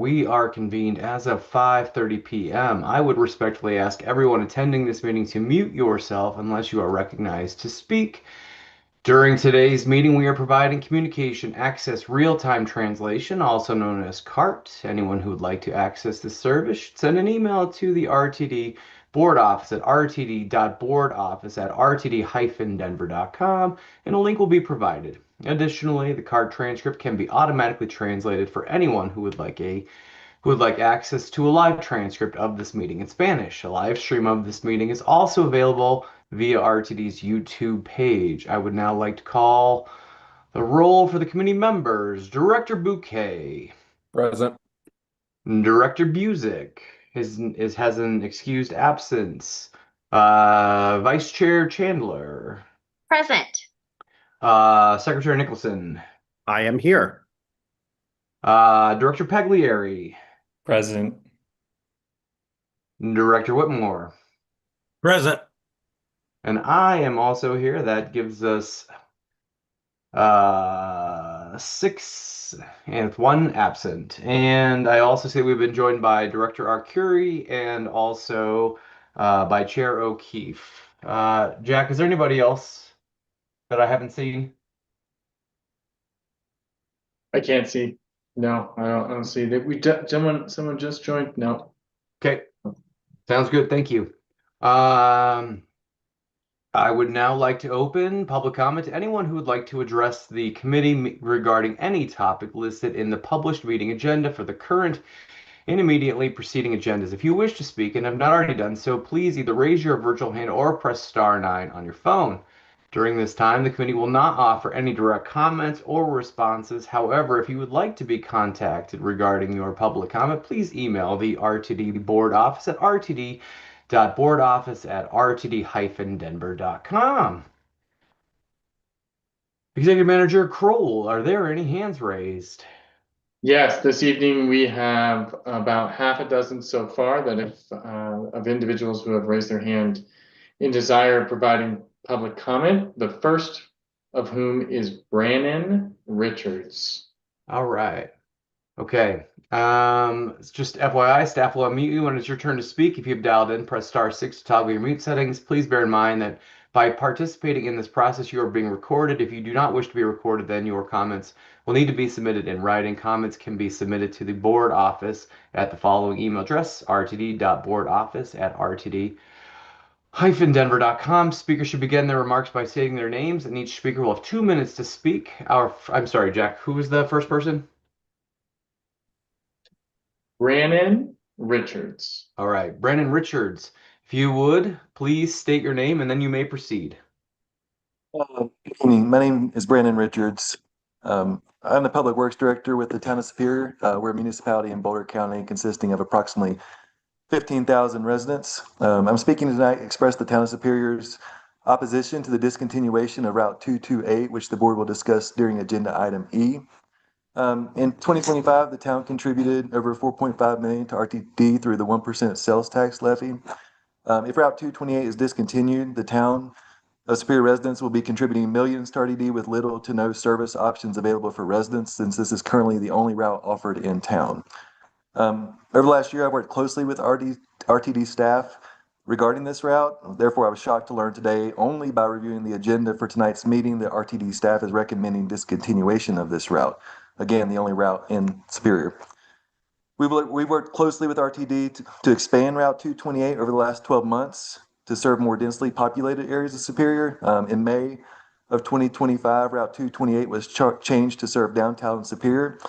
We are convened as of 5:30 p.m. I would respectfully ask everyone attending this meeting to mute yourself unless you are recognized to speak. During today's meeting, we are providing communication access real-time translation, also known as CART. Anyone who would like to access this service should send an email to the RTD board office at rtd.boardoffice@rtd-denver.com, and a link will be provided. Additionally, the CART transcript can be automatically translated for anyone who would like access to a live transcript of this meeting in Spanish. A live stream of this meeting is also available via RTD's YouTube page. I would now like to call the roll for the committee members. Director Bouquet, Present. Director Busick has an excused absence. Vice Chair Chandler, Present. Secretary Nicholson, I am here. Director Pagliari, Present. Director Whitmore. Present. And I am also here. That gives us six and one absent. And I also say we've been joined by Director Arcuri and also by Chair O'Keefe. Jack, is there anybody else that I haven't seen? I can't see. No, I don't see that. Someone just joined. No. Okay, sounds good. Thank you. I would now like to open public comment to anyone who would like to address the committee regarding any topic listed in the published meeting agenda for the current and immediately preceding agendas. If you wish to speak and have not already done so, please either raise your virtual hand or press star 9 on your phone. During this time, the committee will not offer any direct comments or responses. However, if you would like to be contacted regarding your public comment, please email the RTD board office at rtd.boardoffice@rtd-denver.com. Executive Manager Kroll, are there any hands raised? Yes, this evening we have about half a dozen so far that of individuals who have raised their hand in desire of providing public comment. The first of whom is Brannon Richards. All right. Okay. It's just FYI, staff will unmute you when it's your turn to speak. If you've dialed in, press star 6 to toggle your mute settings. Please bear in mind that by participating in this process, you are being recorded. If you do not wish to be recorded, then your comments will need to be submitted in writing. Comments can be submitted to the board office at the following email address, rtd.boardoffice@rtd-denver.com. Speakers should begin their remarks by stating their names, and each speaker will have 2 minutes to speak. I'm sorry, Jack, who was the first person? Brannon Richards. All right, Brandon Richards, if you would, please state your name and then you may proceed. Good evening. My name is Brandon Richards. I'm the Public Works Director with the Town of Superior. We're a municipality in Boulder County consisting of approximately 15,000 residents. I'm speaking tonight to express the Town of Superior's opposition to the discontinuation of Route 228, which the board will discuss during agenda item E. In 2025, the town contributed over 4.5 million to RTD through the 1% sales tax levy. If Route 228 is discontinued, the town of Superior residents will be contributing millions to RTD with little to no service options available for residents, since this is currently the only route offered in town. Over the last year, I've worked closely with RTD staff regarding this route. Therefore, I was shocked to learn today, only by reviewing the agenda for tonight's meeting, that RTD staff is recommending discontinuation of this route. Again, the only route in Superior. We worked closely with RTD to expand Route 228 over the last 12 months to serve more densely populated areas of Superior. In May of 2025, Route 228 was changed to serve downtown Superior.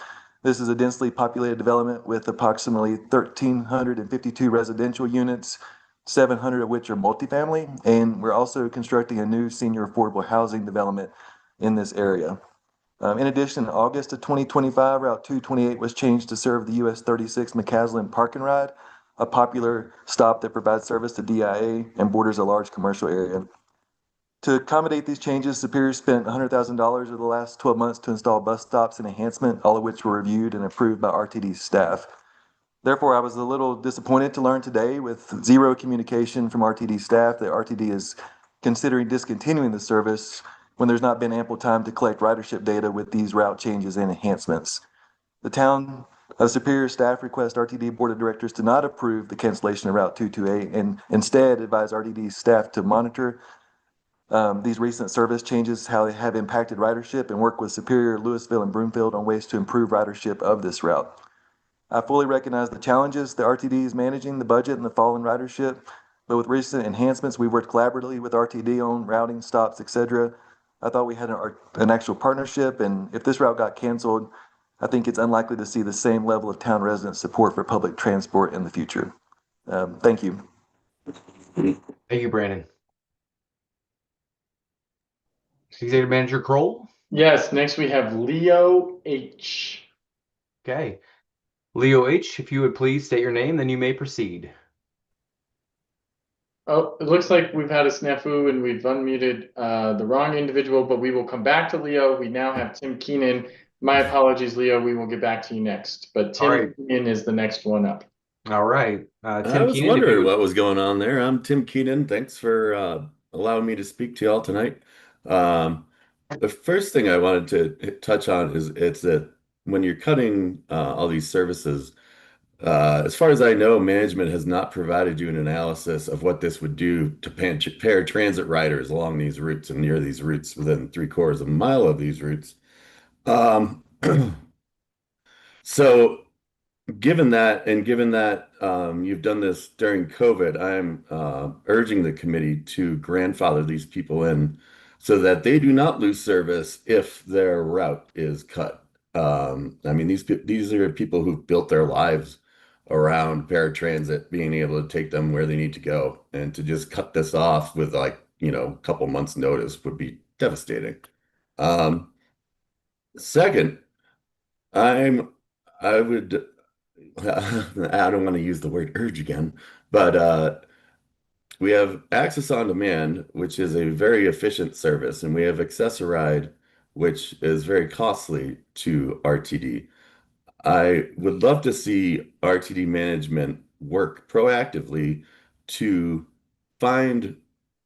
This is a densely populated development with approximately 1,352 residential units, 700 of which are multifamily, and we're also constructing a new senior affordable housing development in this area. In addition, in August of 2025, Route 228 was changed to serve the US 36 McCaslin Park and Ride, a popular stop that provides service to DIA and borders a large commercial area. To accommodate these changes, Superior spent $100,000 over the last 12 months to install bus stops and enhancement, all of which were reviewed and approved by RTD staff. Therefore, I was a little disappointed to learn today, with zero communication from RTD staff, that RTD is considering discontinuing the service when there's not been ample time to collect ridership data with these route changes and enhancements. The town Superior staff request RTD Board of Directors to not approve the cancellation of Route 228 and instead advise RTD staff to monitor these recent service changes, how they have impacted ridership, and work with Superior, Louisville, and Broomfield on ways to improve ridership of this route. I fully recognize the challenges the RTD is managing the budget and the fall in ridership, but with recent enhancements, we worked collaboratively with RTD on routing, stops, etc. I thought we had an actual partnership, and if this route got canceled, I think it's unlikely to see the same level of town resident support for public transport in the future. Thank you. Thank you, Brandon. Executive Manager Kroll. Yes, next we have Leo H. Okay. Leo H., if you would please state your name, then you may proceed. Oh, it looks like we've had a snafu and we've unmuted the wrong individual, but we will come back to Leo. We now have Tim Keenan. My apologies, Leo. We will get back to you next, but Tim Keenan is the next one up. All right. I Tim was Keenan, wondering what was going on there. I'm Tim Keenan. Thanks for allowing me to speak to y'all tonight. The first thing I wanted to touch on is it's that when you're cutting all these services, as far as I know, management has not provided you an analysis of what this would do to paratransit riders along these routes and near these routes within 3/4 of a mile of these routes. So given that, you've done this during COVID, I'm urging the committee to grandfather these people in so that they do not lose service if their route is cut. I mean, these are people who've built their lives around paratransit being able to take them where they need to go, and to just cut this off with a couple months notice would be devastating. Second, I would I don't want to use the word urge again, but we have Access on Demand, which is a very efficient service, and we have Access-a-Ride, which is very costly to RTD. I would love to see RTD management work proactively to find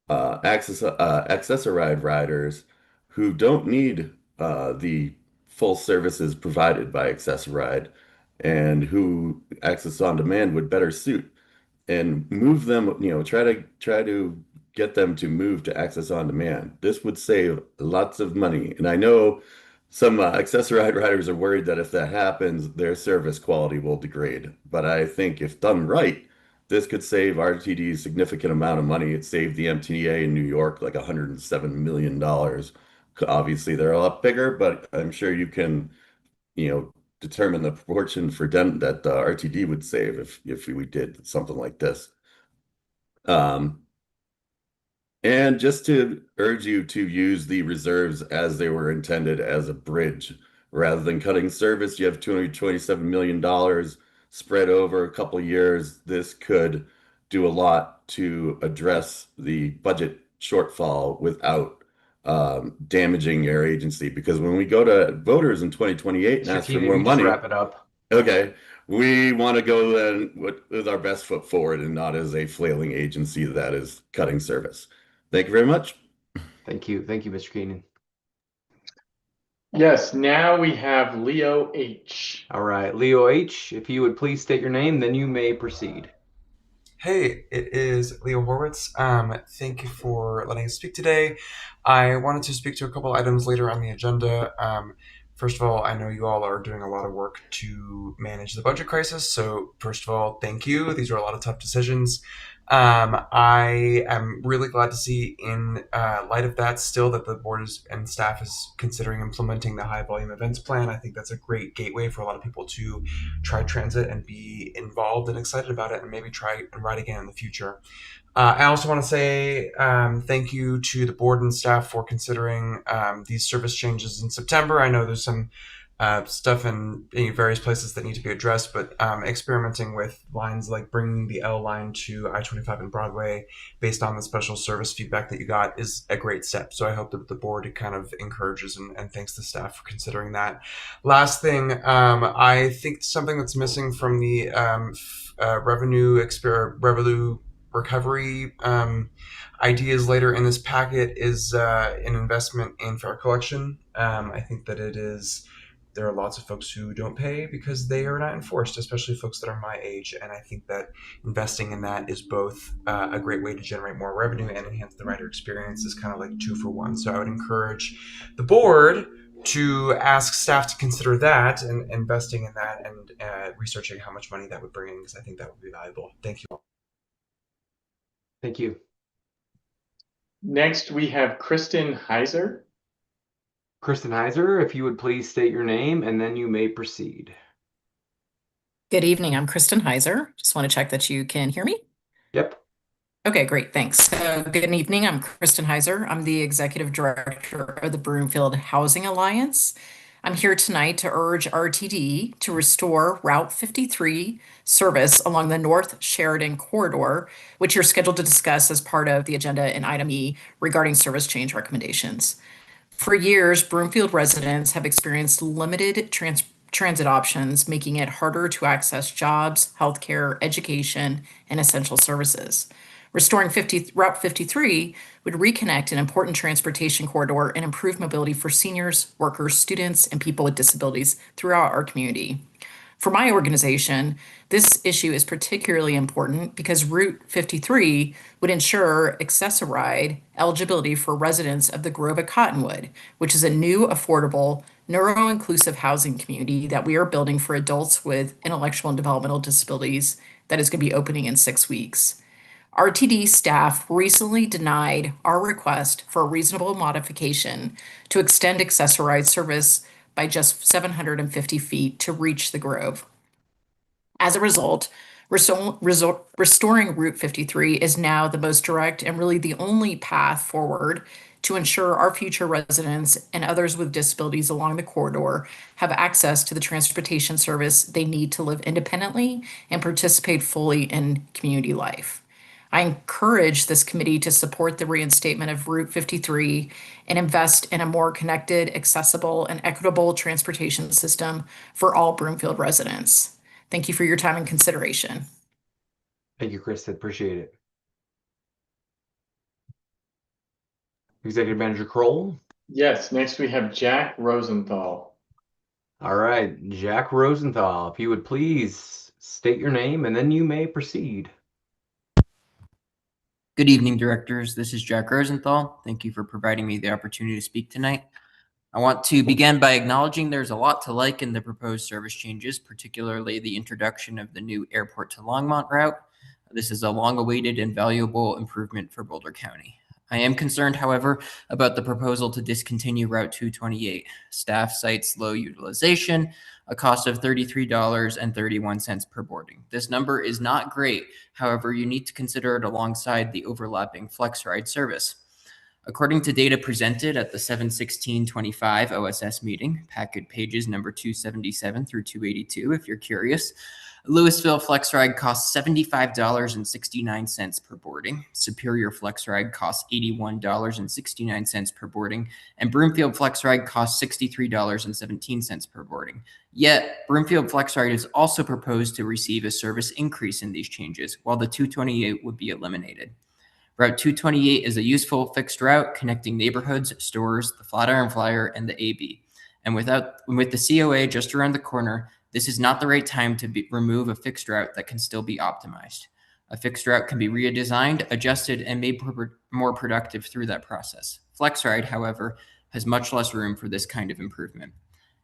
Access-a-Ride riders who don't need the full services provided by Access-a-Ride and who Access on Demand would better suit, and move them, try to get them to move to Access on Demand. This would save lots of money. And I know some Access-a-Ride riders are worried that if that happens, their service quality will degrade. But I think if done right, this could save RTD a significant amount of money. It saved the MTA in New York like $107 million. Obviously, they're a lot bigger, but I'm sure you can, determine the proportion for them that the RTD would save if we did something like this. And just to urge you to use the reserves as they were intended, as a bridge. Rather than cutting service, you have $227 million spread over a couple of years. This could do a lot to address the budget shortfall without damaging your agency. Because when we go to voters in 2028 and ask for more money, wrap it up. Okay, we want to go then with our best foot forward and not as a flailing agency that is cutting service. Thank you very much. Thank you, Mr. Keenan. Yes, now we have Leo H. All right, Leo H., if you would please state your name, then you may proceed. Hey, it is Leo Horwitz. Thank you for letting us speak today. I wanted to speak to a couple items later on the agenda. First of all, I know you all are doing a lot of work to manage the budget crisis. So first of all, thank you. These are a lot of tough decisions. I am really glad to see, in light of that, still that the board and staff is considering implementing the high volume events plan. I think that's a great gateway for a lot of people to try transit and be involved and excited about it, and maybe try and ride again in the future. I also want to say thank you to the board and staff for considering these service changes in September. I know there's some stuff in various places that need to be addressed, but experimenting with lines like bringing the L line to I-25 and Broadway based on the special service feedback that you got is a great step. So I hope that the board kind of encourages and thanks the staff for considering that. Last thing, I think something that's missing from the revenue recovery ideas later in this packet is an investment in fare collection. I think that it is there are lots of folks who don't pay because they are not enforced, especially folks that are my age. And I think that investing in that is both a great way to generate more revenue and enhance the rider experience. Is kind of like 2 for 1. So I would encourage the board to ask staff to consider that and investing in that and researching how much money that would bring in, because I think that would be valuable. Thank you. Thank you. Next, we have Kristen Heiser. Kristen Heiser, if you would please state your name and then you may proceed. Good evening. I'm Kristen Heiser. Just want to check that you can hear me. Yep. Okay, great. Thanks. So, good evening. I'm Kristen Heiser. I'm the Executive Director of the Broomfield Housing Alliance. I'm here tonight to urge RTD to restore Route 53 service along the North Sheridan Corridor, which you're scheduled to discuss as part of the agenda in item E regarding service change recommendations. For years, Broomfield residents have experienced limited transit options, making it harder to access jobs, healthcare, education, and essential services. Restoring Route 53 would reconnect an important transportation corridor and improve mobility for seniors, workers, students, and people with disabilities throughout our community. For my organization, this issue is particularly important because Route 53 would ensure Access-a-Ride eligibility for residents of the Grove at Cottonwood, which is a new, affordable, neuro-inclusive housing community that we are building for adults with intellectual and developmental disabilities that is going to be opening in 6 weeks. RTD staff recently denied our request for a reasonable modification to extend Access-a-Ride service by just 750 feet to reach the Grove. As a result, restoring Route 53 is now the most direct and really the only path forward to ensure our future residents and others with disabilities along the corridor have access to the transportation service they need to live independently and participate fully in community life. I encourage this committee to support the reinstatement of Route 53 and invest in a more connected, accessible, and equitable transportation system for all Broomfield residents. Thank you for your time and consideration. Thank you, Kristen. Appreciate it. Executive Manager Kroll. Yes, next we have Jack Rosenthal. All right, Jack Rosenthal, if you would please state your name and then you may proceed. Good evening, directors. This is Jack Rosenthal. Thank you for providing me the opportunity to speak tonight. I want to begin by acknowledging there's a lot to like in the proposed service changes, particularly the introduction of the new airport to Longmont route. This is a long-awaited and valuable improvement for Boulder County. I am concerned, however, about the proposal to discontinue Route 228. Staff cites low utilization, a cost of $33.31 per boarding. This number is not great. However, you need to consider it alongside the overlapping FlexRide service. According to data presented at the 7/16/25 OSS meeting, packet pages number 277 through 282, if you're curious, Louisville FlexRide costs $75.69 per boarding. Superior FlexRide costs $81.69 per boarding, and Broomfield FlexRide costs $63.17 per boarding. Yet, Broomfield FlexRide is also proposed to receive a service increase in these changes, while the 228 would be eliminated. Route 228 is a useful fixed route connecting neighborhoods, stores, the Flatiron Flyer, and the AB. And with the COA just around the corner, this is not the right time to remove a fixed route that can still be optimized. A fixed route can be redesigned, adjusted, and made more productive through that process. FlexRide, however, has much less room for this kind of improvement.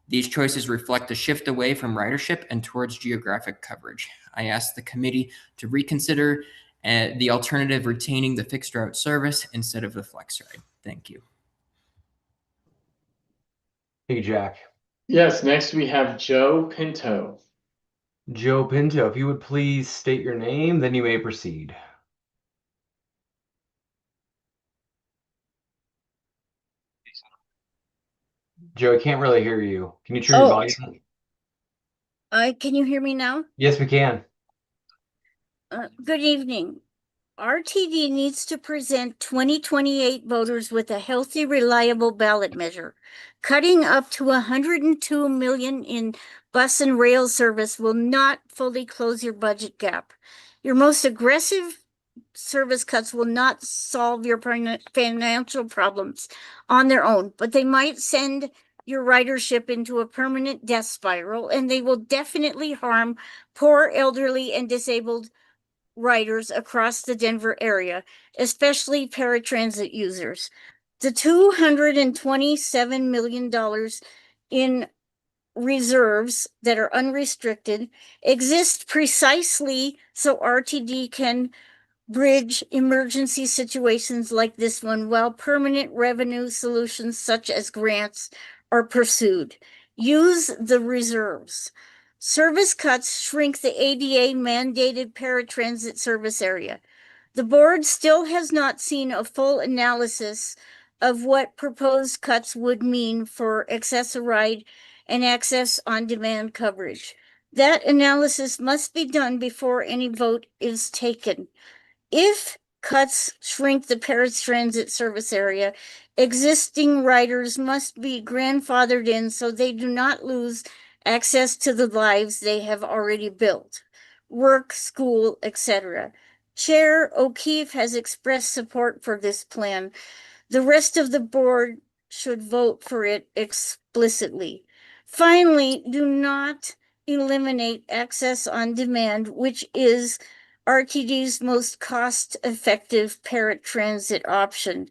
These choices reflect a shift away from ridership and towards geographic coverage. I ask the committee to reconsider the alternative retaining the fixed route service instead of the FlexRide. Thank you. Hey, Jack. Yes, next we have Joe Pinto. Joe Pinto, if you would please state your name, then you may proceed. Joe, I can't really hear you. Can you turn your volume on? Can you hear me now? Yes, we can. Good evening. RTD needs to present 2028 voters with a healthy, reliable ballot measure. Cutting up to $102 million in bus and rail service will not fully close your budget gap. Your most aggressive service cuts will not solve your financial problems on their own, but they might send your ridership into a permanent death spiral, and they will definitely harm poor elderly and disabled riders across the Denver area, especially paratransit users. The $227 million in reserves that are unrestricted exist precisely so RTD can bridge emergency situations like this one while permanent revenue solutions such as grants are pursued. Use the reserves. Service cuts shrink the ADA mandated paratransit service area. The board still has not seen a full analysis of what proposed cuts would mean for Access-a-Ride and access on demand coverage. That analysis must be done before any vote is taken. If cuts shrink the paratransit service area, existing riders must be grandfathered in so they do not lose access to the lives they have already built, work, school, etc. Chair O'Keefe has expressed support for this plan. The rest of the board should vote for it explicitly. Finally, do not eliminate access on demand, which is RTD's most cost-effective paratransit option.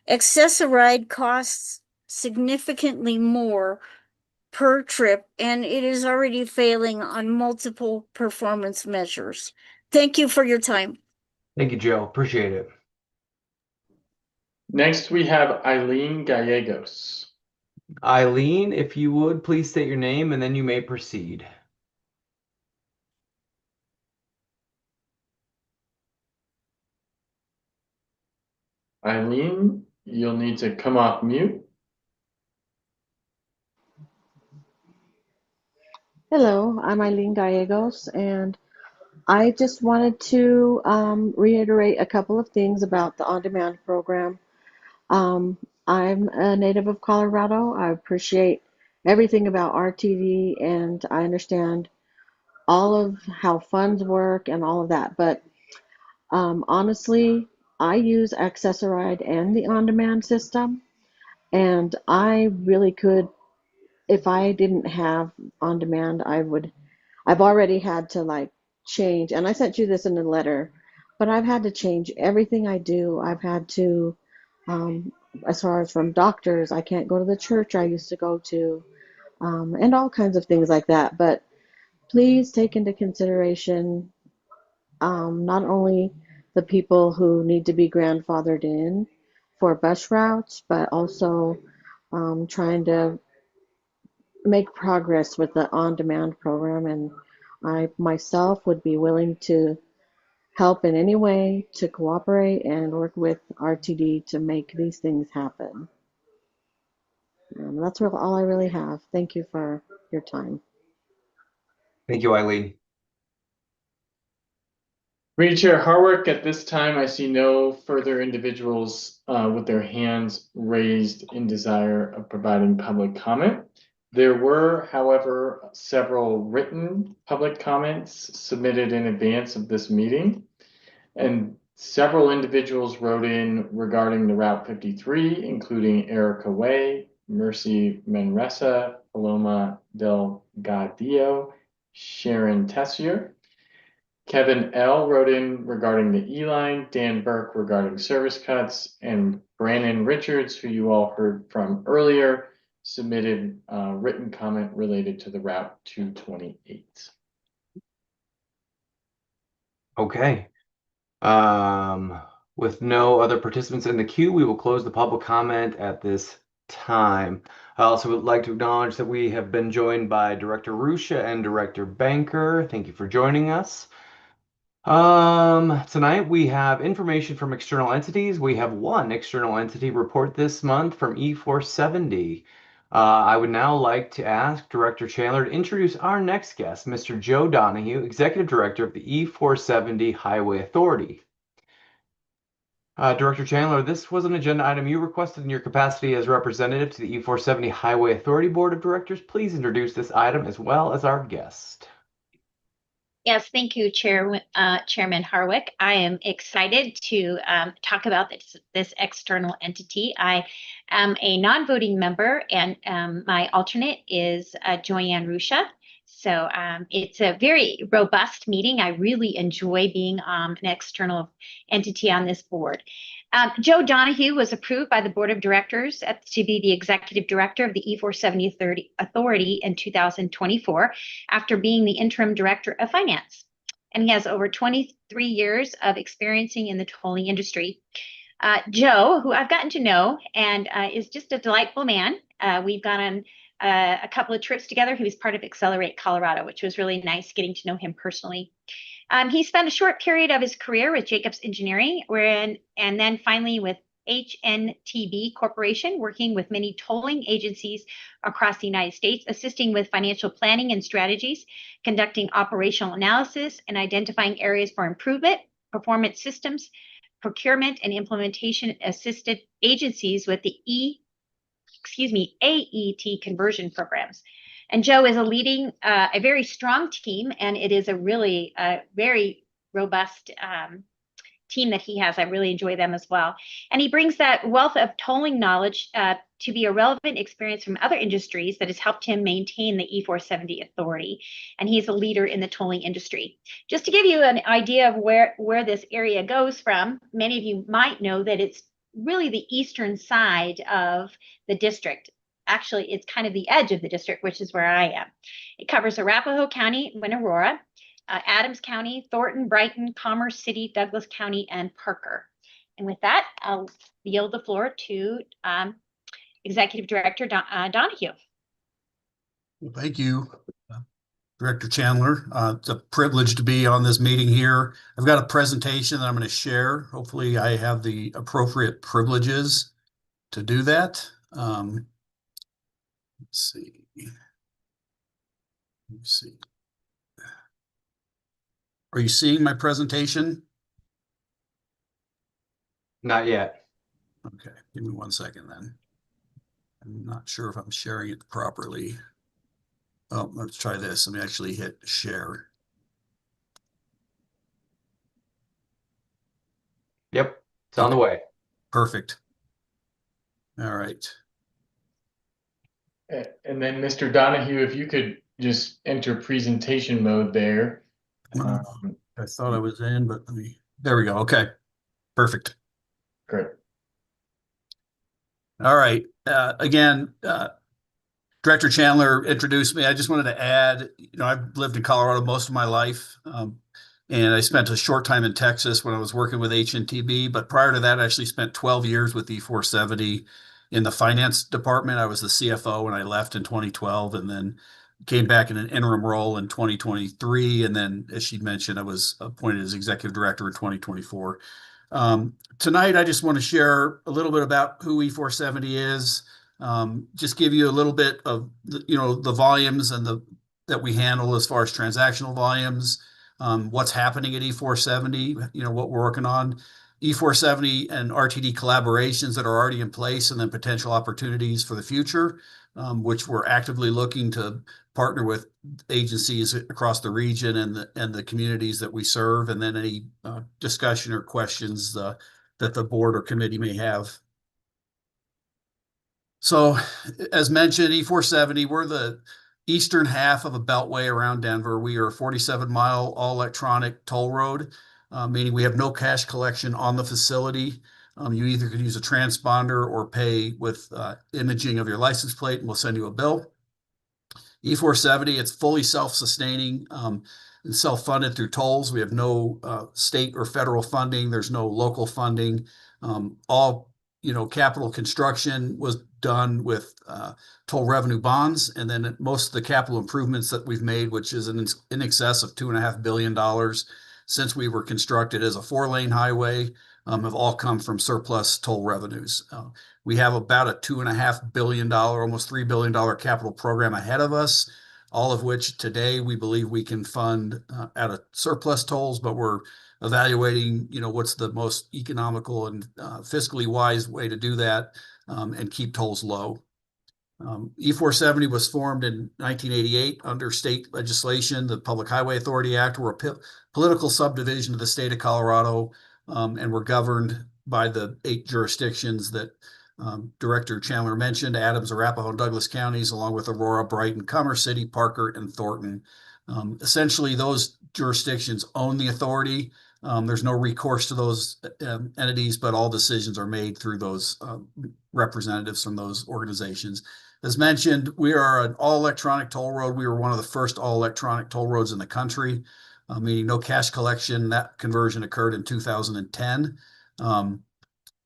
Access-a-Ride costs significantly more per trip, and it is already failing on multiple performance measures. Thank you for your time. Thank you, Joe. Appreciate it. Next, we have Eileen Gallegos. Eileen, if you would, please state your name and then you may proceed. Eileen, you'll need to come off mute. Hello, I'm Eileen Gallegos, and I just wanted to reiterate a couple of things about the on-demand program. I'm a native of Colorado. I appreciate everything about RTD, and I understand all of how funds work and all of that. But honestly, I use Access-a-Ride and the on-demand system, and I really could, if I didn't have on-demand, I've already had to like change, and I sent you this in a letter, but I've had to change everything I do. I've had to, as far as from doctors, I can't go to the church I used to go to, and all kinds of things like that. But please take into consideration not only the people who need to be grandfathered in for bus routes, but also trying to make progress with the on-demand program. And I myself would be willing to help in any way to cooperate and work with RTD to make these things happen. That's all I really have. Thank you for your time. Thank you, Eileen. Committee Chair Harwick, at this time, I see no further individuals with their hands raised in desire of providing public comment. There were, however, several written public comments submitted in advance of this meeting, and several individuals wrote in regarding the Route 53, including Erica Way, Mercy Manresa, Paloma Delgadillo, Sharon Tessier. Kevin L. wrote in regarding the E-line, Dan Burke regarding service cuts, and Brandon Richards, who you all heard from earlier, submitted a written comment related to the Route 228. Okay. With no other participants in the queue, we will close the public comment at this time. I also would like to acknowledge that we have been joined by Director Rusha and Director Banker. Thank you for joining us. Tonight we have information from external entities. We have one external entity report this month from E470. I would now like to ask Director Chandler to introduce our next guest, Mr. Joe Donahue, Executive Director of the E470 Highway Authority. Director Chandler, this was an agenda item you requested in your capacity as representative to the E470 Highway Authority Board of Directors. Please introduce this item as well as our guest. Yes, thank you, Chairman Harwick. I am excited to talk about this external entity. I am a non-voting member, and my alternate is Joyanne Rusha. So it's a very robust meeting. I really enjoy being an external entity on this board. Joe Donahue was approved by the Board of Directors to be the Executive Director of the E470 Authority in 2024 after being the Interim Director of Finance. And he has over 23 years of experiencing in the tolling industry. Joe, who I've gotten to know and is just a delightful man. We've gone on a couple of trips together. He was part of Accelerate Colorado, which was really nice getting to know him personally. He spent a short period of his career with Jacobs Engineering, and then finally with HNTB Corporation, working with many tolling agencies across the United States, assisting with financial planning and strategies, conducting operational analysis, and identifying areas for improvement, performance systems, procurement, and implementation assisted agencies with the AET conversion programs. And Joe is leading a very strong team, and it is a really very robust team that he has. I really enjoy them as well. And he brings that wealth of tolling knowledge to be a relevant experience from other industries that has helped him maintain the E470 authority. And he's a leader in the tolling industry. Just to give you an idea of where this area goes from, many of you might know that it's really the eastern side of the district. Actually, it's kind of the edge of the district, which is where I am. It covers Arapahoe County, Winona, Adams County, Thornton, Brighton, Commerce City, Douglas County, and Parker. And with that, I'll yield the floor to Executive Director Donahue. Well, thank you, Director Chandler. It's a privilege to be on this meeting here. I've got a presentation that I'm going to share. Hopefully, I have the appropriate privileges to do that. Let's see. Let me see. Are you seeing my presentation? Not yet. Okay, give me 1 second then. I'm not sure if I'm sharing it properly. Oh, let's try this. Let me actually hit share. Yep, it's on the way. Perfect. All right. And then Mr. Donahue, if you could just enter presentation mode there. I thought I was in, but there we go. Okay, perfect. Great. All right. Again, Director Chandler introduced me. I just wanted to add, I've lived in Colorado most of my life, and I spent a short time in Texas when I was working with HNTB. But prior to that, I actually spent 12 years with E470 in the finance department. I was the CFO when I left in 2012, and then came back in an interim role in 2023. And then, as she mentioned, I was appointed as executive director in 2024. Tonight, I just want to share a little bit about who E470 is, just give you a little bit of, the volumes and that we handle as far as transactional volumes, what's happening at E470, what we're working on. E470 and RTD collaborations that are already in place, and then potential opportunities for the future, which we're actively looking to partner with agencies across the region and the communities that we serve, and then any discussion or questions that the board or committee may have. So, as mentioned, E470, we're the eastern half of a beltway around Denver. We are a 47-mile all-electronic toll road, meaning we have no cash collection on the facility. You either could use a transponder or pay with imaging of your license plate, and we'll send you a bill. E470, it's fully self-sustaining and self-funded through tolls. We have no state or federal funding. There's no local funding. All capital construction was done with toll revenue bonds, and then most of the capital improvements that we've made, which is in excess of $2.5 billion since we were constructed as a 4-lane highway, have all come from surplus toll revenues. We have about a $2.5 billion, almost $3 billion capital program ahead of us, all of which today we believe we can fund out of surplus tolls, but we're evaluating, what's the most economical and fiscally wise way to do that, and keep tolls low. E470 was formed in 1988 under state legislation, the Public Highway Authority Act. We're a political subdivision of the state of Colorado, and we're governed by the 8 jurisdictions that Director Chandler mentioned: Adams, Arapahoe, and Douglas counties, along with Aurora, Brighton, Commerce City, Parker, and Thornton. Essentially, those jurisdictions own the authority. There's no recourse to those entities, but all decisions are made through those representatives from those organizations. As mentioned, we are an all-electronic toll road. We were one of the first all-electronic toll roads in the country, meaning no cash collection. That conversion occurred in 2010.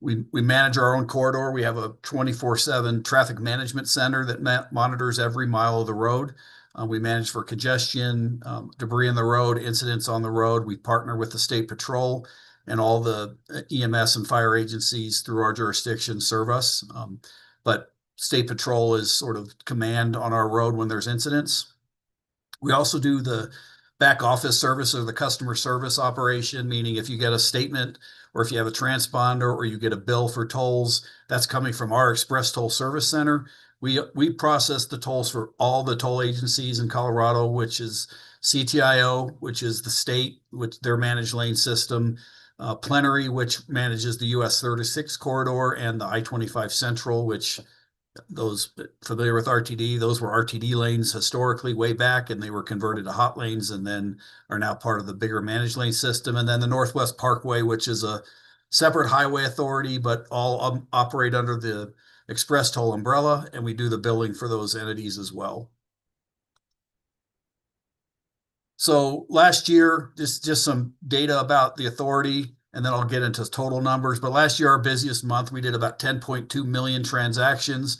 We manage our own corridor. We have a 24/7 traffic management center that monitors every mile of the road. We manage for congestion, debris in the road, incidents on the road. We partner with the State Patrol, and all the EMS and fire agencies through our jurisdiction serve us. But State Patrol is sort of command on our road when there's incidents. We also do the back office service or the customer service operation, meaning if you get a statement or if you have a transponder or you get a bill for tolls, that's coming from our Express Toll Service Center. We process the tolls for all the toll agencies in Colorado, which is CTIO, which is the state, which their managed lane system, Plenary, which manages the US 36 corridor, and the I-25 Central, which those familiar with RTD, those were RTD lanes historically way back, and they were converted to hot lanes and then are now part of the bigger managed lane system. And then the Northwest Parkway, which is a separate highway authority, but all operate under the Express Toll umbrella, and we do the billing for those entities as well. So last year, just some data about the authority, and then I'll get into total numbers. But last year, our busiest month, we did about 10.2 million transactions.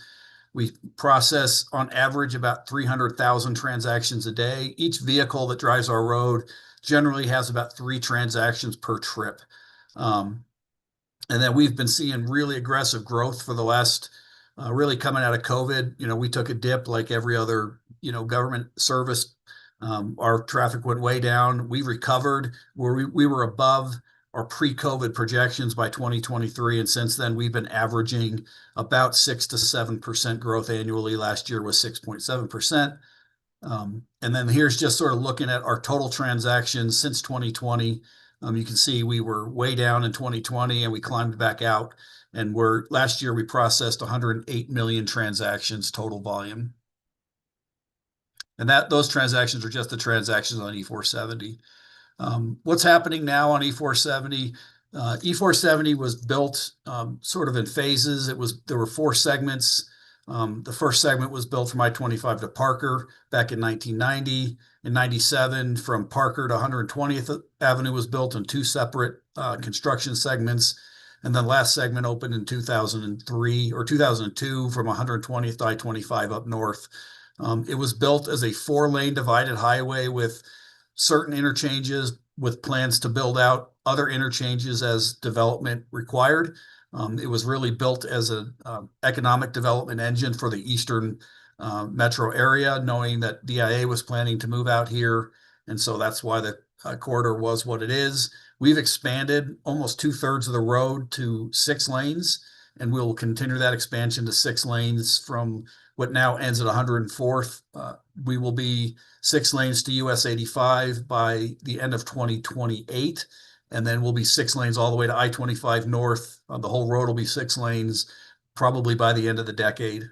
We process on average about 300,000 transactions a day. Each vehicle that drives our road generally has about 3 transactions per trip. And then we've been seeing really aggressive growth for the last, really coming out of COVID. We took a dip like every other, government service. Our traffic went way down. We recovered where we were above our pre-COVID projections by 2023. And since then, we've been averaging about 6 to 7% growth annually. Last year was 6.7%. And then here's just sort of looking at our total transactions since 2020. You can see we were way down in 2020 and we climbed back out. And last year we processed 108 million transactions total volume. And those transactions are just the transactions on E470. What's happening now on E470? E470 was built sort of in phases. There were 4 segments. The first segment was built from I-25 to Parker back in 1990. In 97, from Parker to 120th Avenue was built in 2 separate construction segments. And the last segment opened in 2003 or 2002 from 120th to I-25 up north. It was built as a 4-lane divided highway with certain interchanges, with plans to build out other interchanges as development required. It was really built as an economic development engine for the eastern metro area, knowing that DIA was planning to move out here. And so that's why the corridor was what it is. We've expanded almost 2/3 of the road to 6 lanes, and we'll continue that expansion to 6 lanes from what now ends at 104th. We will be 6 lanes to US 85 by the end of 2028. And then we'll be 6 lanes all the way to I-25 north. The whole road will be 6 lanes probably by the end of the decade,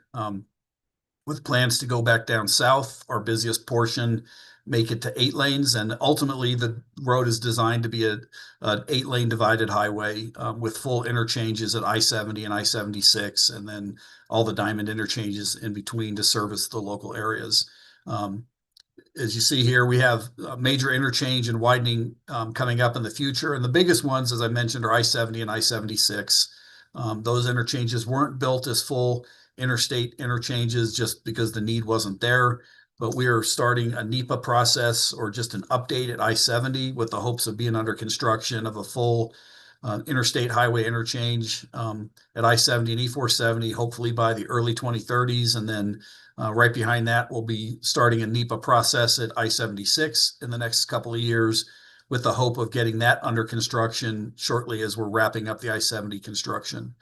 with plans to go back down south, our busiest portion, make it to 8 lanes. And ultimately, the road is designed to be an 8-lane divided highway with full interchanges at I-70 and I-76, and then all the diamond interchanges in between to service the local areas. As you see here, we have a major interchange and widening coming up in the future. And the biggest ones, as I mentioned, are I-70 and I-76. Those interchanges weren't built as full interstate interchanges just because the need wasn't there. But we are starting a NEPA process, or just an update at I-70, with the hopes of being under construction of a full interstate highway interchange at I-70 and E470, hopefully by the early 2030s. And then right behind that, we'll be starting a NEPA process at I-76 in the next couple of years, with the hope of getting that under construction shortly as we're wrapping up the I-70 construction.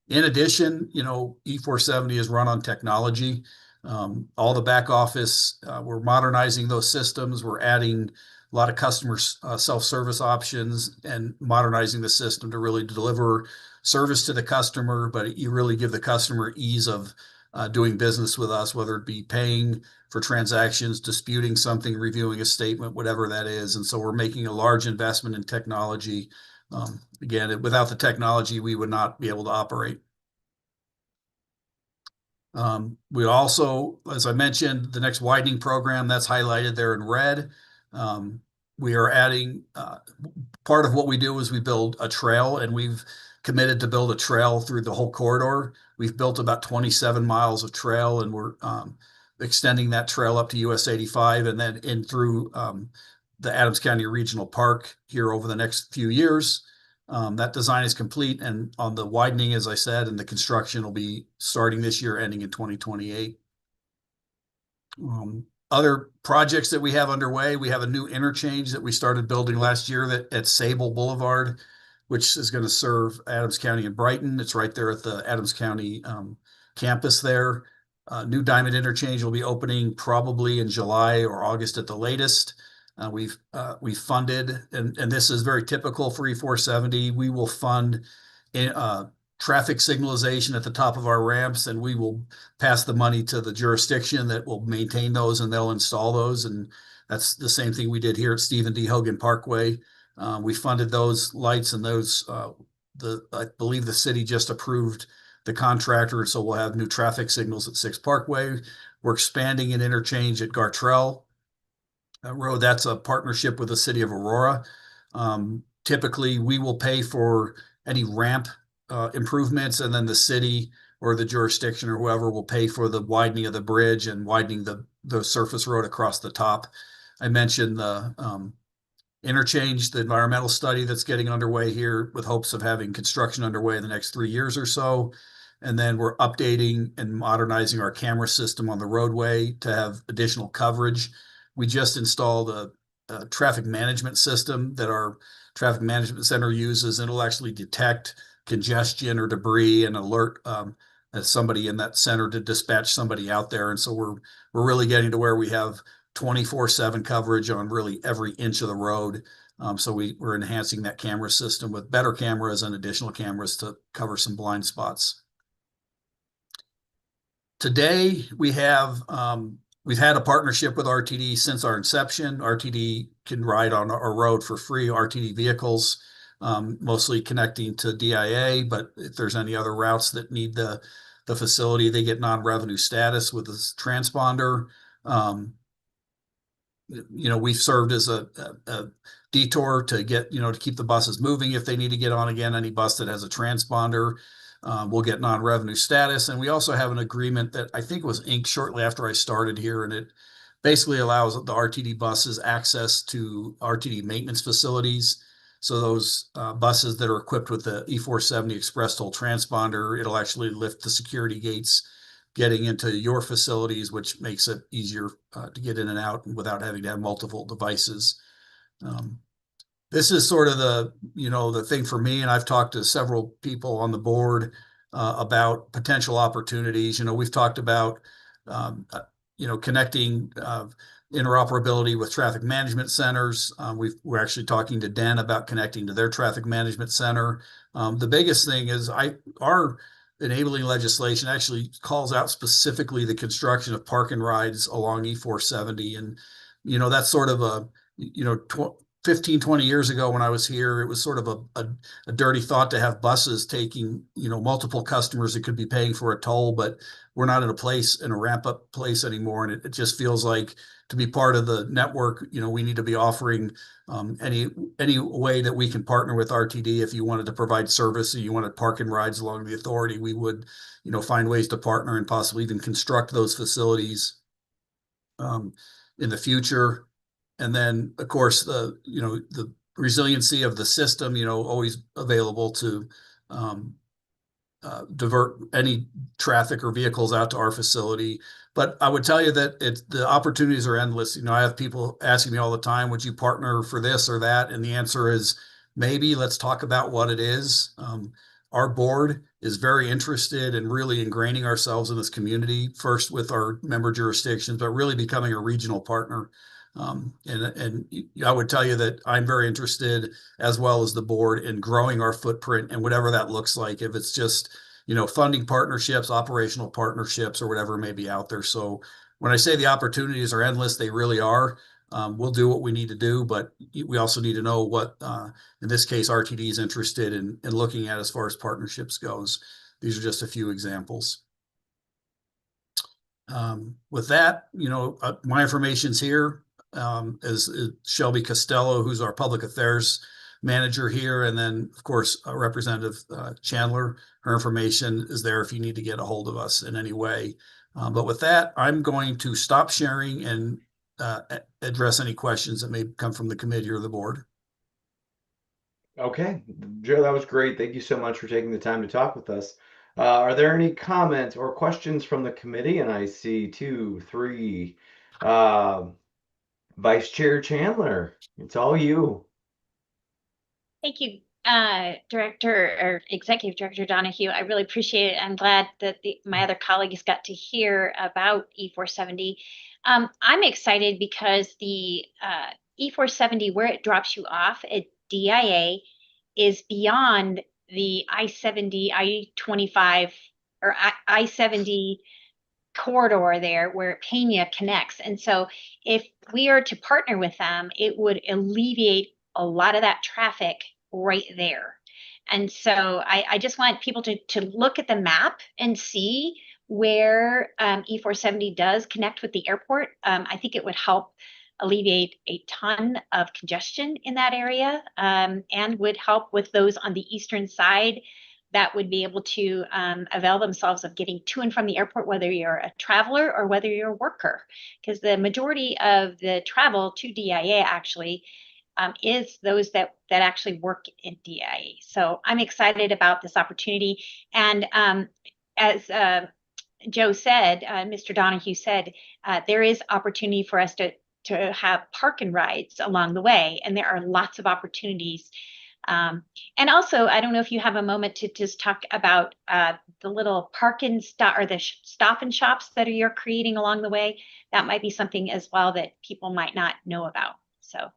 In addition, E470 is run on technology. All the back office, we're modernizing those systems. We're adding a lot of customer self-service options and modernizing the system to really deliver service to the customer, but you really give the customer ease of doing business with us, whether it be paying for transactions, disputing something, reviewing a statement, whatever that is. And so we're making a large investment in technology. Again, without the technology, we would not be able to operate. We also, as I mentioned, the next widening program that's highlighted there in red. We are adding, part of what we do is we build a trail, and we've committed to build a trail through the whole corridor. We've built about 27 miles of trail, and we're extending that trail up to US 85 and then in through the Adams County Regional Park here over the next few years. That design is complete, and on the widening, as I said, and the construction will be starting this year, ending in 2028. Other projects that we have underway, we have a new interchange that we started building last year at Sable Boulevard, which is going to serve Adams County and Brighton. It's right there at the Adams County campus there. New Diamond Interchange will be opening probably in July or August at the latest. We've funded, and this is very typical for E470. We will fund traffic signalization at the top of our ramps, and we will pass the money to the jurisdiction that will maintain those, and they'll install those. And that's the same thing we did here at Stephen D. Hogan Parkway. We funded those lights, and those, I believe the city just approved the contractor, so we'll have new traffic signals at 6 Parkway. We're expanding an interchange at Gartrell Road. That's a partnership with the city of Aurora. Typically, we will pay for any ramp improvements, and then the city or the jurisdiction or whoever will pay for the widening of the bridge and widening the surface road across the top. I mentioned the interchange, the environmental study that's getting underway here with hopes of having construction underway in the next 3 years or so. And then we're updating and modernizing our camera system on the roadway to have additional coverage. We just installed a traffic management system that our traffic management center uses, and it'll actually detect congestion or debris and alert somebody in that center to dispatch somebody out there. And so we're really getting to where we have 24/7 coverage on really every inch of the road. So we're enhancing that camera system with better cameras and additional cameras to cover some blind spots. Today, we've had a partnership with RTD since our inception. RTD can ride on our road for free, RTD vehicles, mostly connecting to DIA, but if there's any other routes that need the facility, they get non-revenue status with this transponder. We've served as a detour to get, to keep the buses moving if they need to get on again. Any bus that has a transponder will get non-revenue status. And we also have an agreement that I think was inked shortly after I started here, and it basically allows the RTD buses access to RTD maintenance facilities. So those buses that are equipped with the E470 Express Toll transponder, it'll actually lift the security gates getting into your facilities, which makes it easier to get in and out without having to have multiple devices. This is sort of the thing for me, and I've talked to several people on the board about potential opportunities. We've talked about connecting interoperability with traffic management centers. We're actually talking to DEN about connecting to their traffic management center. The biggest thing is our enabling legislation actually calls out specifically the construction of park and rides along E470. And, that's sort of a, 15, 20 years ago when I was here, it was sort of a dirty thought to have buses taking, multiple customers that could be paying for a toll, but we're not in a ramp up place anymore. And it just feels like to be part of the network, we need to be offering any way that we can partner with RTD. If you wanted to provide service or you wanted park and rides along the authority, we would, find ways to partner and possibly even construct those facilities in the future. And then, of course, the resiliency of the system, always available to divert any traffic or vehicles out to our facility. But I would tell you that the opportunities are endless. I have people asking me all the time, would you partner for this or that? And the answer is maybe. Let's talk about what it is. our board is very interested in really ingraining ourselves in this community, first with our member jurisdictions, but really becoming a regional partner. And I would tell you that I'm very interested, as well as the board, in growing our footprint and whatever that looks like. If it's just, funding partnerships, operational partnerships, or whatever may be out there. So when I say the opportunities are endless, they really are. We'll do what we need to do, but we also need to know what, in this case, RTD is interested in looking at as far as partnerships goes. These are just a few examples. With that, my information's here. Is Shelby Costello, who's our public affairs manager here, and then of course Representative Chandler. Her information is there if you need to get a hold of us in any way. But with that, I'm going to stop sharing and address any questions that may come from the committee or the board. Okay, Joe, that was great. Thank you so much for taking the time to talk with us. Are there any comments or questions from the committee? And I see 2, 3. Vice Chair Chandler, it's all you. Thank you, Director or Executive Director Donahue. I really appreciate it. I'm glad that my other colleagues got to hear about E470. I'm excited because the E470, where it drops you off at DIA, is beyond the I-70, I-25, or I-70 corridor there where Pena connects. And so if we are to partner with them, it would alleviate a lot of that traffic right there. And so I just want people to look at the map and see where E470 does connect with the airport. I think it would help alleviate a ton of congestion in that area, and would help with those on the eastern side that would be able to avail themselves of getting to and from the airport, whether you're a traveler or whether you're a worker, because the majority of the travel to DIA actually is those that actually work in DIA. So I'm excited about this opportunity. And as Joe said, Mr. Donahue said, there is opportunity for us to have park and rides along the way. And there are lots of opportunities. And also, I don't know if you have a moment to just talk about the little park and stop, or the stop and shops that you're creating along the way. That might be something as well that people might not know about. So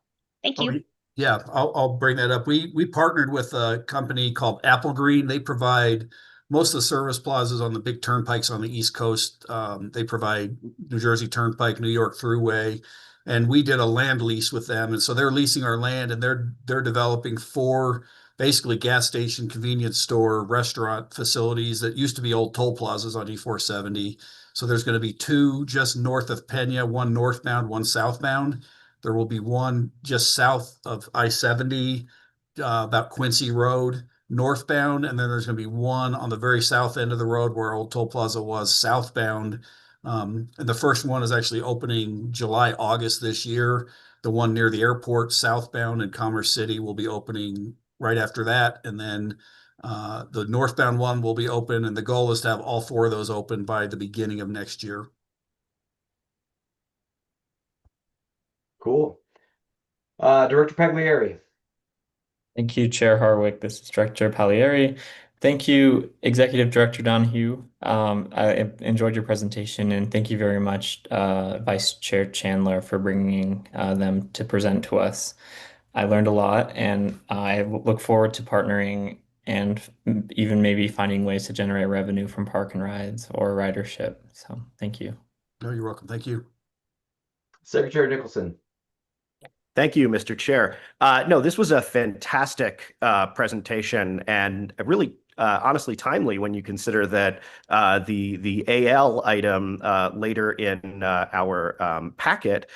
thank you. Yeah, I'll bring that up. We partnered with a company called Apple Green. They provide most of the service plazas on the big turnpikes on the East Coast. They provide New Jersey Turnpike, New York Thruway, and we did a land lease with them. And so they're leasing our land, and they're developing 4 basically gas station, convenience store, restaurant facilities that used to be old toll plazas on E470. So there's going to be 2 just north of Pena, 1 northbound, 1 southbound. There will be 1 just south of I-70, about Quincy Road, northbound, and then there's going to be 1 on the very south end of the road where Old Toll Plaza was, southbound. And the first one is actually opening July, August this year. The one near the airport, southbound in Commerce City, will be opening right after that. And then the northbound one will be open, and the goal is to have all 4 of those open by the beginning of next year. Cool. Director Pagliari. Thank you, Chair Harwick. This is Director Pagliari. Thank you, Executive Director Donahue. I enjoyed your presentation, and thank you very much, Vice Chair Chandler, for bringing them to present to us. I learned a lot, and I look forward to partnering and even maybe finding ways to generate revenue from park and rides or ridership. So thank you. No, you're welcome. Thank you. Secretary Nicholson. Thank you, Mr. Chair. No, this was a fantastic presentation, and really honestly timely when you consider that the AL item later in our packet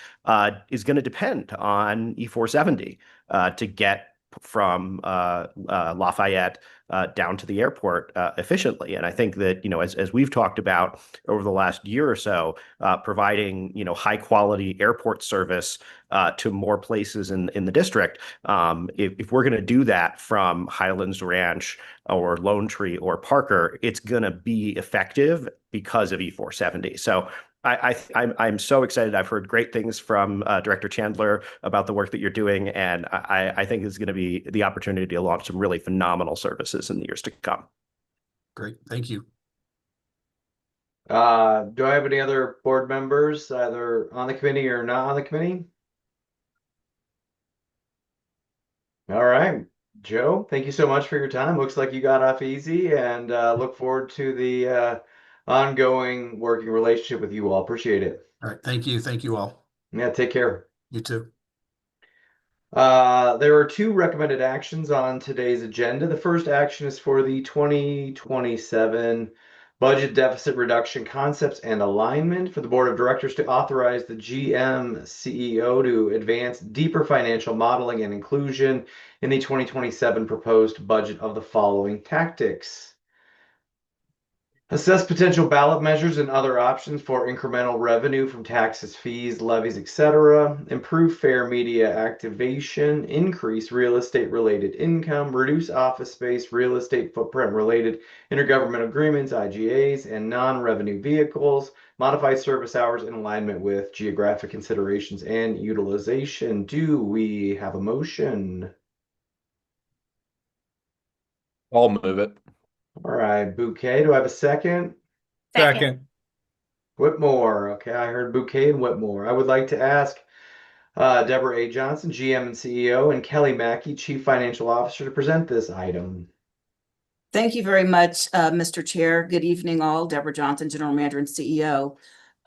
is going to depend on E470 to get from Lafayette down to the airport efficiently. And I think that, as we've talked about over the last year or so, providing, high quality airport service to more places in the district, if we're going to do that from Highlands Ranch or Lone Tree or Parker, it's going to be effective because of E470. So I'm so excited. I've heard great things from Director Chandler about the work that you're doing, and I think it's going to be the opportunity to launch some really phenomenal services in the years to come. Great, thank you. Do I have any other board members, either on the committee or not on the committee? All right, Joe, thank you so much for your time. Looks like you got off easy, and look forward to the ongoing working relationship with you all. Appreciate it. All right, thank you. Thank you all. Yeah, take care. You too. There are 2 recommended actions on today's agenda. The first action is for the 2027 budget deficit reduction concepts and alignment for the board of directors to authorize the GM CEO to advance deeper financial modeling and inclusion in the 2027 proposed budget of the following tactics. Assess potential ballot measures and other options for incremental revenue from taxes, fees, levies, etc. Improve fair media activation, increase real estate related income, reduce office space, real estate footprint related intergovernmental agreements, IGAs, and non-revenue vehicles, modify service hours in alignment with geographic considerations and utilization. Do we have a motion? I'll move it. All right, Bouquet, do I have a second? Second. Whitmore. Okay, I heard Bouquet and Whitmore. I would like to ask Deborah A. Johnson, GM and CEO, and Kelly Mackey, Chief Financial Officer, to present this item. Thank you very much, Mr. Chair. Good evening, all. Deborah Johnson, General Manager and CEO.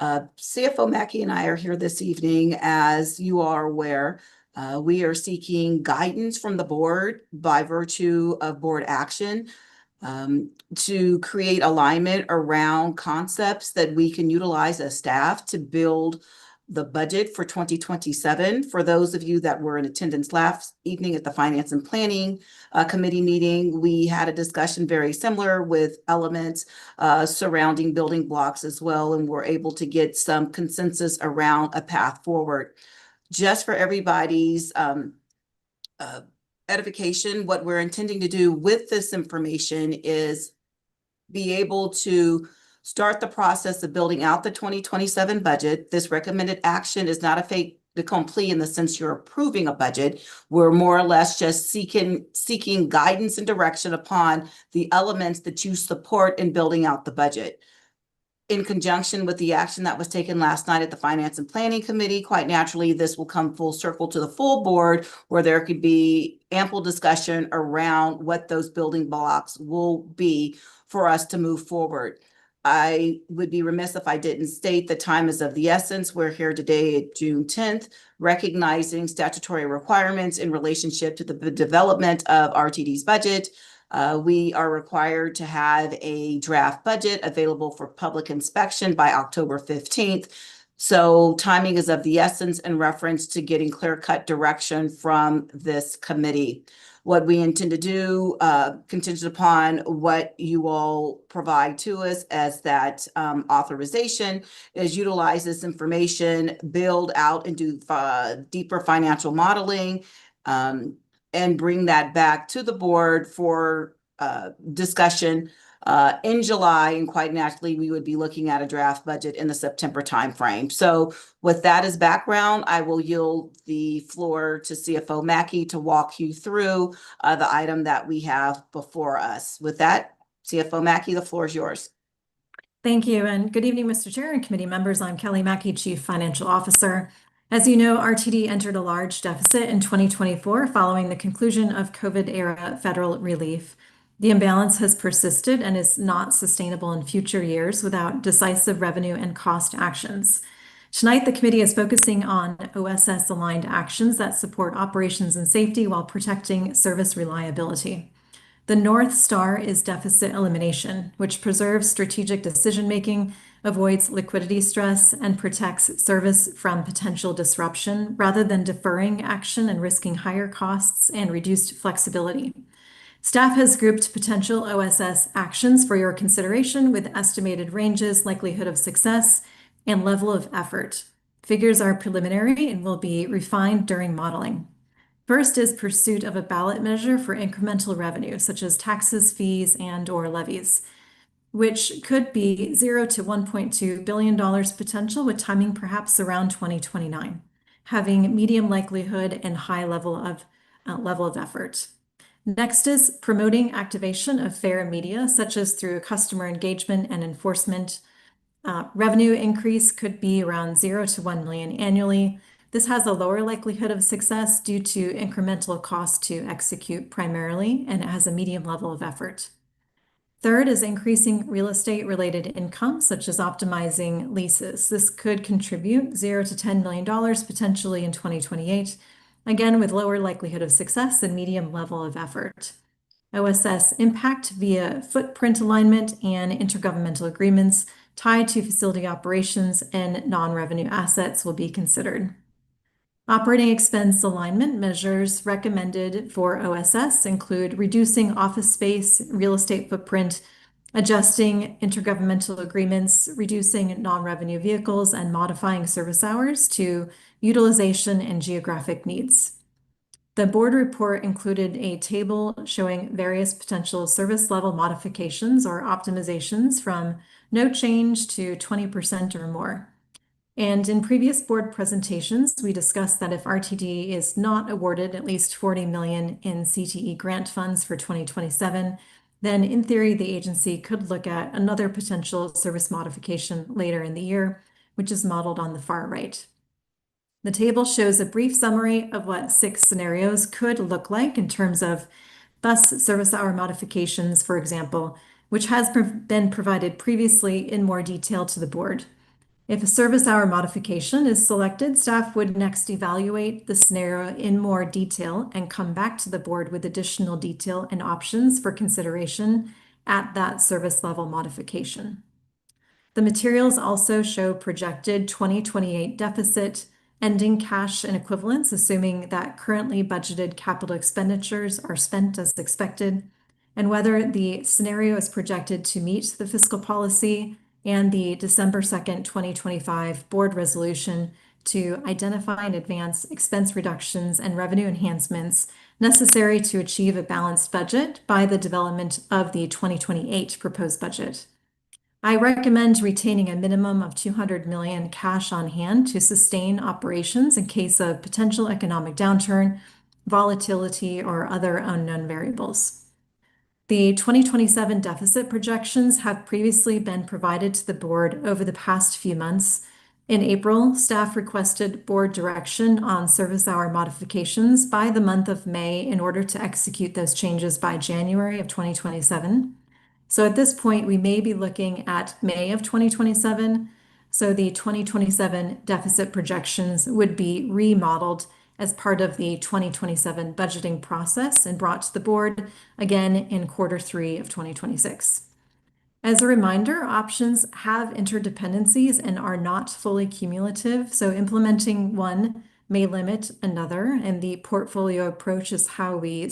CFO Mackey and I are here this evening. As you are aware, we are seeking guidance from the board by virtue of board action to create alignment around concepts that we can utilize as staff to build the budget for 2027. For those of you that were in attendance last evening at the Finance and Planning Committee meeting, we had a discussion very similar with elements surrounding building blocks as well, and we're able to get some consensus around a path forward. Just for everybody's edification, what we're intending to do with this information is be able to start the process of building out the 2027 budget. This recommended action is not a fait accompli in the sense you're approving a budget. We're more or less just seeking guidance and direction upon the elements that you support in building out the budget. In conjunction with the action that was taken last night at the Finance and Planning Committee, quite naturally, this will come full circle to the full board, where there could be ample discussion around what those building blocks will be for us to move forward. I would be remiss if I didn't state the time is of the essence. We're here today at June 10th, recognizing statutory requirements in relationship to the development of RTD's budget. We are required to have a draft budget available for public inspection by October 15th. So timing is of the essence in reference to getting clear-cut direction from this committee. What we intend to do, contingent upon what you all provide to us as that authorization, is utilize this information, build out and do deeper financial modeling, and bring that back to the board for discussion in July. And quite naturally, we would be looking at a draft budget in the September timeframe. So with that as background, I will yield the floor to CFO Mackey to walk you through the item that we have before us. With that, CFO Mackey, the floor is yours. Thank you, and good evening, Mr. Chair and committee members. I'm Kelly Mackey, Chief Financial Officer. As you know, RTD entered a large deficit in 2024 following the conclusion of COVID-era federal relief. The imbalance has persisted and is not sustainable in future years without decisive revenue and cost actions. Tonight, the committee is focusing on OSS-aligned actions that support operations and safety while protecting service reliability. The North Star is deficit elimination, which preserves strategic decision-making, avoids liquidity stress, and protects service from potential disruption rather than deferring action and risking higher costs and reduced flexibility. Staff has grouped potential OSS actions for your consideration with estimated ranges, likelihood of success, and level of effort. Figures are preliminary and will be refined during modeling. First is pursuit of a ballot measure for incremental revenue, such as taxes, fees, and/or levies. which could be $0 to $1.2 billion potential, with timing perhaps around 2029, having medium likelihood and high level of effort. Next is promoting activation of fair media, such as through customer engagement and enforcement. Revenue increase could be around $0 to $1 million annually. This has a lower likelihood of success due to incremental cost to execute primarily, and it has a medium level of effort. Third is increasing real estate related income, such as optimizing leases. This could contribute $0 to $10 million potentially in 2028, again with lower likelihood of success and medium level of effort. OSS impact via footprint alignment and intergovernmental agreements tied to facility operations and non-revenue assets will be considered. Operating expense alignment measures recommended for OSS include reducing office space, real estate footprint, adjusting intergovernmental agreements, reducing non-revenue vehicles, and modifying service hours to utilization and geographic needs. The board report included a table showing various potential service level modifications or optimizations from no change to 20% or more. And in previous board presentations, we discussed that if RTD is not awarded at least $40 million in CTE grant funds for 2027, then in theory, the agency could look at another potential service modification later in the year, which is modeled on the far right. The table shows a brief summary of what 6 scenarios could look like in terms of bus service hour modifications, for example, which has been provided previously in more detail to the board. If a service hour modification is selected, staff would next evaluate the scenario in more detail and come back to the board with additional detail and options for consideration at that service level modification. The materials also show projected 2028 deficit, ending cash and equivalents, assuming that currently budgeted capital expenditures are spent as expected, and whether the scenario is projected to meet the fiscal policy and the December 2nd, 2025 board resolution to identify and advance expense reductions and revenue enhancements necessary to achieve a balanced budget by the development of the 2028 proposed budget. I recommend retaining a minimum of $200 million cash on hand to sustain operations in case of potential economic downturn, volatility, or other unknown variables. The 2027 deficit projections have previously been provided to the board over the past few months. In April, staff requested board direction on service hour modifications by the month of May in order to execute those changes by January of 2027. So at this point, we may be looking at May of 2027. So the 2027 deficit projections would be remodeled as part of the 2027 budgeting process and brought to the board again in Q3 of 2026. As a reminder, options have interdependencies and are not fully cumulative, so implementing one may limit another, and the portfolio approach is how we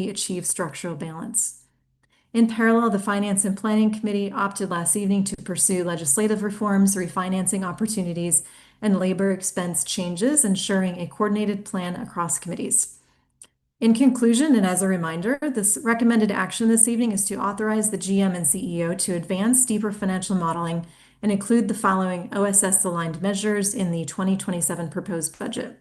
achieve structural balance. In parallel, the Finance and Planning Committee opted last evening to pursue legislative reforms, refinancing opportunities, and labor expense changes, ensuring a coordinated plan across committees. In conclusion, and as a reminder, this recommended action this evening is to authorize the GM and CEO to advance deeper financial modeling and include the following OSS-aligned measures in the 2027 proposed budget.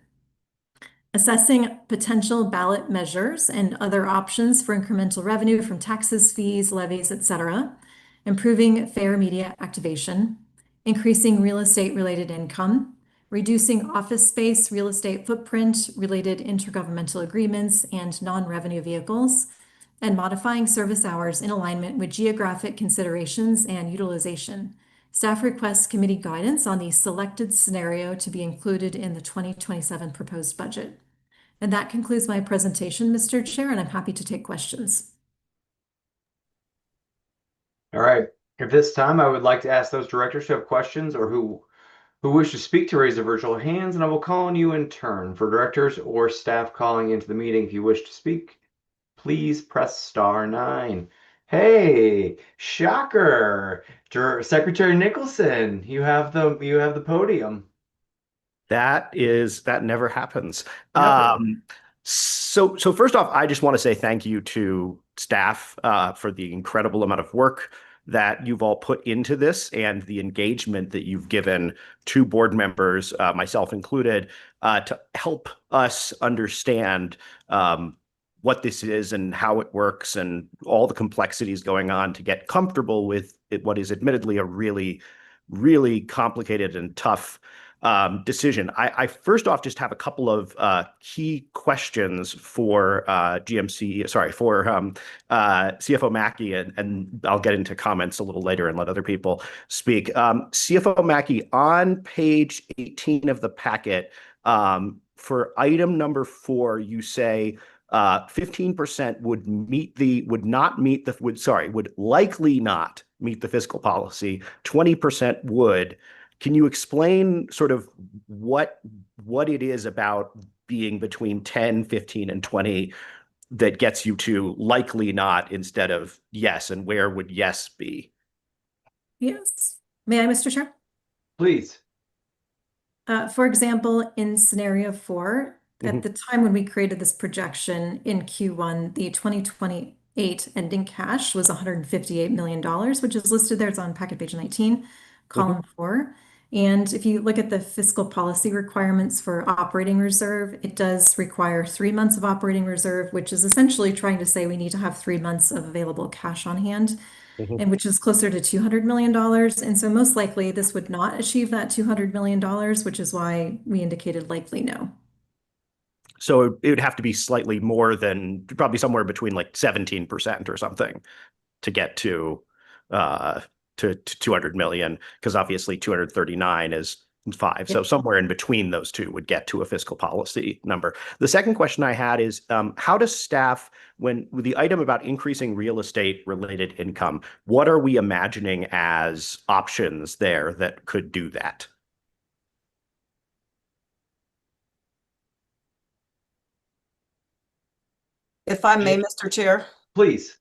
Assessing potential ballot measures and other options for incremental revenue from taxes, fees, levies, etc. Improving fair media activation, increasing real estate related income, reducing office space, real estate footprint related intergovernmental agreements and non-revenue vehicles, and modifying service hours in alignment with geographic considerations and utilization. Staff requests committee guidance on the selected scenario to be included in the 2027 proposed budget. And that concludes my presentation, Mr. Chair, and I'm happy to take questions. All right. At this time, I would like to ask those directors who have questions or who wish to speak to raise their virtual hands, and I will call on you in turn. For directors or staff calling into the meeting, if you wish to speak, please press *9. Hey, shocker! Secretary Nicholson, you have the podium. That never happens. So first off, I just want to say thank you to staff for the incredible amount of work that you've all put into this and the engagement that you've given to board members, myself included, to help us understand what this is and how it works and all the complexities going on to get comfortable with it, what is admittedly a really, really complicated and tough decision. I first off just have a couple of key questions for CFO Mackey, and I'll get into comments a little later and let other people speak. CFO Mackey, on page 18 of the packet, for item number 4, you say 15% would likely not meet the fiscal policy, 20% would. Can you explain sort of what it is about being between 10, 15, and 20 that gets you to likely not instead of yes, and where would yes be? Yes. May I, Mr. Chair? Please. For example, in scenario 4, at the time when we created this projection in Q1, the 2028 ending cash was $158 million, which is listed there. It's on packet page 19, column 4. And if you look at the fiscal policy requirements for operating reserve, it does require 3 months of operating reserve, which is essentially trying to say we need to have 3 months of available cash on hand, and which is closer to $200 million. And so most likely this would not achieve that $200 million, which is why we indicated likely no. So it would have to be slightly more than, probably somewhere between like 17% or something to get to 200 million, because obviously 239 is 5. So somewhere in between those two would get to a fiscal policy number. The second question I had is, how does staff, with the item about increasing real estate related income, what are we imagining as options there that could do that? If I may, Mr. Chair. Please.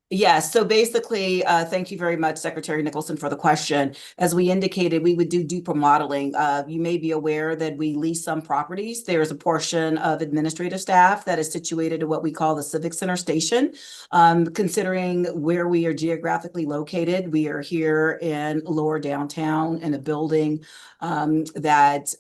Yes, so basically, thank you very much, Secretary Nicholson, for the question. As we indicated, we would do deeper modeling. You may be aware that we lease some properties. There's a portion of administrative staff that is situated at what we call the Civic Center Station. Considering where we are geographically located, we are here in lower downtown in a building that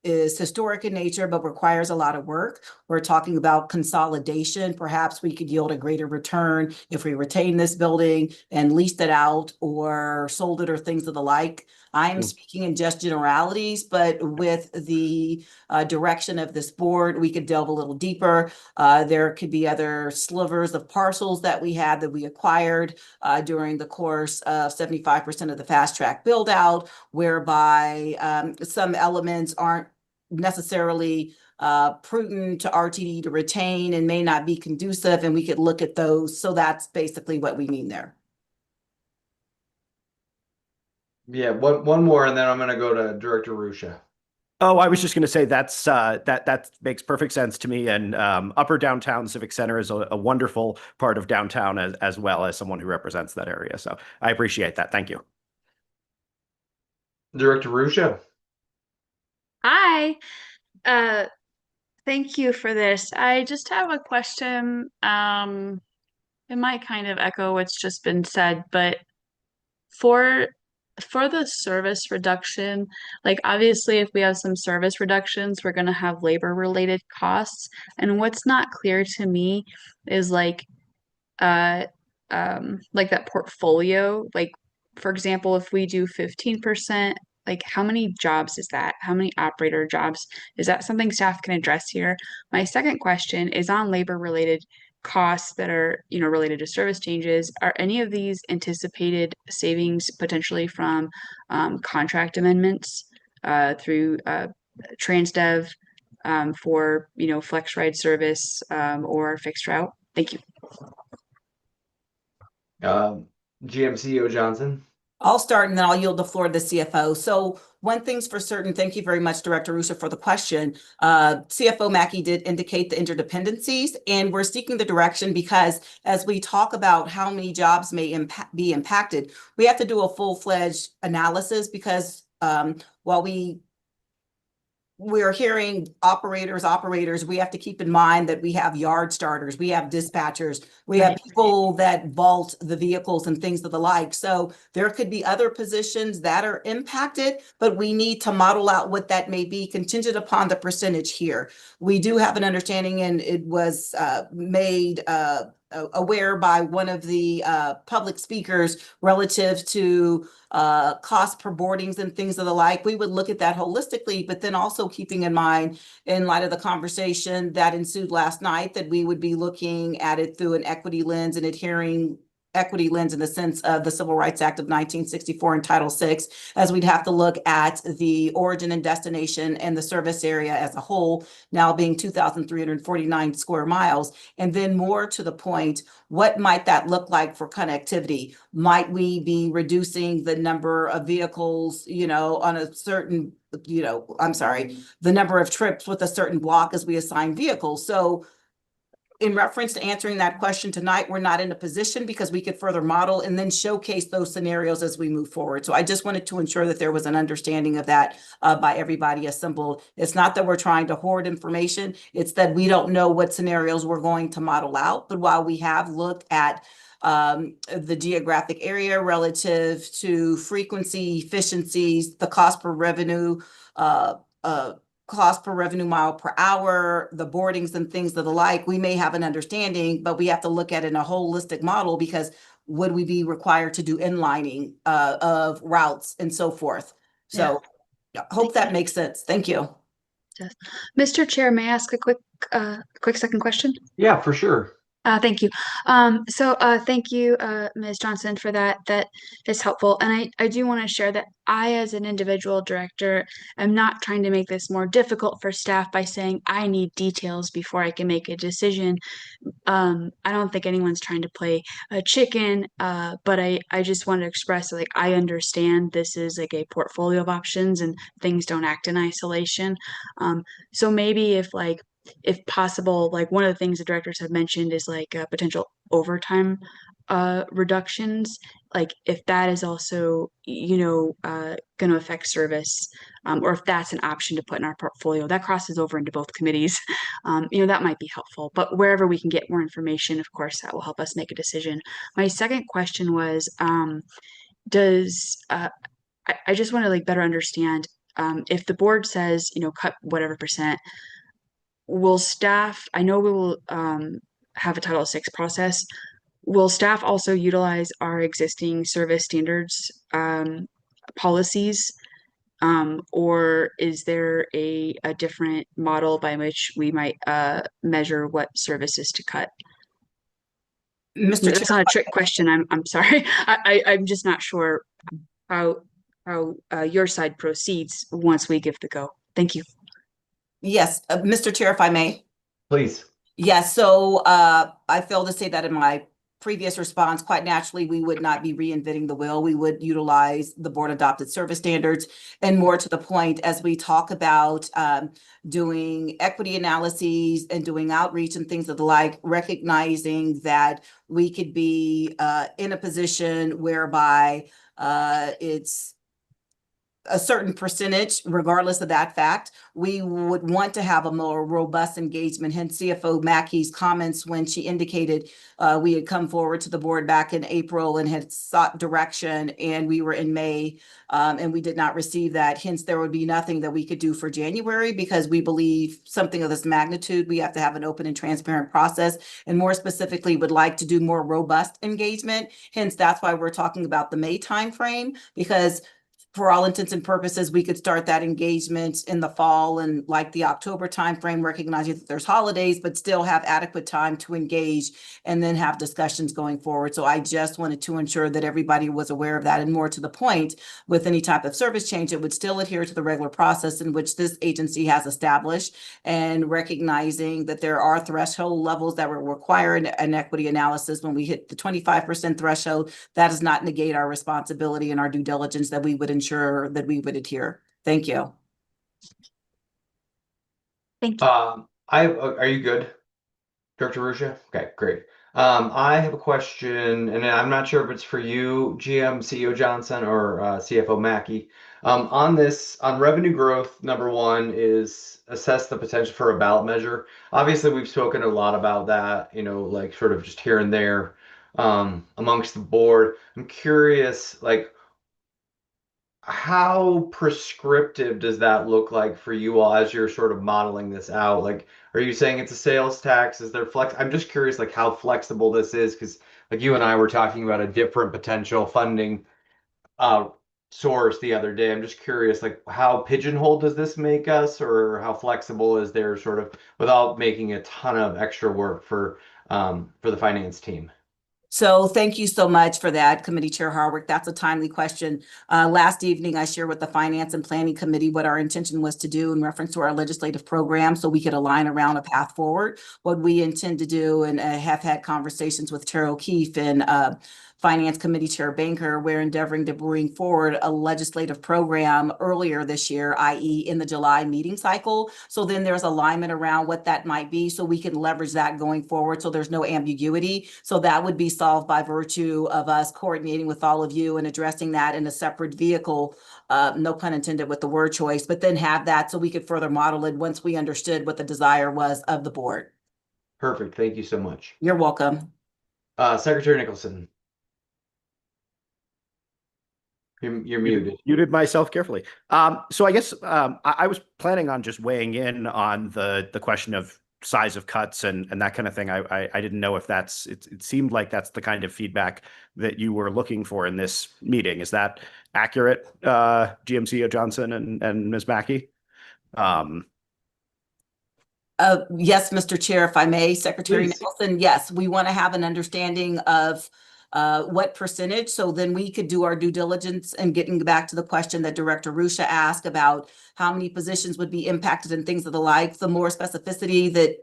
is historic in nature, but requires a lot of work. We're talking about consolidation. Perhaps we could yield a greater return if we retain this building and leased it out or sold it or things of the like. I'm speaking in just generalities, but with the direction of this board, we could delve a little deeper. There could be other slivers of parcels that we had that we acquired during the course of 75% of the fast track build out, whereby some elements aren't necessarily prudent to RTD to retain and may not be conducive, and we could look at those. So that's basically what we mean there. Yeah, one more, and then I'm going to go to Director Ruscia. Oh, I was just going to say that makes perfect sense to me. And Upper Downtown Civic Center is a wonderful part of downtown as well as someone who represents that area. So I appreciate that. Thank you. Director Ruscia. Hi. Thank you for this. I just have a question. It might kind of echo what's just been said, but for the service reduction, like obviously if we have some service reductions, we're going to have labor related costs. And what's not clear to me is like that portfolio, like for example, if we do 15%, like how many jobs is that? How many operator jobs? Is that something staff can address here? My second question is on labor related costs that are, related to service changes. Are any of these anticipated savings potentially from contract amendments through TransDev for, flex ride service or fixed route? Thank you. GMCO Johnson. I'll start and then I'll yield the floor to the CFO. So one thing's for certain, thank you very much, Director Ruscia, for the question. CFO Mackey did indicate the interdependencies, and we're seeking the direction because as we talk about how many jobs may be impacted, we have to do a full-fledged analysis because while we we're hearing operators, we have to keep in mind that we have yard starters, we have dispatchers, we have people that vault the vehicles and things of the like. So there could be other positions that are impacted, but we need to model out what that may be contingent upon the percentage here. We do have an understanding, and it was made aware by one of the public speakers relative to cost per boardings and things of the like. We would look at that holistically, but then also keeping in mind, in light of the conversation that ensued last night, that we would be looking at it through an equity lens and adhering equity lens in the sense of the Civil Rights Act of 1964 and Title VI, as we'd have to look at the origin and destination and the service area as a whole, now being 2,349 square miles. And then more to the point, what might that look like for connectivity? Might we be reducing the number of vehicles, on a certain, the number of trips with a certain block as we assign vehicles? So in reference to answering that question tonight, we're not in a position, because we could further model and then showcase those scenarios as we move forward. So I just wanted to ensure that there was an understanding of that by everybody assembled. It's not that we're trying to hoard information. It's that we don't know what scenarios we're going to model out. But while we have looked at the geographic area relative to frequency, efficiencies, the cost per revenue mile per hour, the boardings and things of the like, we may have an understanding, but we have to look at it in a holistic model, because would we be required to do inlining of routes and so forth? So I hope that makes sense. Thank you. Yes. Mr. Chair, may I ask a quick second question? Yeah, for sure. Thank you. Thank you, Ms. Johnson, for that. That is helpful. And I do want to share that I, as an individual director, am not trying to make this more difficult for staff by saying I need details before I can make a decision. I don't think anyone's trying to play a chicken, but I just want to express, like, I understand this is like a portfolio of options and things don't act in isolation. So maybe if possible, like, one of the things the directors have mentioned is like potential overtime reductions, like if that is also going to affect service, or if that's an option to put in our portfolio that crosses over into both committees, that might be helpful. But wherever we can get more information, of course, that will help us make a decision. My second question was, I just want to like better understand, if the board says cut whatever percent, will staff, I know we will have a Title VI process. Will staff also utilize our existing service standards policies? Or is there a different model by which we might measure what services to cut? Mr. It's not a trick question. I'm sorry. I'm just not sure how your side proceeds once we give the go. Thank you. Yes, Mr. Chair, if I may. Please. Yes, so I failed to say that in my previous response. Quite naturally, we would not be reinventing the wheel. We would utilize the board adopted service standards, and more to the point, as we talk about doing equity analyses and doing outreach and things of the like, recognizing that we could be in a position whereby it's a certain percentage, regardless of that fact. We would want to have a more robust engagement. Hence CFO Mackey's comments when she indicated we had come forward to the board back in April and had sought direction, and we were in May and we did not receive that. Hence, there would be nothing that we could do for January, because we believe something of this magnitude, we have to have an open and transparent process, and more specifically would like to do more robust engagement. Hence, that's why we're talking about the May timeframe, because for all intents and purposes, we could start that engagement in the fall and like the October timeframe, recognizing that there's holidays, but still have adequate time to engage and then have discussions going forward. So I just wanted to ensure that everybody was aware of that. And more to the point, with any type of service change, it would still adhere to the regular process in which this agency has established, and recognizing that there are threshold levels that will require an equity analysis. When we hit the 25% threshold, that does not negate our responsibility and our due diligence that we would ensure that we would adhere. Thank you. Thank you. Are you good? Director Ruscia? Okay, great. I have a question, and I'm not sure if it's for you, GM CEO Johnson, or CFO Mackey. On revenue growth, number one is assess the potential for a ballot measure. Obviously, we've spoken a lot about that, like sort of just here and there amongst the board. I'm curious, like, how prescriptive does that look like for you all as you're sort of modeling this out? Like, are you saying it's a sales tax? Is there flex? I'm just curious, like, how flexible this is, because like you and I were talking about a different potential funding uh source the other day. I'm just curious, like, how pigeonholed does this make us, or how flexible is there, sort of, without making a ton of extra work for the finance team? So thank you so much for that, Committee Chair Harwick. That's a timely question. Last evening, I shared with the Finance and Planning Committee what our intention was to do in reference to our legislative program so we could align around a path forward. What we intend to do, and have had conversations with Chair O'Keefe and Finance Committee Chair Banker, we're endeavoring to bring forward a legislative program earlier this year, i.e. in the July meeting cycle. So then there's alignment around what that might be, so we can leverage that going forward, so there's no ambiguity. So that would be solved by virtue of us coordinating with all of you and addressing that in a separate vehicle, no pun intended with the word choice, but then have that so we could further model it once we understood what the desire was of the board. Perfect. Thank you so much. You're welcome. Secretary Nicholson. You're muted. Muted myself carefully. So I guess I was planning on just weighing in on the question of size of cuts and that kind of thing. I didn't know if it seemed like that's the kind of feedback that you were looking for in this meeting. Is that accurate, GMCO Johnson and Ms. Mackey? Yes, Mr. Chair, if I may, Secretary Please. Nelson, yes, we want to have an understanding of what percentage, so then we could do our due diligence. And getting back to the question that Director Ruscia asked about how many positions would be impacted and things of the like, the more specificity that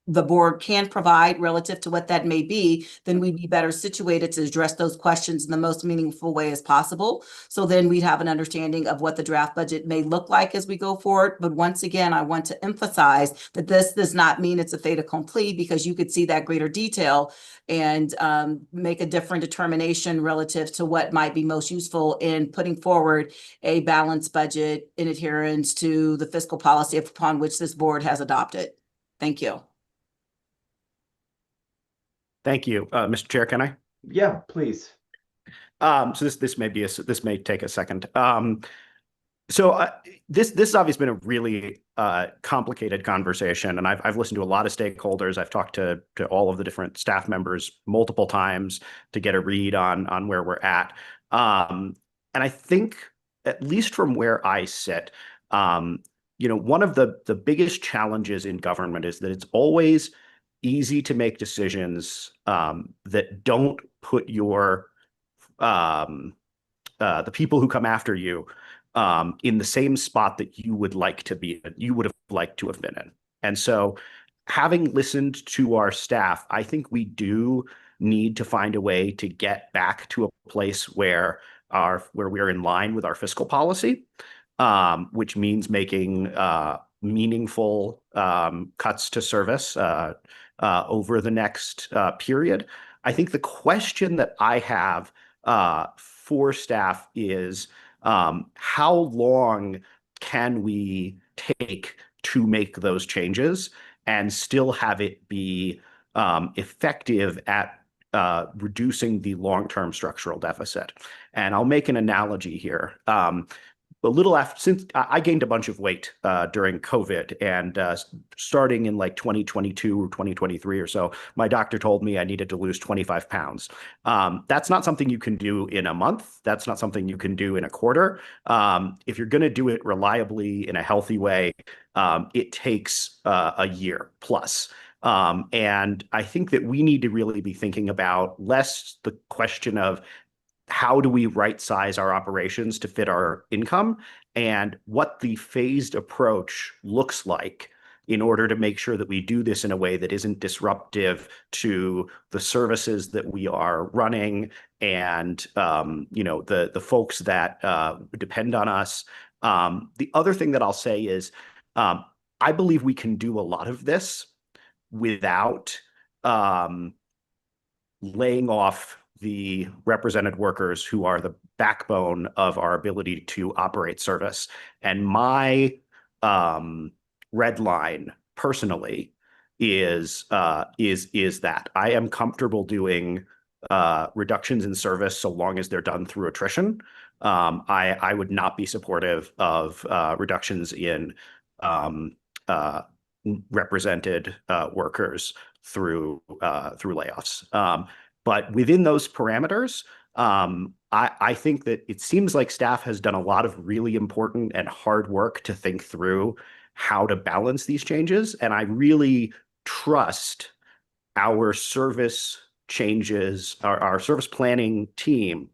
the board can provide relative to what that may be, then we'd be better situated to address those questions in the most meaningful way as possible. So then we'd have an understanding of what the draft budget may look like as we go forward. But once again, I want to emphasize that this does not mean it's a fait accompli, because you could see that greater detail and make a different determination relative to what might be most useful in putting forward a balanced budget in adherence to the fiscal policy upon which this board has adopted. Thank you. Thank you, Mr. Chair. Can I? Yeah, please. So this may take a second. So this has obviously been a really complicated conversation, and I've listened to a lot of stakeholders. I've talked to all of the different staff members multiple times to get a read on where we're at. And I think, at least from where I sit, one of the biggest challenges in government is that it's always easy to make decisions that don't put the people who come after you in the same spot that you would have liked to have been in. And so, having listened to our staff, I think we do need to find a way to get back to a place where we're in line with our fiscal policy, which means making meaningful cuts to service over the next period. I think the question that I have for staff is, how long can we take to make those changes and still have it be effective at reducing the long-term structural deficit? And I'll make an analogy here. Since I gained a bunch of weight during COVID, and starting in like 2022 or 2023 or so, my doctor told me I needed to lose 25 pounds. That's not something you can do in a month. That's not something you can do in a quarter. If you're going to do it reliably in a healthy way, it takes a year plus. And I think that we need to really be thinking about less the question of how do we right-size our operations to fit our income, and what the phased approach looks like in order to make sure that we do this in a way that isn't disruptive to the services that we are running and the folks that depend on us. The other thing that I'll say is, I believe we can do a lot of this without laying off the represented workers who are the backbone of our ability to operate service. And my red line personally is that I am comfortable doing reductions in service so long as they're done through attrition. I would not be supportive of reductions in represented workers through layoffs. But within those parameters, I think that it seems like staff has done a lot of really important and hard work to think through how to balance these changes. And I really trust our service changes, our service planning team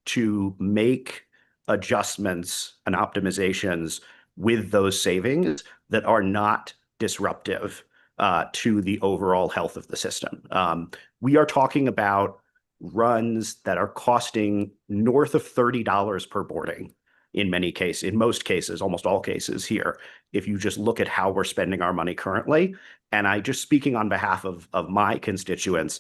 to make adjustments and optimizations with those savings that are not disruptive to the overall health of the system. We are talking about runs that are costing north of $30 per boarding in most cases, almost all cases here, if you just look at how we're spending our money currently. And I just speaking on behalf of my constituents,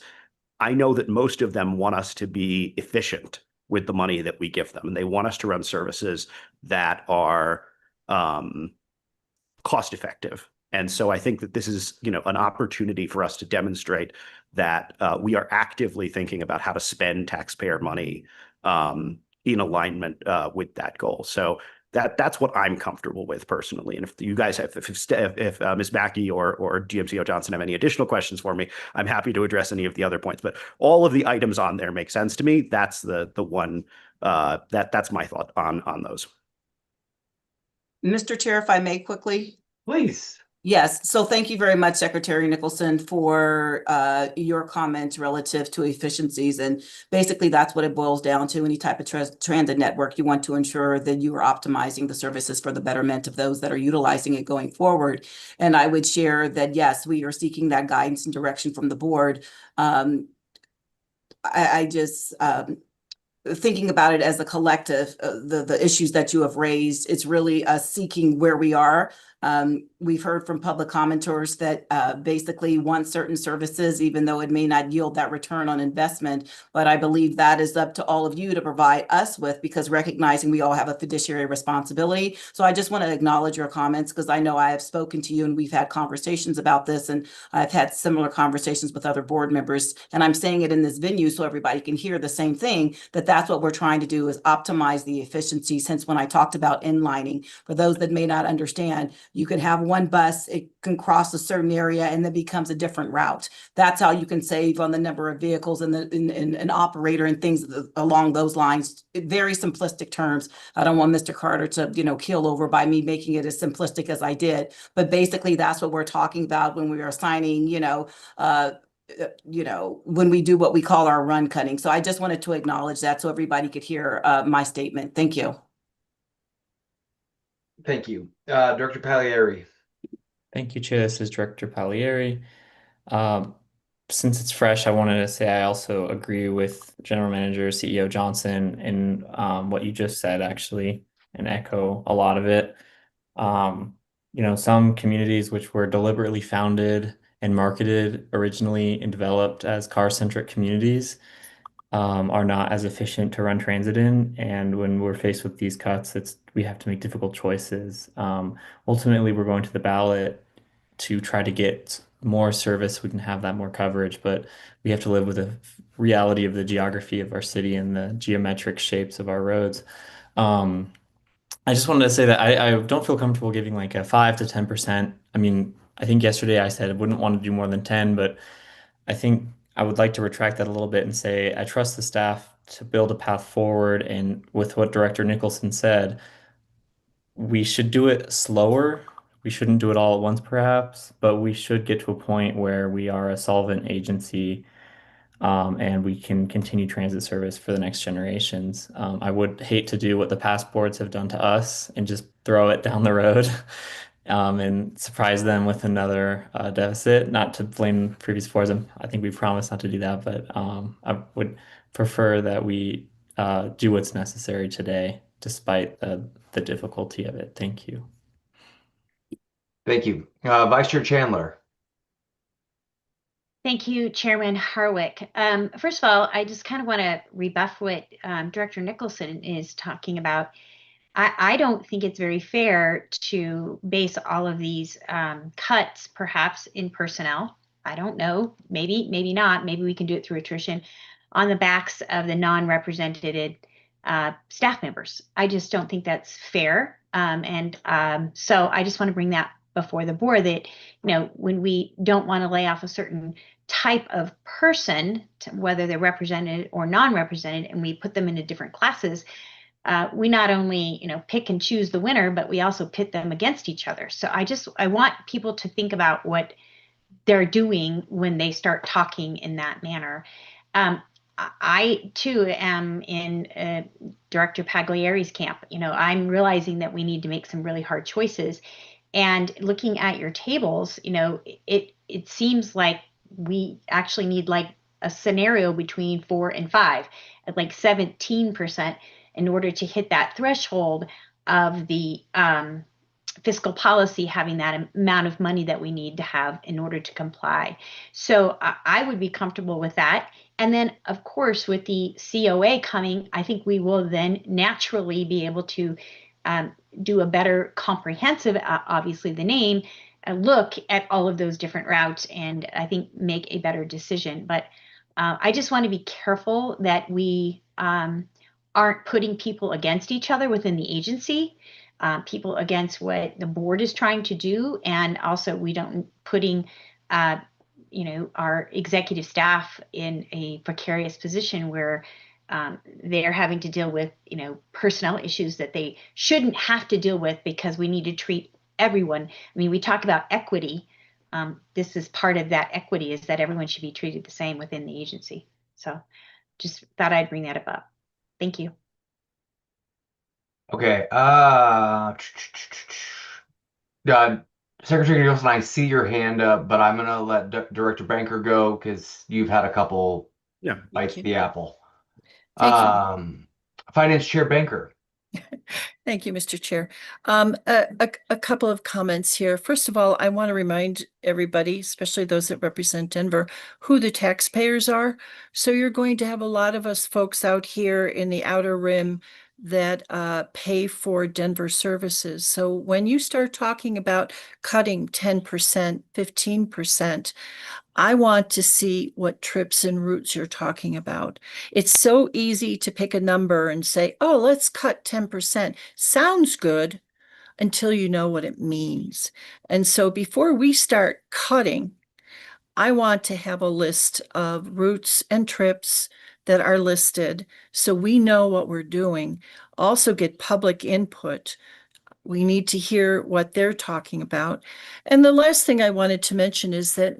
I know that most of them want us to be efficient with the money that we give them. And they want us to run services that are cost effective. And so I think that this is, an opportunity for us to demonstrate that we are actively thinking about how to spend taxpayer money in alignment with that goal. So that's what I'm comfortable with personally. And if you guys have, if Ms. Mackey or GMCO Johnson have any additional questions for me, I'm happy to address any of the other points. But all of the items on there make sense to me. That's the one that's my thought on those. Mr. Chair, if I may quickly. Please. Yes, so thank you very much, Secretary Nicholson, for your comments relative to efficiencies. And basically, that's what it boils down to. Any type of transit network, you want to ensure that you are optimizing the services for the betterment of those that are utilizing it going forward. And I would share that, yes, we are seeking that guidance and direction from the board. I just... thinking about it as a collective, the issues that you have raised, it's really us seeking where we are. We've heard from public commenters that basically want certain services, even though it may not yield that return on investment. But I believe that is up to all of you to provide us with, because recognizing we all have a fiduciary responsibility. So I just want to acknowledge your comments, because I know I have spoken to you and we've had conversations about this, and I've had similar conversations with other board members. And I'm saying it in this venue so everybody can hear the same thing, that's what we're trying to do, is optimize the efficiency. Since when I talked about inlining, for those that may not understand, you can have one bus, it can cross a certain area and then becomes a different route. That's how you can save on the number of vehicles and an operator and things along those lines. Very simplistic terms. I don't want Mr. Carter to, keel over by me making it as simplistic as I did. But basically, that's what we're talking about when we are assigning, when we do what we call our run cutting. So I just wanted to acknowledge that so everybody could hear my statement. Thank you. Thank you. Director Pagliari. Thank you, Chair. This is Director Pagliari. Since it's fresh, I wanted to say I also agree with General Manager CEO Johnson in what you just said, actually, and echo a lot of it. Some communities which were deliberately founded and marketed originally and developed as car-centric communities are not as efficient to run transit in. And when we're faced with these cuts, we have to make difficult choices. Ultimately, we're going to the ballot to try to get more service. We can have that more coverage, but we have to live with the reality of the geography of our city and the geometric shapes of our roads. I just wanted to say that I don't feel comfortable giving like a 5 to 10%. I mean, I think yesterday I said I wouldn't want to do more than 10, but I think I would like to retract that a little bit and say I trust the staff to build a path forward. And with what Director Nicholson said, we should do it slower. We shouldn't do it all at once, perhaps, but we should get to a point where we are a solvent agency and we can continue transit service for the next generations. I would hate to do what the past boards have done to us and just throw it down the road and surprise them with another deficit. Not to blame previous boards. I think we promised not to do that, but I would prefer that we do what's necessary today, despite the difficulty of it. Thank you. Thank you. Vice Chair Chandler. Thank you, Chairman Harwick. First of all, I just kind of want to rebuff what Director Nicholson is talking about. I don't think it's very fair to base all of these cuts perhaps in personnel. I don't know, maybe not. Maybe we can do it through attrition on the backs of the non-represented staff members. I just don't think that's fair. So I just want to bring that before the board that, when we don't want to lay off a certain type of person, whether they're represented or non-represented, and we put them into different classes, we not only, pick and choose the winner, but we also pit them against each other. So I want people to think about what they're doing when they start talking in that manner. I too am in Director Pagliari's camp. I'm realizing that we need to make some really hard choices. And looking at your tables, it seems like we actually need like a scenario between 4 and 5 at like 17% in order to hit that threshold of the fiscal policy having that amount of money that we need to have in order to comply. So I would be comfortable with that. And then, of course, with the COA coming, I think we will then naturally be able to do a better comprehensive, obviously the name, look at all of those different routes and I think make a better decision. But I just want to be careful that we aren't putting people against each other within the agency, people against what the board is trying to do, and also we don't putting our executive staff in a precarious position where they're having to deal with personnel issues that they shouldn't have to deal with because we need to treat everyone. I mean, we talk about equity. This is part of that equity, is that everyone should be treated the same within the agency. So just thought I'd bring that up. Thank you. Okay. Secretary Nielsen, I see your hand up, but I'm gonna let Director Banker go because you've had a couple bites of the apple. Thank you. Finance Chair Banker. Thank you, Mr. Chair. A couple of comments here. First of all, I want to remind everybody, especially those that represent Denver, who the taxpayers are. So you're going to have a lot of us folks out here in the outer rim that pay for Denver services. So when you start talking about cutting 10%, 15%, I want to see what trips and routes you're talking about. It's so easy to pick a number and say, oh, let's cut 10%. Sounds good until you know what it means. And so before we start cutting, I want to have a list of routes and trips that are listed so we know what we're doing. Also get public input. We need to hear what they're talking about. And the last thing I wanted to mention is that,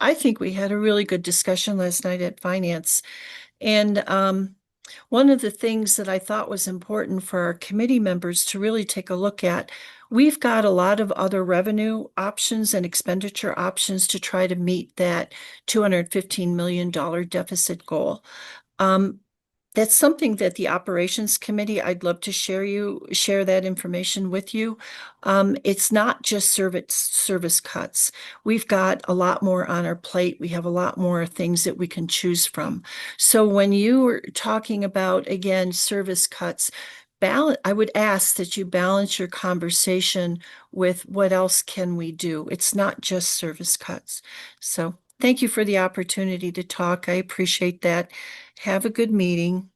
I think we had a really good discussion last night at Finance. And one of the things that I thought was important for our committee members to really take a look at, we've got a lot of other revenue options and expenditure options to try to meet that $215 million deficit goal. That's something that the operations committee, I'd love to share that information with you. It's not just service cuts. We've got a lot more on our plate. We have a lot more things that we can choose from. So when you were talking about, again, service cuts, I would ask that you balance your conversation with what else can we do. It's not just service cuts. So thank you for the opportunity to talk. I appreciate that. Have a good meeting.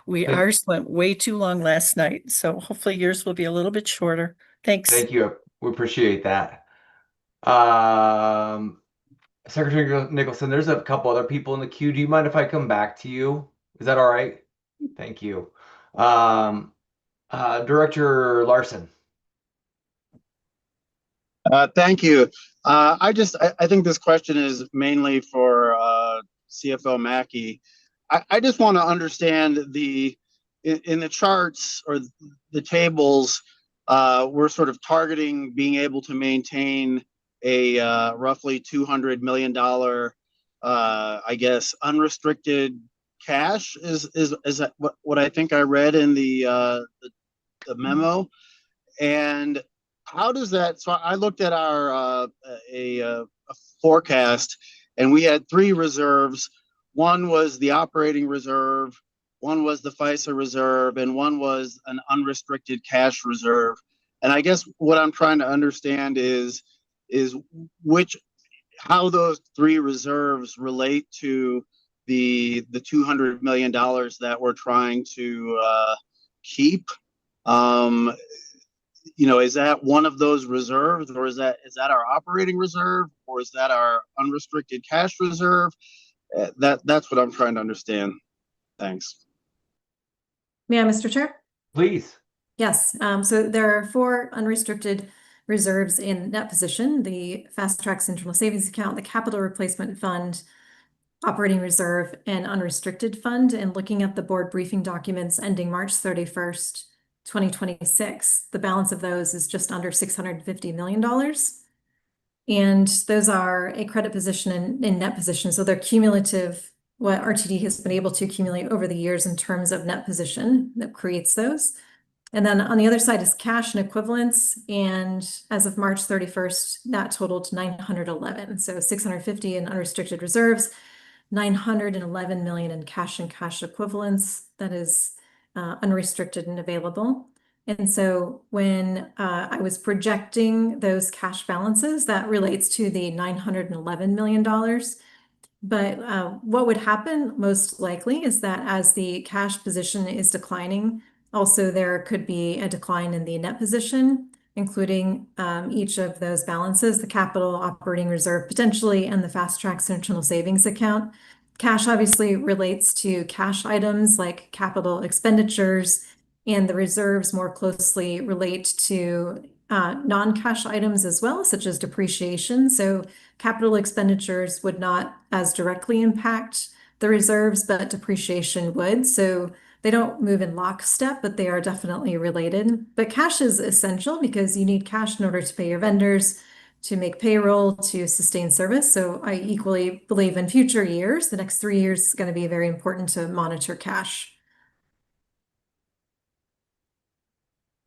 Ours went way too long last night, so hopefully yours will be a little bit shorter. Thanks. Thank you. We appreciate that. Secretary Nicholson, there's a couple other people in the queue. Do you mind if I come back to you? Is that all right? Thank you. Director Larson. Thank you. I think this question is mainly for CFO Mackey. I just want to understand in the charts or the tables, we're sort of targeting being able to maintain a roughly $200 million, I guess, unrestricted cash is that what I think I read in the memo. And how does that, so I looked at our a forecast, and we had three reserves. One was the operating reserve, one was the FISA reserve, and one was an unrestricted cash reserve. And I guess what I'm trying to understand is how those three reserves relate to the $200 million that we're trying to keep. Is that one of those reserves, or is that our operating reserve, or is that our unrestricted cash reserve? That's what I'm trying to understand. Thanks. May I, Mr. Chair? Please. Yes, so there are 4 unrestricted reserves in net position: the Fast Track's internal savings account, the capital replacement fund, operating reserve, and unrestricted fund. And looking at the board briefing documents ending March 31st, 2026, the balance of those is just under $650 million. And those are a credit position in net position. So they're cumulative, what RTD has been able to accumulate over the years in terms of net position that creates those. And then on the other side is cash and equivalents. And as of March 31st, that totaled 911. So 650 in unrestricted reserves, 911 million in cash and cash equivalents. That is unrestricted and available. And so when I was projecting those cash balances, that relates to the $911 million. But what would happen most likely is that as the cash position is declining, also there could be a decline in the net position, including each of those balances, the capital, operating reserve potentially, and the Fast Track's internal savings account. Cash obviously relates to cash items like capital expenditures, and the reserves more closely relate to non-cash items as well, such as depreciation. So capital expenditures would not as directly impact the reserves, but depreciation would. So they don't move in lockstep, but they are definitely related. But cash is essential because you need cash in order to pay your vendors, to make payroll, to sustain service. So I equally believe in future years, the next 3 years is going to be very important to monitor cash.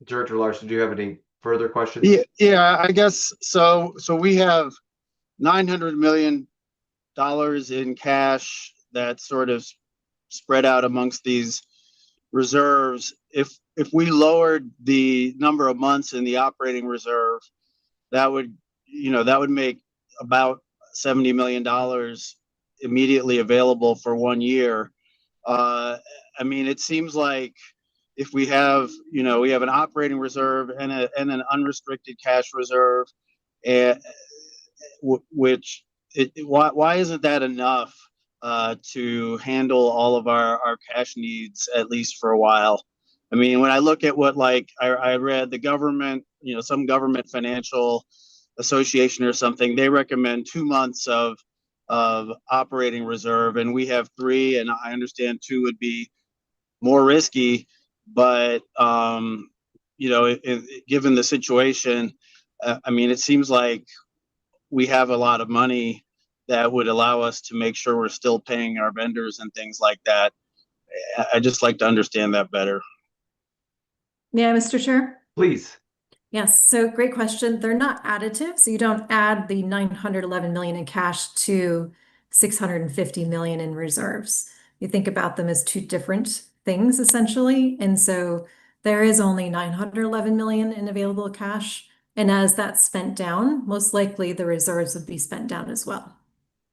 Director Larson, do you have any further questions? Yeah, I guess so. So we have $900 million in cash that's sort of spread out amongst these reserves. If we lowered the number of months in the operating reserve, that would make about $70 million immediately available for 1 year. I mean, it seems like if we have an operating reserve and an unrestricted cash reserve, why isn't that enough to handle all of our cash needs, at least for a while? I mean, when I look at what, like, I read the government, some government financial association or something, they recommend 2 months of operating reserve, and we have 3, and I understand 2 would be more risky, but given the situation, I mean, it seems like we have a lot of money that would allow us to make sure we're still paying our vendors and things like that. I just like to understand that better. Yeah, Mr. Chair? Please. Yes, so great question. They're not additive, so you don't add the 911 million in cash to 650 million in reserves. You think about them as 2 different things, essentially. And so there is only 911 million in available cash. And as that's spent down, most likely the reserves would be spent down as well.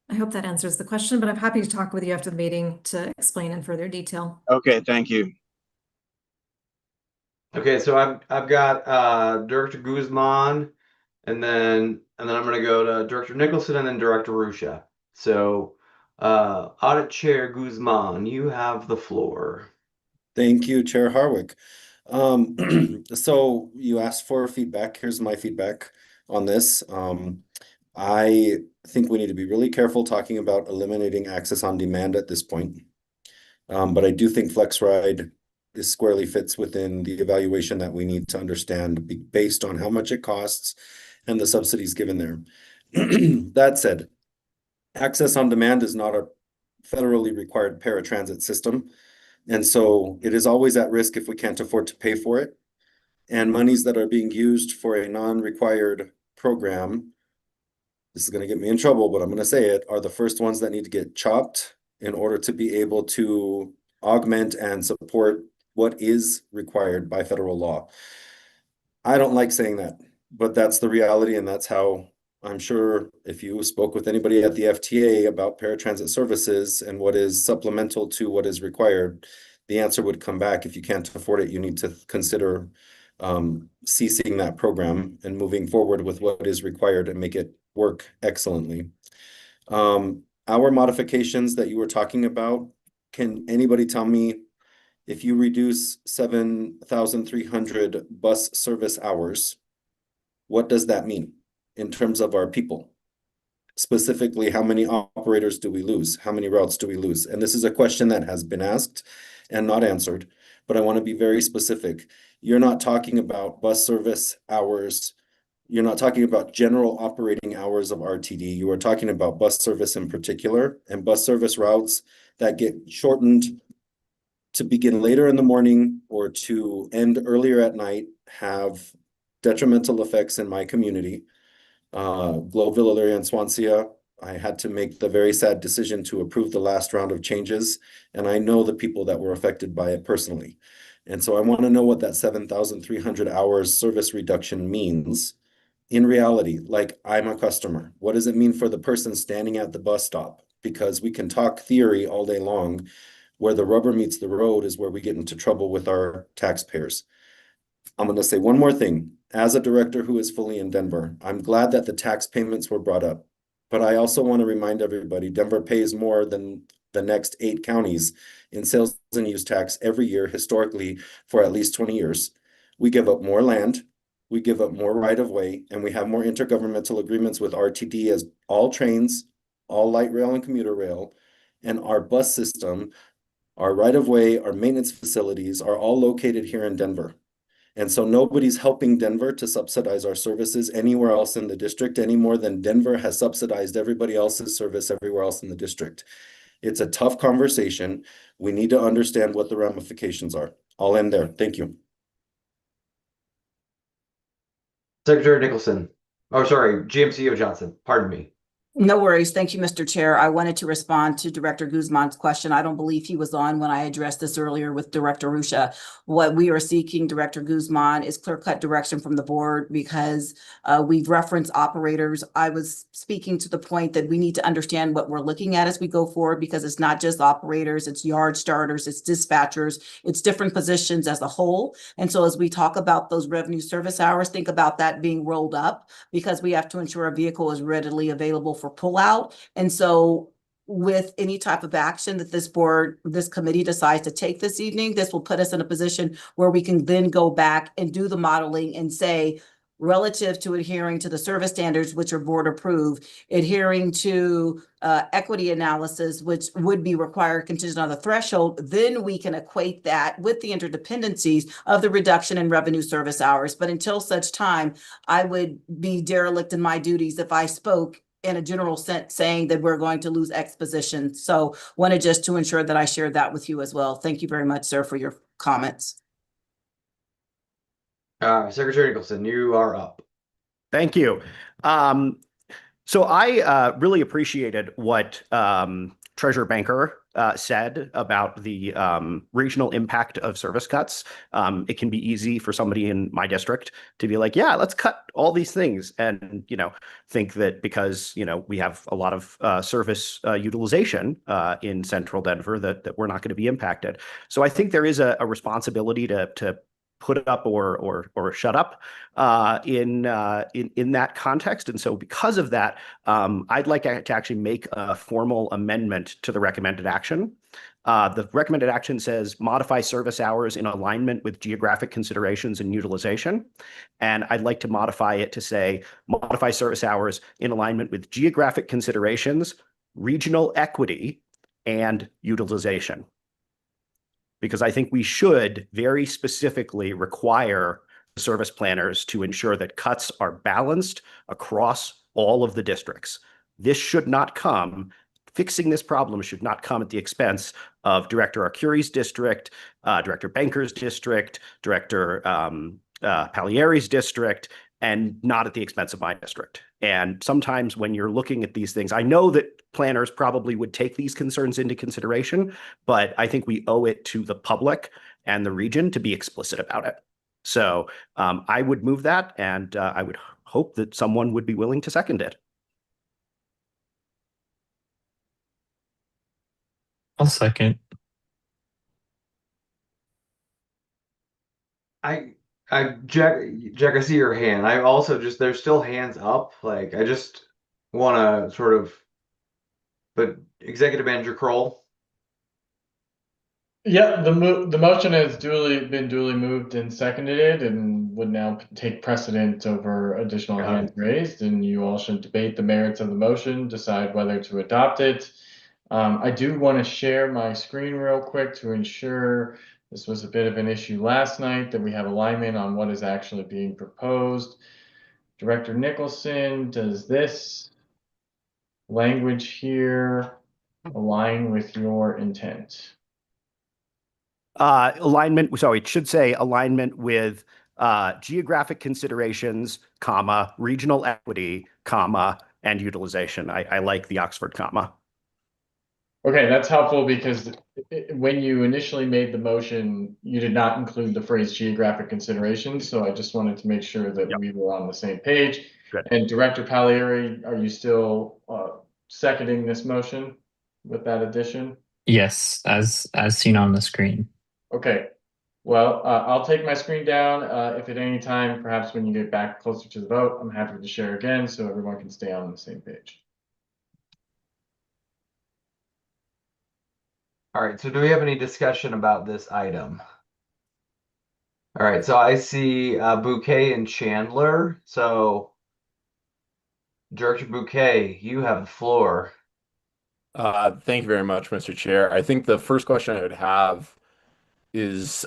I hope that answers the question, but I'm happy to talk with you after the meeting to explain in further detail. Okay, thank you. Okay, so I've got Director Guzman, and then I'm going to go to Director Nicholson and then Director Ruscia. So Audit Chair Guzman, you have the floor. Thank you, Chair Harwick. So you asked for feedback. Here's my feedback on this. I think we need to be really careful talking about eliminating access on demand at this point. But I do think FlexRide squarely fits within the evaluation that we need to understand based on how much it costs and the subsidies given there. That said, access on demand is not a federally required paratransit system. And so it is always at risk if we can't afford to pay for it. And monies that are being used for a non-required program this is going to get me in trouble, but I'm going to say it, are the first ones that need to get chopped in order to be able to augment and support what is required by federal law. I don't like saying that, but that's the reality, and that's how I'm sure if you spoke with anybody at the FTA about paratransit services and what is supplemental to what is required, the answer would come back: if you can't afford it, you need to consider ceasing that program and moving forward with what is required and make it work excellently. Our modifications that you were talking about, can anybody tell me, if you reduce 7,300 bus service hours, what does that mean in terms of our people? Specifically, how many operators do we lose? How many routes do we lose? And this is a question that has been asked and not answered, but I want to be very specific. You're not talking about bus service hours. You're not talking about general operating hours of RTD. You are talking about bus service in particular, and bus service routes that get shortened to begin later in the morning or to end earlier at night have detrimental effects in my community. Globeville, Elyria, and Swansea, I had to make the very sad decision to approve the last round of changes, and I know the people that were affected by it personally. And so I want to know what that 7,300 hours service reduction means in reality. Like, I'm a customer. What does it mean for the person standing at the bus stop? Because we can talk theory all day long. Where the rubber meets the road is where we get into trouble with our taxpayers. I'm going to say one more thing. As a director who is fully in Denver, I'm glad that the tax payments were brought up. But I also want to remind everybody, Denver pays more than the next 8 counties in sales and use tax every year, historically, for at least 20 years. We give up more land, we give up more right-of-way, and we have more intergovernmental agreements with RTD as all trains, all light rail and commuter rail, and our bus system, our right-of-way, our maintenance facilities are all located here in Denver. And so nobody's helping Denver to subsidize our services anywhere else in the district any more than Denver has subsidized everybody else's service everywhere else in the district. It's a tough conversation. We need to understand what the ramifications are. I'll end there. Thank you. Secretary Nicholson. Oh, sorry, GMCO Johnson. Pardon me. No worries. Thank you, Mr. Chair. I wanted to respond to Director Guzman's question. I don't believe he was on when I addressed this earlier with Director Rusha. What we are seeking, Director Guzman, is clear-cut direction from the board because we've referenced operators. I was speaking to the point that we need to understand what we're looking at as we go forward, because it's not just operators, it's yard starters, it's dispatchers, it's different positions as a whole. And so as we talk about those revenue service hours, think about that being rolled up, because we have to ensure a vehicle is readily available for pullout. And so with any type of action that this committee decides to take this evening, this will put us in a position where we can then go back and do the modeling and say, relative to adhering to the service standards, which are board approved, adhering to equity analysis, which would be required contingent on the threshold, then we can equate that with the interdependencies of the reduction in revenue service hours. But until such time, I would be derelict in my duties if I spoke in a general sense saying that we're going to lose X position. So wanted just to ensure that I shared that with you as well. Thank you very much, sir, for your comments. Secretary Nicholson, you are up. Thank you. So I really appreciated what Treasurer Banker said about the regional impact of service cuts. It can be easy for somebody in my district to be like, yeah, let's cut all these things, and think that because we have a lot of service utilization in central Denver that we're not going to be impacted. So I think there is a responsibility to put up or shut up in that context. And so because of that, I'd like to actually make a formal amendment to the recommended action. The recommended action says modify service hours in alignment with geographic considerations and utilization. And I'd like to modify it to say modify service hours in alignment with geographic considerations, regional equity, and utilization. Because I think we should very specifically require service planners to ensure that cuts are balanced across all of the districts. Fixing this problem should not come at the expense of Director Arcuri's district, Director Banker's district, Director Palieri's district, and not at the expense of my district. And sometimes when you're looking at these things, I know that planners probably would take these concerns into consideration, but I think we owe it to the public and the region to be explicit about it. So I would move that, and I would hope that someone would be willing to second it. I'll second. Jack, I see your hand. I also there's still hands up. Like, I just want to sort of, but Executive Manager Kroll. Yeah, the motion has been duly moved and seconded and would now take precedent over additional hands raised, and you all should debate the merits of the motion, decide whether to adopt it. I do want to share my screen real quick to ensure this was a bit of an issue last night, that we have alignment on what is actually being proposed. Director Nicholson, does this language here align with your intent? Alignment, sorry, it should say alignment with geographic considerations, comma, regional equity, comma, and utilization. I like the Oxford comma. Okay, that's helpful because when you initially made the motion, you did not include the phrase geographic considerations. So I just wanted to make sure that we were on the same page. Good. And Director Pagliari, are you still seconding this motion with that addition? Yes, as seen on the screen. Okay. Well, I'll take my screen down. If at any time, perhaps when you get back closer to the vote, I'm happy to share again so everyone can stay on the same page. All right, so do we have any discussion about this item? All right, so I see Bouquet and Chandler. So, Director Bouquet, you have the floor. Thank you very much, Mr. Chair. I think the first question I would have is,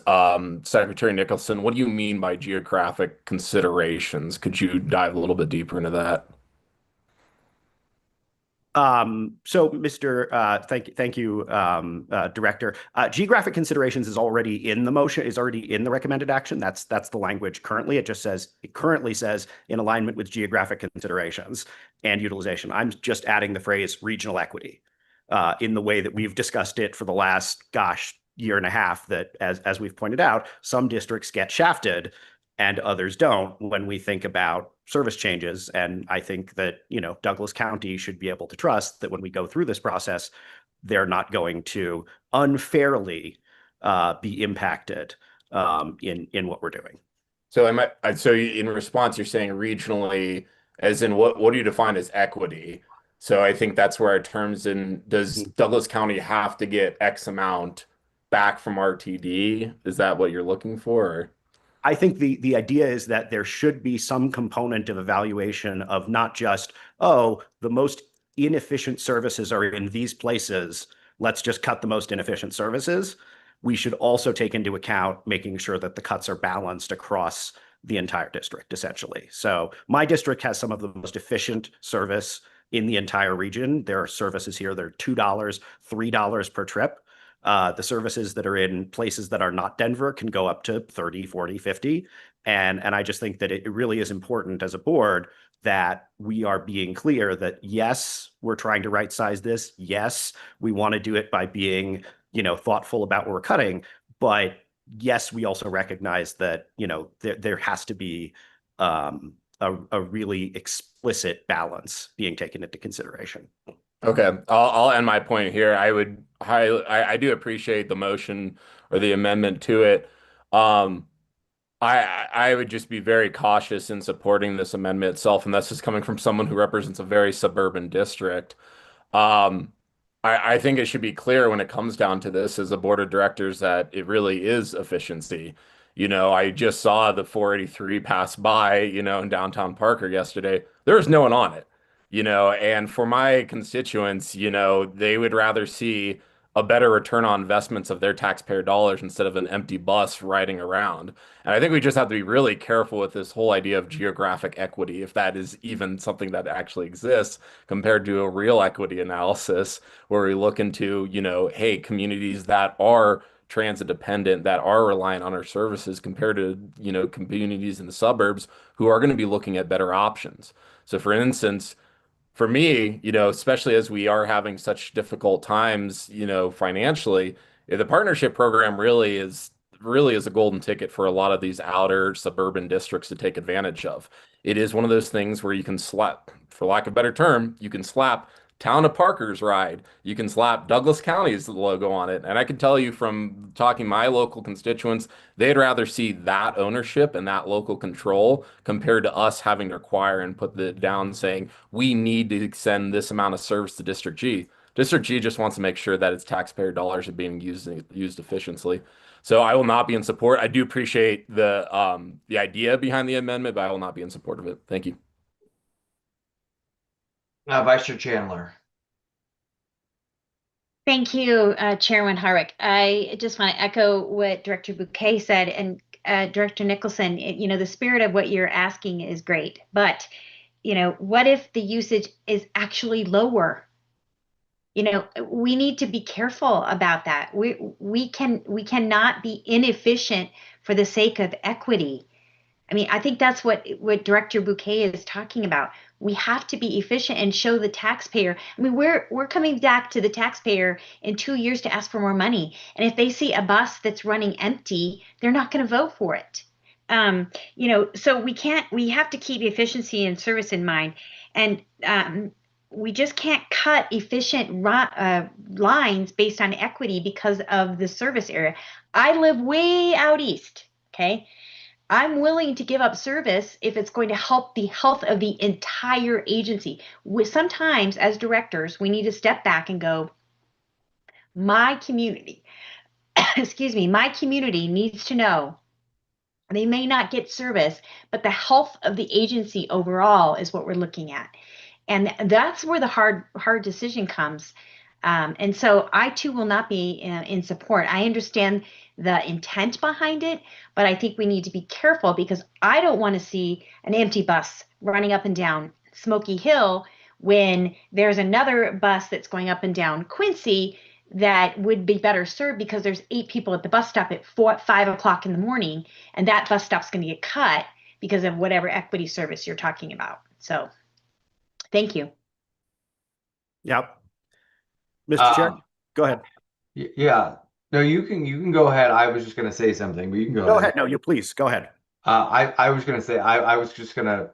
Secretary Nicholson, what do you mean by geographic considerations? Could you dive a little bit deeper into that? So, Mr. Thank you, Director. Geographic considerations is already in the motion, is already in the recommended action. That's the language currently. It currently says in alignment with geographic considerations and utilization. I'm just adding the phrase regional equity in the way that we've discussed it for the last, year and a half, that as we've pointed out, some districts get shafted and others don't when we think about service changes. And I think that, Douglas County should be able to trust that when we go through this process, they're not going to unfairly be impacted in what we're doing. So in response, you're saying regionally, as in what do you define as equity? So I think that's where our terms in, does Douglas County have to get X amount back from RTD? Is that what you're looking for? Or? I think the idea is that there should be some component of evaluation of not just, the most inefficient services are in these places, let's just cut the most inefficient services. We should also take into account making sure that the cuts are balanced across the entire district, essentially. So my district has some of the most efficient service in the entire region. There are services here that are $2, $3 per trip. The services that are in places that are not Denver can go up to 30, 40, 50. And I just think that it really is important as a board that we are being clear that, yes, we're trying to right size this. Yes, we want to do it by being, thoughtful about what we're cutting. But yes, we also recognize that, there has to be a really explicit balance being taken into consideration. Okay, I'll end my point here. I do appreciate the motion or the amendment to it. I would just be very cautious in supporting this amendment itself, and that's just coming from someone who represents a very suburban district. I think it should be clear when it comes down to this as a board of directors that it really is efficiency. I just saw the 483 pass by, in downtown Parker yesterday. There was no one on it. And for my constituents, they would rather see a better return on investments of their taxpayer dollars instead of an empty bus riding around. And I think we just have to be really careful with this whole idea of geographic equity, if that is even something that actually exists, compared to a real equity analysis where we look into, hey, communities that are transit dependent, that are reliant on our services compared to, communities in the suburbs who are going to be looking at better options. So for instance, for me, especially as we are having such difficult times, financially, the partnership program really is a golden ticket for a lot of these outer suburban districts to take advantage of. It is one of those things where you can slap, for lack of a better term, you can slap Town of Parker's ride. You can slap Douglas County's logo on it. And I can tell you from talking to my local constituents, they'd rather see that ownership and that local control compared to us having to acquire and put it down saying, we need to send this amount of service to District G. District G just wants to make sure that its taxpayer dollars are being used efficiently. So I will not be in support. I do appreciate the idea behind the amendment, but I will not be in support of it. Thank you. Vice Chair Chandler. Thank you, Chairman Harwick. I just want to echo what Director Bouquet said, and Director Nicholson, the spirit of what you're asking is great, but what if the usage is actually lower? We need to be careful about that. We cannot be inefficient for the sake of equity. I think that's what Director Bouquet is talking about. We have to be efficient and show the taxpayer. We're coming back to the taxpayer in 2 years to ask for more money. And if they see a bus that's running empty, they're not going to vote for it. So we have to keep efficiency and service in mind. And we just can't cut efficient lines based on equity because of the service area. I live way out east, okay? I'm willing to give up service if it's going to help the health of the entire agency. Sometimes, as directors, we need to step back and go, my community, my community needs to know they may not get service, but the health of the agency overall is what we're looking at. And that's where the hard decision comes. And so I too will not be in support. I understand the intent behind it, but I think we need to be careful because I don't want to see an empty bus running up and down Smoky Hill when there's another bus that's going up and down Quincy that would be better served because there's 8 people at the bus stop at 5 o'clock in the morning, and that bus stop's going to get cut because of whatever equity service you're talking about. So thank you. Yep. Mr. Chair, go ahead. Yeah. No, you can go ahead. I was just going to say something, but you can go ahead. No, you please go ahead. I was going to say I was just going to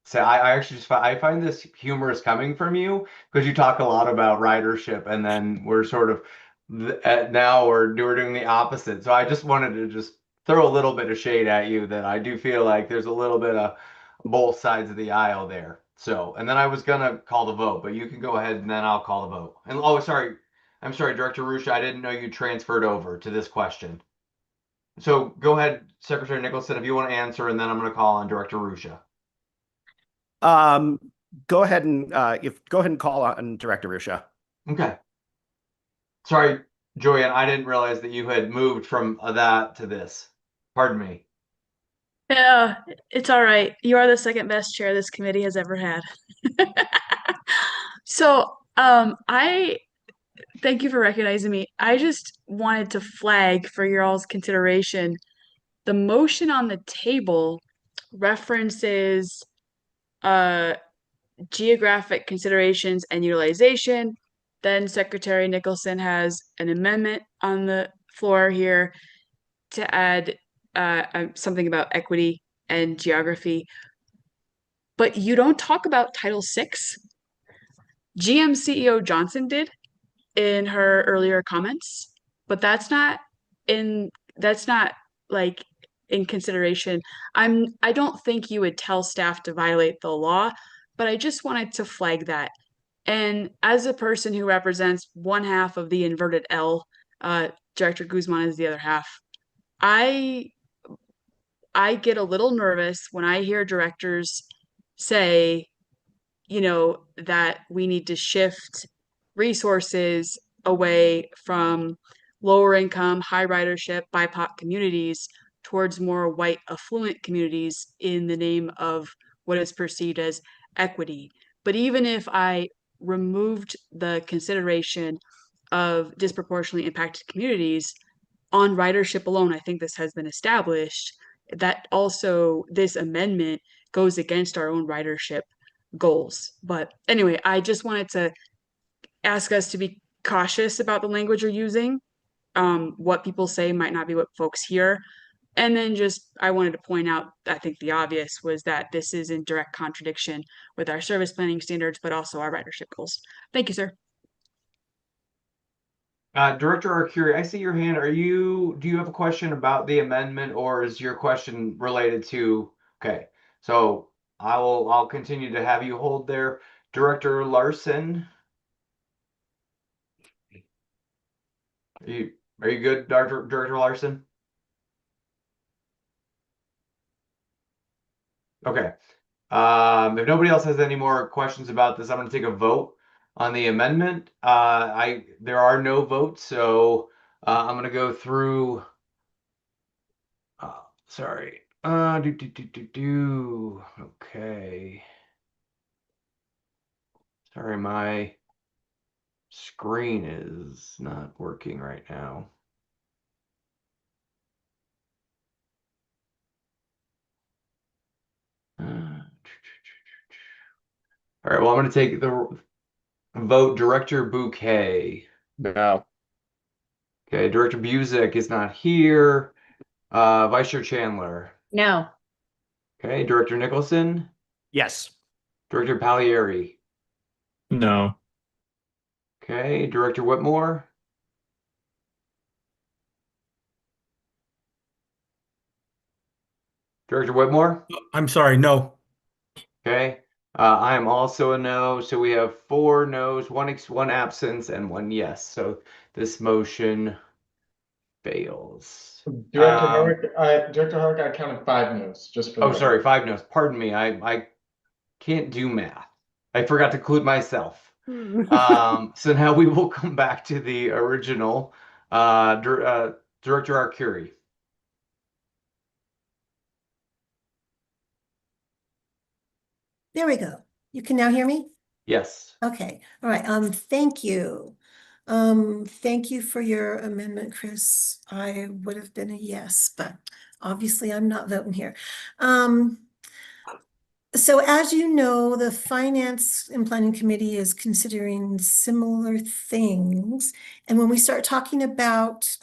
say I actually I find this humorous coming from you because you talk a lot about ridership, and then we're sort of now we're doing the opposite. So I just wanted to just throw a little bit of shade at you that I do feel like there's a little bit of both sides of the aisle there. So, and then I was gonna call the vote, but you can go ahead and then I'll call the vote. And I'm sorry, Director Arusha, I didn't know you transferred over to this question. So go ahead, Secretary Nicholson, if you want to answer, and then I'm going to call on Director Arusha. Go ahead and call on Director Arusha. Okay. Sorry, Joyanne, I didn't realize that you had moved from that to this. Pardon me. Yeah, it's all right. You are the second best chair this committee has ever had. So, I thank you for recognizing me. I just wanted to flag for your all's consideration. The motion on the table references geographic considerations and utilization. Then Secretary Nicholson has an amendment on the floor here to add something about equity and geography. But you don't talk about Title VI. GM CEO Johnson did in her earlier comments, but that's not like in consideration. I don't think you would tell staff to violate the law, but I just wanted to flag that. And as a person who represents one half of the inverted L, Director Guzman is the other half. I get a little nervous when I hear directors say, that we need to shift resources away from lower income, high ridership, BIPOC communities towards more white affluent communities in the name of what is perceived as equity. But even if I removed the consideration of disproportionately impacted communities on ridership alone, I think this has been established that also this amendment goes against our own ridership goals. But anyway, I just wanted to ask us to be cautious about the language you're using. What people say might not be what folks hear. And then just, I wanted to point out, I think the obvious was that this is in direct contradiction with our service planning standards, but also our ridership goals. Thank you, sir. Director Arcuri, I see your hand. Do you have a question about the amendment, or is your question related to, okay, so I'll continue to have you hold there. Director Larson. Are you good, Director Larson? Okay. If nobody else has any more questions about this, I'm going to take a vote on the amendment. There are no votes, so I'm going to go through. Sorry. Okay. Sorry, my screen is not working right now. All right, well, I'm going to take the vote. Director Bouquet. No. Okay, Director Busick is not here. Vice Chair Chandler. No. Okay, Director Nicholson. Yes. Director Pagliari. No. Okay, Director Whitmore. Director Whitmore? I'm sorry, no. Okay. I am also a no. So we have 4 no's, one absence, and 1 yes. So this motion fails. Director Harwick, I counted 5 no's just for the Oh, record. sorry, 5 no's. Pardon me. I can't do math. I forgot to include myself. So now we will come back to the original. Director Arcuri. There we go. You can now hear me? Yes. Okay. All right. Thank you. Thank you for your amendment, Chris. I would have been a yes, but obviously I'm not voting here. So as you know, the Finance and Planning Committee is considering similar things. And when we start talking about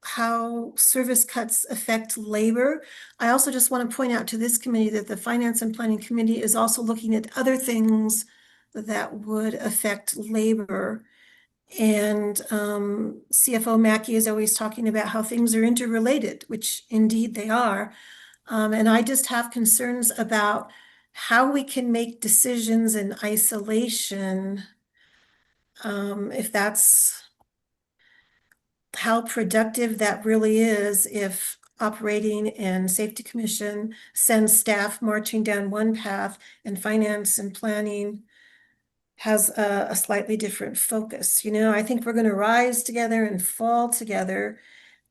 how service cuts affect labor, I also just want to point out to this committee that the Finance and Planning Committee is also looking at other things that would affect labor. And CFO Mackey is always talking about how things are interrelated, which indeed they are. And I just have concerns about how we can make decisions in isolation, if that's how productive that really is, if Operating and Safety Commission sends staff marching down one path and Finance and Planning has a slightly different focus. You know, I think we're going to rise together and fall together.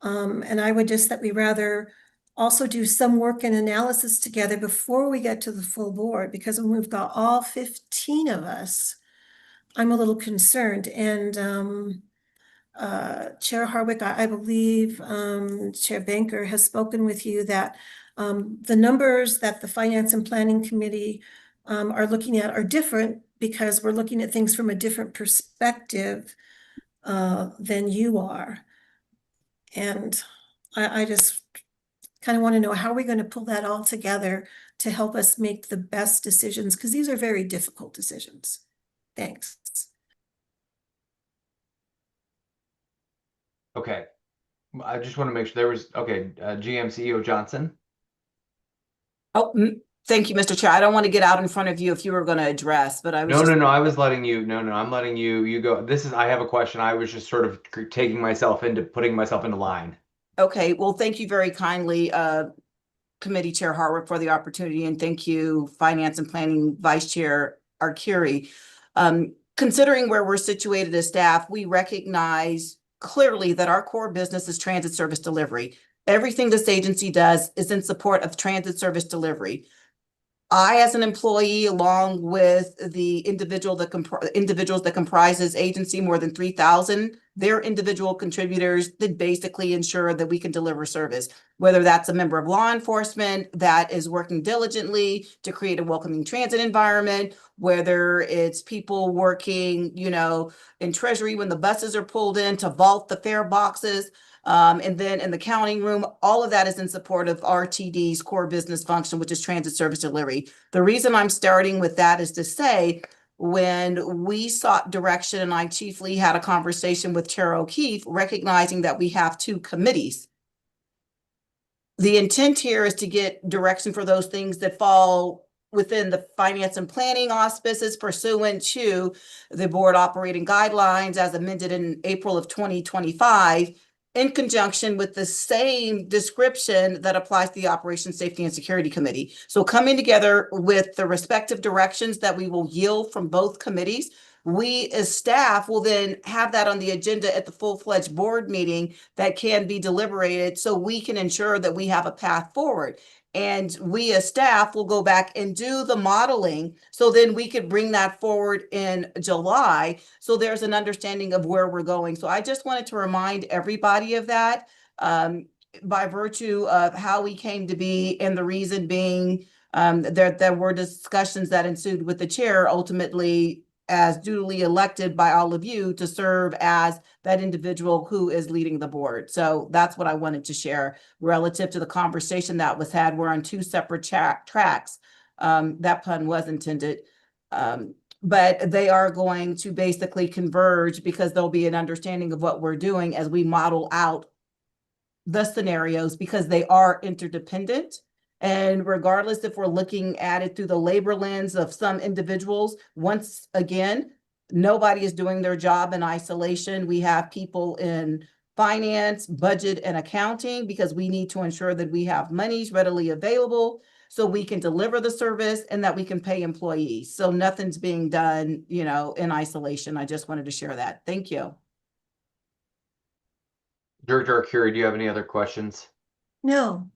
And I would just that we rather also do some work and analysis together before we get to the full board, because when we've got all 15 of us, I'm a little concerned. And Chair Harwick, I believe Chair Banker has spoken with you that the numbers that the Finance and Planning Committee are looking at are different because we're looking at things from a different perspective than you are. And I just kind of want to know how we're going to pull that all together to help us make the best decisions, because these are very difficult decisions. Thanks. Okay. I just want to make sure there was, okay, GM CEO Johnson. Oh, thank you, Mr. Chair. I don't want to get out in front of you if you were going to address, but I was No, I was letting you, I'm letting you go. I have a question. I was just sort of putting myself into line. Okay, well, thank you very kindly, Committee Chair Harwick, for the opportunity, and thank you, Finance and Planning Vice Chair Arcuri. Considering where we're situated as staff, we recognize clearly that our core business is transit service delivery. Everything this agency does is in support of transit service delivery. I, as an employee, along with the individuals that comprises agency, more than 3,000 their individual contributors that basically ensure that we can deliver service, whether that's a member of law enforcement that is working diligently to create a welcoming transit environment, whether it's people working, you know, in Treasury when the buses are pulled in to vault the fare boxes. And then in the counting room, all of that is in support of RTD's core business function, which is transit service delivery. The reason I'm starting with that is to say, when we sought direction and I chiefly had a conversation with Chair O'Keefe, recognizing that we have two committees. The intent here is to get direction for those things that fall within the finance and planning auspices pursuant to the board operating guidelines as amended in April of 2025, in conjunction with the same description that applies to the Operations Safety and Security Committee. So coming together with the respective directions that we will yield from both committees, we as staff will then have that on the agenda at the full-fledged board meeting that can be deliberated so we can ensure that we have a path forward. And we as staff will go back and do the modeling so then we could bring that forward in July. So there's an understanding of where we're going. So I just wanted to remind everybody of that by virtue of how we came to be, and the reason being there were discussions that ensued with the chair ultimately as duly elected by all of you to serve as that individual who is leading the board. So that's what I wanted to share relative to the conversation that was had. We're on two separate tracks. That pun was intended. But they are going to basically converge because there'll be an understanding of what we're doing as we model out the scenarios, because they are interdependent. And regardless if we're looking at it through the labor lens of some individuals, once again, nobody is doing their job in isolation. We have people in finance, budget, and accounting because we need to ensure that we have monies readily available so we can deliver the service and that we can pay employees. So nothing's being done, you know, in isolation. I just wanted to share that. Thank you. Director Arcuri, do you have any other questions? No.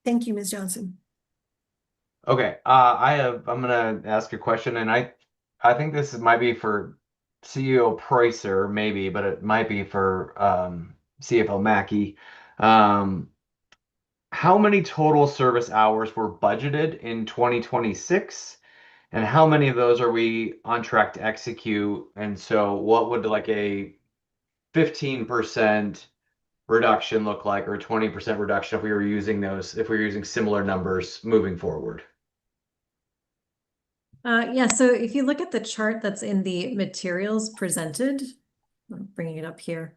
Thank you, Ms. Johnson. Okay, I'm gonna ask a question, and I think this might be for CEO Preusser, maybe, but it might be for CFO Mackey. How many total service hours were budgeted in 2026, and how many of those are we on track to execute? And so, what would like a 15% reduction look like, or a 20% reduction if we were using similar numbers moving forward? Yeah, so if you look at the chart that's in the materials presented, I'm bringing it up here,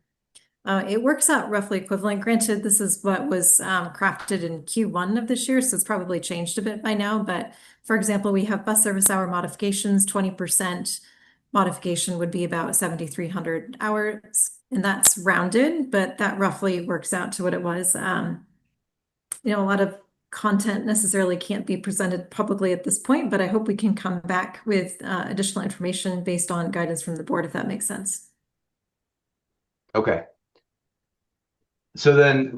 it works out roughly equivalent. Granted, this is what was crafted in Q1 of this year, so it's probably changed a bit by now. But for example, we have bus service hour modifications, 20% modification would be about 7,300 hours. And that's rounded, but that roughly works out to what it was. You know, a lot of content necessarily can't be presented publicly at this point, but I hope we can come back with additional information based on guidance from the board, if that makes sense. Okay. So then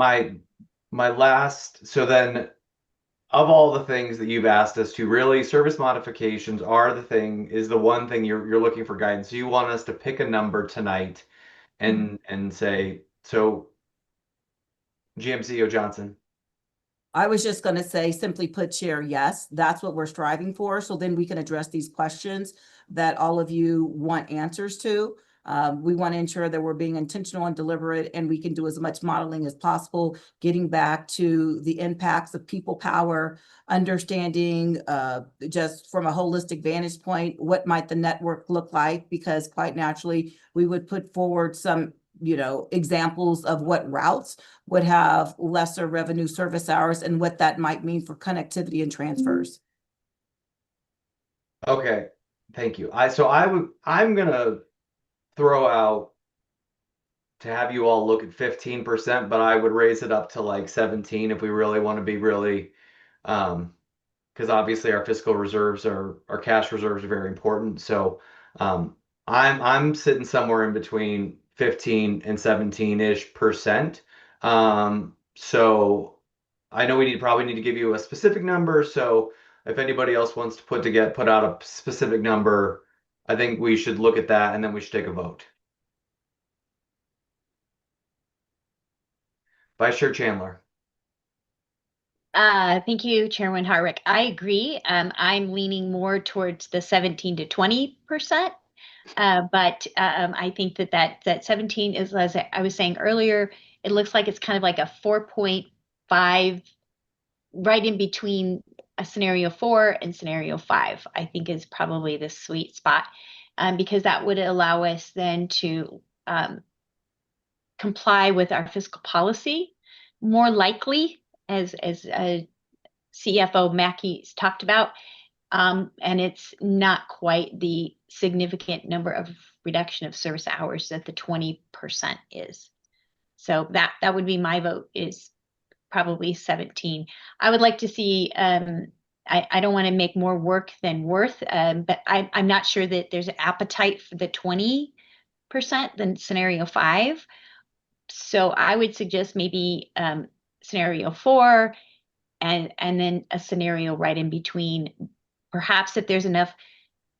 of all the things that you've asked us to, really service modifications is the one thing you're looking for guidance. So you want us to pick a number tonight and say, so GMCO Johnson. I was just going to say, simply put, Chair, yes, that's what we're striving for. So then we can address these questions that all of you want answers to. We want to ensure that we're being intentional and deliberate, and we can do as much modeling as possible, getting back to the impacts of people power, understanding just from a holistic vantage point, what might the network look like? Because quite naturally, we would put forward some, you know, examples of what routes would have lesser revenue service hours and what that might mean for connectivity and transfers. Okay, thank you. I'm gonna throw out to have you all look at 15%, but I would raise it up to like 17 if we really want to be really, because obviously our fiscal reserves our cash reserves are very important. So I'm sitting somewhere in between 15 and 17-ish%. So I know we probably need to give you a specific number. So if anybody else wants to put out a specific number, I think we should look at that and then we should take a vote. Vice Chair Chandler. Thank you, Chairman Harwick. I agree. I'm leaning more towards the 17 to 20%. But I think that 17 is, as I was saying earlier, it looks like it's kind of like a 4.5, right in between a scenario 4 and scenario 5, I think is probably the sweet spot, because that would allow us then to comply with our fiscal policy more likely, as CFO Mackey's talked about. And it's not quite the significant number of reduction of service hours that the 20% is. So that would be my vote, is probably 17. I would like to see, I don't want to make more work than worth, but I'm not sure that there's an appetite for the 20% than scenario 5. So I would suggest maybe scenario 4 and then a scenario right in between. Perhaps if there's enough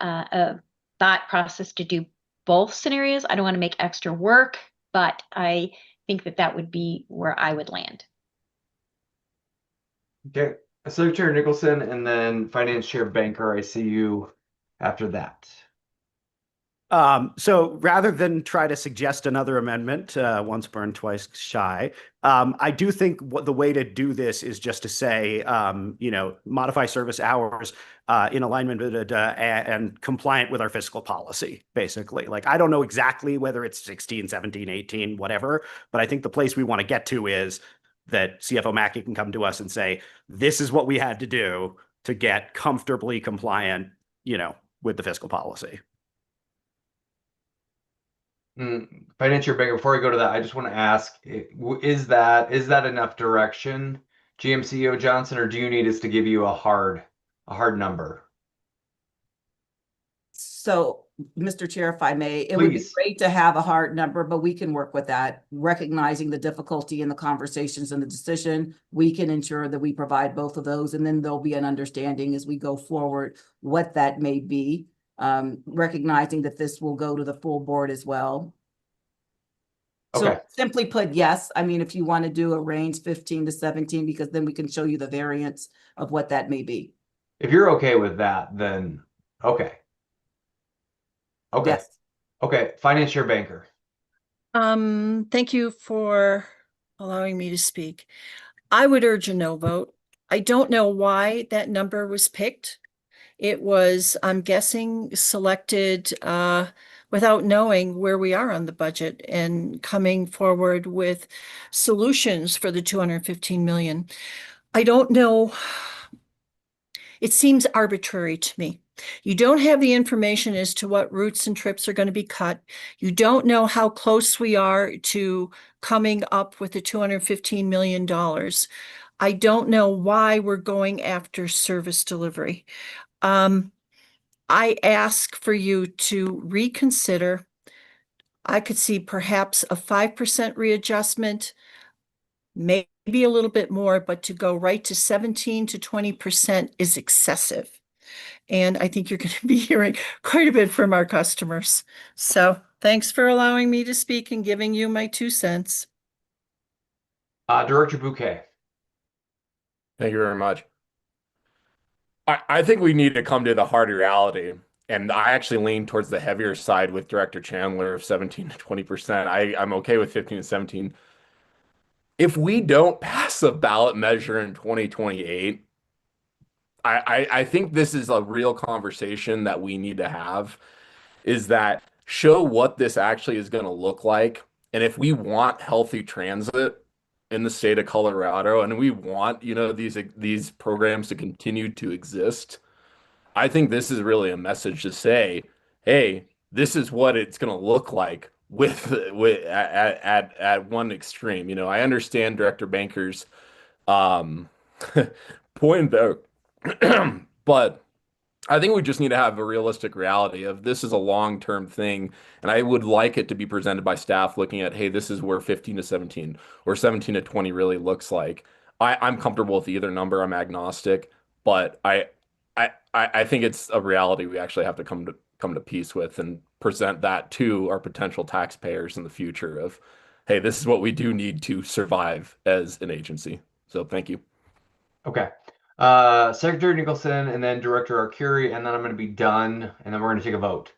thought process to do both scenarios. I don't want to make extra work, but I think that would be where I would land. Okay, Secretary Nicholson, and then Finance Chair Banker, I see you after that. So rather than try to suggest another amendment, once burned, twice shy, I do think the way to do this is just to say, modify service hours in alignment with and compliant with our fiscal policy, basically. Like, I don't know exactly whether it's 16, 17, 18, whatever, but I think the place we want to get to is that CFO Mackey can come to us and say, this is what we had to do to get comfortably compliant, with the fiscal policy. Finance Chair Banker, before I go to that, I just want to ask, is that enough direction, GMCEO Johnson, or do you need us to give you a hard number? So, Mr. Chair, if I may, it would be great to have a hard number, but we can work with that. Recognizing the difficulty in the conversations and the decision, we can ensure that we provide both of those, and then there'll be an understanding as we go forward what that may be. Recognizing that this will go to the full board as well. Okay. So simply put, yes. I mean, if you want to do a range 15 to 17, because then we can show you the variance of what that may be. If you're okay with that, then okay. Okay. Yes. Okay. Finance Chair Banker. Thank you for allowing me to speak. I would urge a no vote. I don't know why that number was picked. It was, I'm guessing, selected without knowing where we are on the budget and coming forward with solutions for the 215 million. I don't know. It seems arbitrary to me. You don't have the information as to what routes and trips are going to be cut. You don't know how close we are to coming up with the $215 million. I don't know why we're going after service delivery. I ask for you to reconsider. I could see perhaps a 5% readjustment, maybe a little bit more, but to go right to 17 to 20% is excessive. And I think you're going to be hearing quite a bit from our customers. So thanks for allowing me to speak and giving you my 2 cents. Director Bouquet. Thank you very much. I think we need to come to the hard reality, and I actually lean towards the heavier side with Director Chandler of 17 to 20%. I'm okay with 15 to 17. If we don't pass a ballot measure in 2028, I think this is a real conversation that we need to have, is that show what this actually is going to look like. And if we want healthy transit in the state of Colorado, and we want, these programs to continue to exist, I think this is really a message to say, hey, this is what it's going to look like at one extreme. I understand Director Banker's point there, but I think we just need to have a realistic reality of this is a long-term thing, and I would like it to be presented by staff looking at, hey, this is where 15 to 17 or 17 to 20 really looks like. I'm comfortable with either number. I'm agnostic, but I think it's a reality we actually have to come to peace with and present that to our potential taxpayers in the future of hey, this is what we do need to survive as an agency. So thank you. Okay. Secretary Nicholson and then Director Arcuri, and then I'm going to be done, and then we're going to take a vote.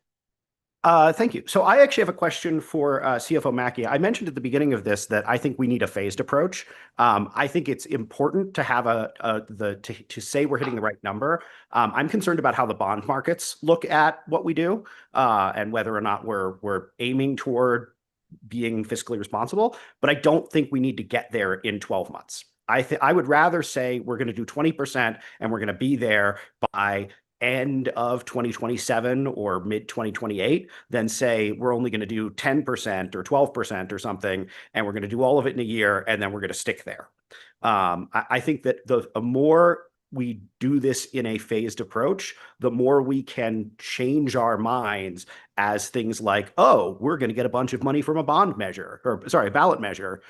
Thank you. So I actually have a question for CFO Mackey. I mentioned at the beginning of this that I think we need a phased approach. I think it's important to have to say we're hitting the right number. I'm concerned about how the bond markets look at what we do and whether or not we're aiming toward being fiscally responsible. But I don't think we need to get there in 12 months. I would rather say we're going to do 20% and we're going to be there by end of 2027 or mid 2028 than say we're only going to do 10% or 12% or something and we're going to do all of it in a year and then we're going to stick there. I think that the more we do this in a phased approach, the more we can change our minds as things like, oh, we're going to get a bunch of money from a bond measure, or sorry, a ballot measure,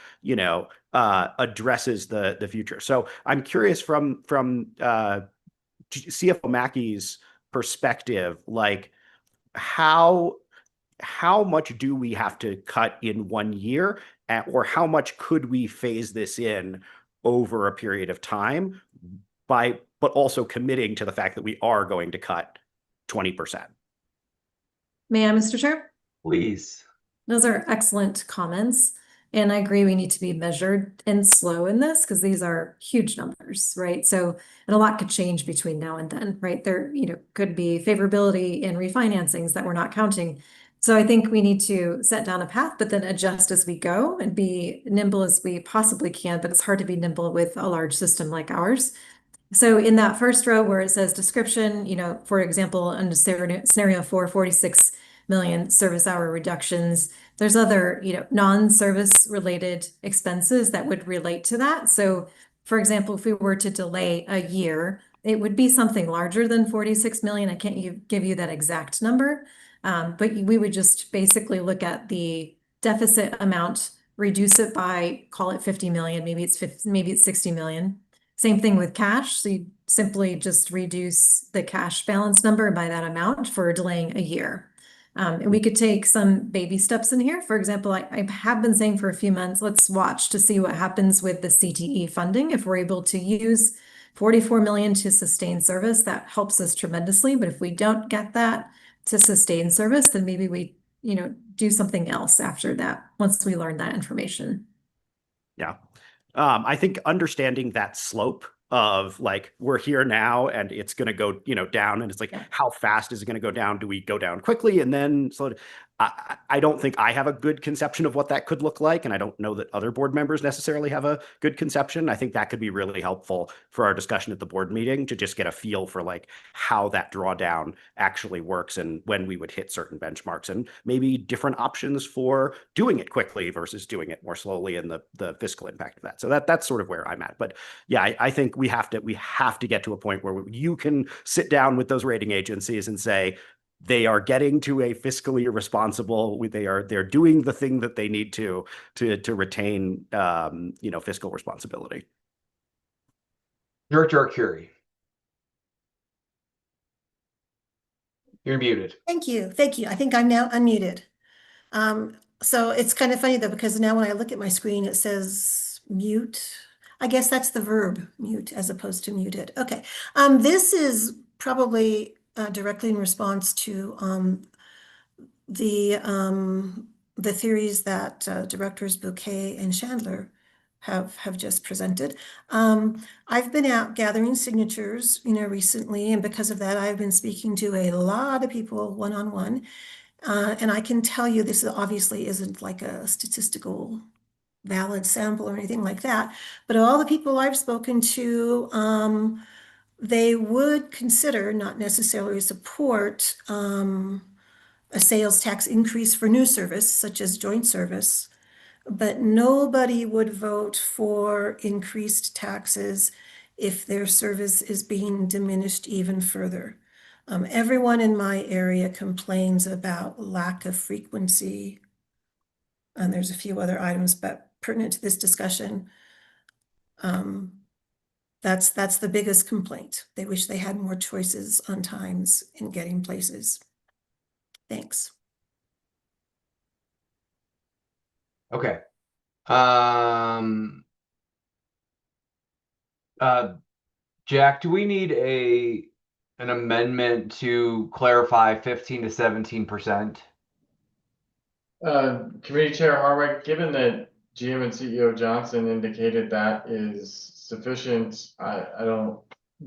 addresses the future. So I'm curious from CFO Mackey's perspective, like how much do we have to cut in 1 year, or how much could we phase this in over a period of time but also committing to the fact that we are going to cut 20%? May I, Mr. Chair? Please. Those are excellent comments. And I agree we need to be measured and slow in this because these are huge numbers, right? So, and a lot could change between now and then, right? There, could be favorability in refinancings that we're not counting. So I think we need to set down a path, but then adjust as we go and be nimble as we possibly can. But it's hard to be nimble with a large system like ours. So in that first row where it says description, for example, under scenario 4, 46 million service hour reductions, there's other, non-service related expenses that would relate to that. So for example, if we were to delay a year, it would be something larger than 46 million. I can't give you that exact number, but we would just basically look at the deficit amount, reduce it by, call it 50 million, maybe it's 60 million. Same thing with cash. So you simply just reduce the cash balance number by that amount for delaying a year. And we could take some baby steps in here. For example, I have been saying for a few months, let's watch to see what happens with the CTE funding. If we're able to use 44 million to sustain service, that helps us tremendously. But if we don't get that to sustain service, then maybe we, do something else after that once we learn that information. Yeah. I think understanding that slope of like, we're here now and it's going to go, down, and it's like, how fast is it going to go down? Do we go down quickly and then slow? I don't think I have a good conception of what that could look like. And I don't know that other board members necessarily have a good conception. I think that could be really helpful for our discussion at the board meeting to just get a feel for like how that drawdown actually works and when we would hit certain benchmarks and maybe different options for doing it quickly versus doing it more slowly and the fiscal impact of that. So that's sort of where I'm at. But yeah, I think we have to get to a point where you can sit down with those rating agencies and say, they are getting to a fiscally responsible. They're doing the thing that they need to retain, fiscal responsibility. Director Arcuri. You're muted. Thank you. I think I'm now unmuted. So it's kind of funny though, because now when I look at my screen, it says mute. I guess that's the verb mute as opposed to muted. Okay. This is probably directly in response to the theories that Directors Bouquet and Chandler have just presented. I've been out gathering signatures, recently, and because of that, I've been speaking to a lot of people one-on-one. And I can tell you this obviously isn't like a statistical valid sample or anything like that, but all the people I've spoken to, they would consider, not necessarily support, a sales tax increase for new service, such as joint service, but nobody would vote for increased taxes if their service is being diminished even further. Everyone in my area complains about lack of frequency, and there's a few other items, but pertinent to this discussion. That's the biggest complaint. They wish they had more choices on times in getting places. Thanks. Okay. Um, Jack, do we need an amendment to clarify 15 to 17%? Committee Chair Harwick, given that GM and CEO Johnson indicated that is sufficient, I don't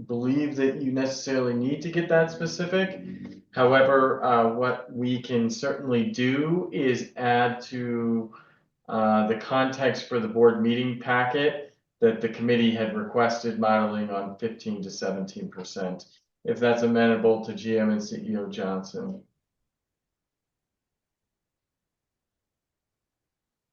believe that you necessarily need to get that specific. However, what we can certainly do is add to the context for the board meeting packet that the committee had requested modeling on 15 to 17%, if that's amenable to GM and CEO Johnson.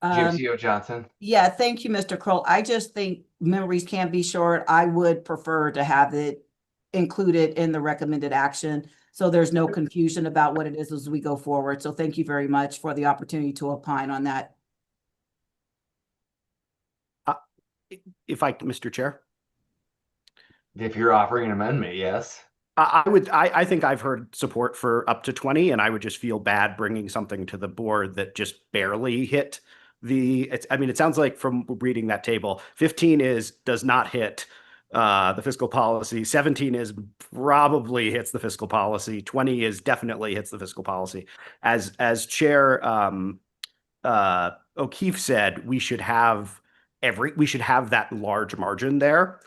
CEO Johnson. Yeah, thank you, Mr. Kroll. I just think memories can't be short. I would prefer to have it included in the recommended action, so there's no confusion about what it is as we go forward. So thank you very much for the opportunity to opine on that. Mr. Chair? If you're offering an amendment, yes. I think I've heard support for up to 20, and I would just feel bad bringing something to the board that just barely hit it sounds like from reading that table, 15 does not hit the fiscal policy. 17 probably hits the fiscal policy. 20 definitely hits the fiscal policy. As Chair O'Keefe said, we should have that large margin there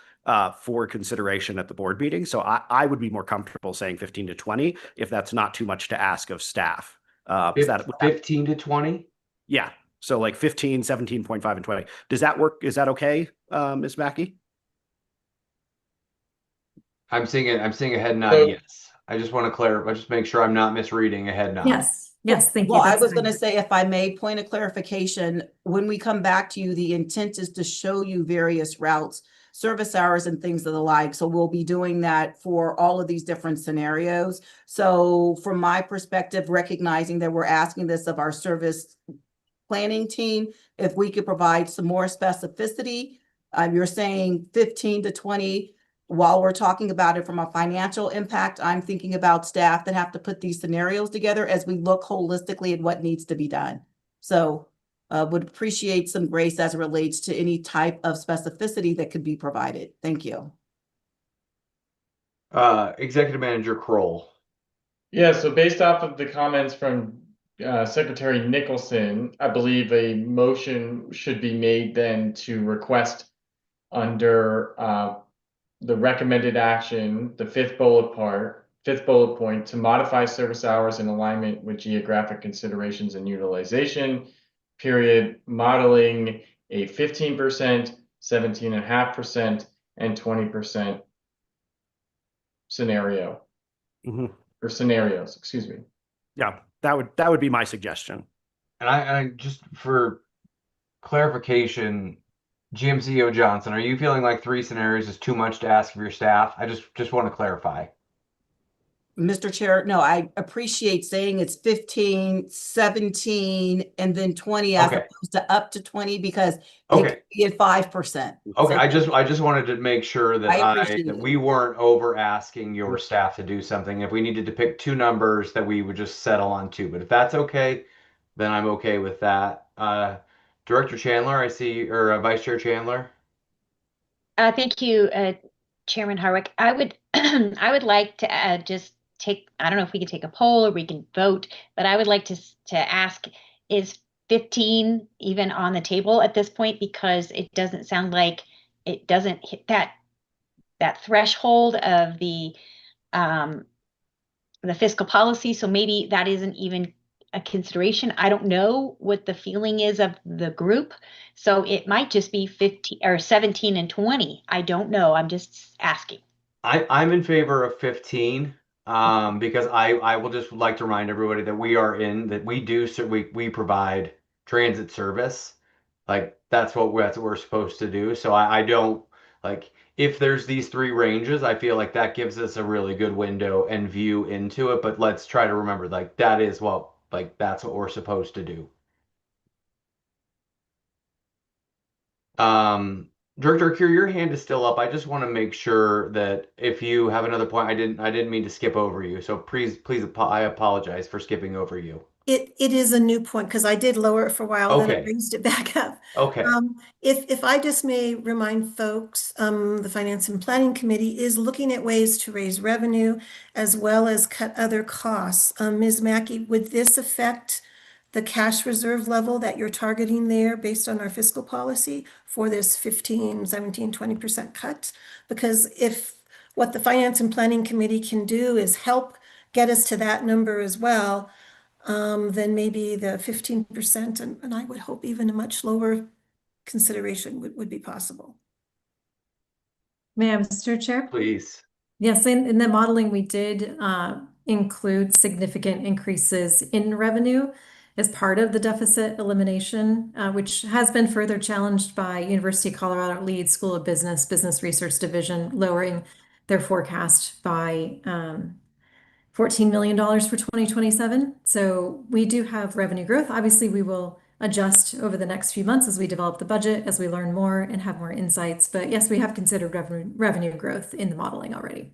for consideration at the board meeting. So I would be more comfortable saying 15 to 20 if that's not too much to ask of staff. 15 to 20? Yeah. So like 15, 17.5, and 20. Does that work? Is that okay, Ms. Mackey? I'm seeing a head nod, yes. I just want to clarify, just make sure I'm not misreading a head nod. Yes, thank you. Well, I was going to say, if I may, point of clarification, when we come back to you, the intent is to show you various routes, service hours, and things of the like. So we'll be doing that for all of these different scenarios. So from my perspective, recognizing that we're asking this of our service planning team, if we could provide some more specificity, you're saying 15 to 20. While we're talking about it from a financial impact, I'm thinking about staff that have to put these scenarios together as we look holistically at what needs to be done. So would appreciate some grace as it relates to any type of specificity that could be provided. Thank you. Executive Manager Kroll. Yeah, so based off of the comments from Secretary Nicholson, I believe a motion should be made then to request under the recommended action, the fifth bullet point, to modify service hours in alignment with geographic considerations and utilization, period, modeling a 15%, 17.5%, and 20% scenario. Or scenarios, excuse me. Yeah, that would be my suggestion. And I just for clarification, GMCO Johnson, are you feeling like 3 scenarios is too much to ask of your staff? I just want to clarify. Mr. Chair, no, I appreciate saying it's 15, 17, and then 20 as opposed to up to 20 because it could be at 5%. Okay, So I just wanted to make sure that that we weren't over asking your staff to do something. If we needed to pick 2 numbers, that we would just settle on 2. But if that's okay, then I'm okay with that. Director Chandler, I see, or Vice Chair Chandler. Thank you, Chairman Harwick. I would I would like to just take, I don't know if we can take a poll or we can vote, but I would like to ask, is 15 even on the table at this point? Because it doesn't sound like it doesn't hit that threshold of the fiscal policy. So maybe that isn't even a consideration. I don't know what the feeling is of the group. So it might just be 15 or 17 and 20. I don't know. I'm just asking. I'm in favor of 15 because I will just like to remind everybody that we provide transit service. Like that's what we're supposed to do. So I don't like if there's these 3 ranges, I feel like that gives us a really good window and view into it. But let's try to remember that's what we're supposed to do. Director Kier, your hand is still up. I just want to make sure that if you have another point, I didn't mean to skip over you. So please, I apologize for skipping over you. It is a new point because I did lower it for a while, then I Okay. raised it back up. Okay. If I just may remind folks, the Finance and Planning Committee is looking at ways to raise revenue as well as cut other costs. Ms. Mackey, would this affect the cash reserve level that you're targeting there based on our fiscal policy for this 15, 17, 20% cut? Because if what the Finance and Planning Committee can do is help get us to that number as well, then maybe the 15% and I would hope even a much lower consideration would be possible. May I, Mr. Chair? Please. Yes, in the modeling, we did include significant increases in revenue as part of the deficit elimination, which has been further challenged by University of Colorado Leeds School of Business, Business Research Division, lowering their forecast by $14 million for 2027. So we do have revenue growth. Obviously, we will adjust over the next few months as we develop the budget, as we learn more and have more insights. But yes, we have considered revenue growth in the modeling already.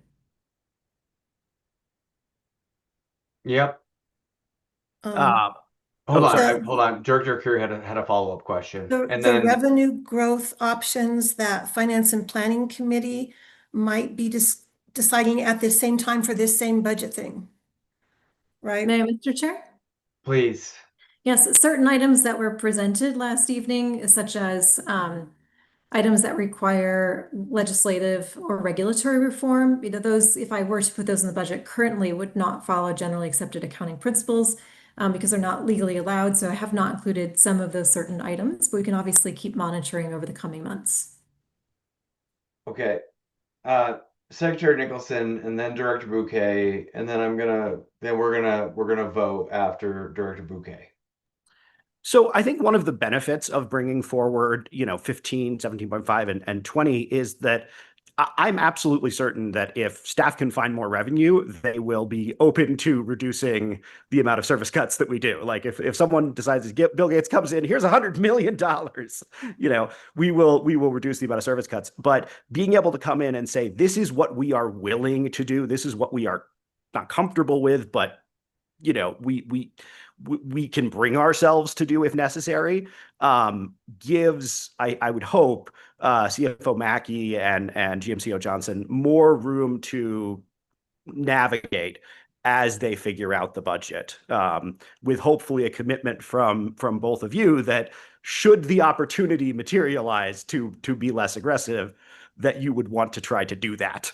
Yep. Hold on. Director Curie had a follow-up question. The revenue growth options that Finance and Planning Committee might be deciding at the same time for this same budget thing, right? May I, Mr. Chair? Please. Yes, certain items that were presented last evening, such as items that require legislative or regulatory reform, those, if I were to put those in the budget currently, would not follow generally accepted accounting principles because they're not legally allowed. So I have not included some of those certain items, but we can obviously keep monitoring over the coming months. Okay. Secretary Nicholson and then Director Bouquet, and then we're gonna vote after Director Bouquet. So I think one of the benefits of bringing forward, 15, 17.5 and 20 is that I'm absolutely certain that if staff can find more revenue, they will be open to reducing the amount of service cuts that we do. Like if someone decides to Bill Gates comes in, here's $100 million, we will reduce the amount of service cuts. But being able to come in and say, this is what we are willing to do, this is what we are not comfortable with, but we can bring ourselves to do if necessary, gives, I would hope, CFO Mackey and GMCO Johnson more room to navigate as they figure out the budget, with hopefully a commitment from both of you that should the opportunity materialize to be less aggressive, that you would want to try to do that.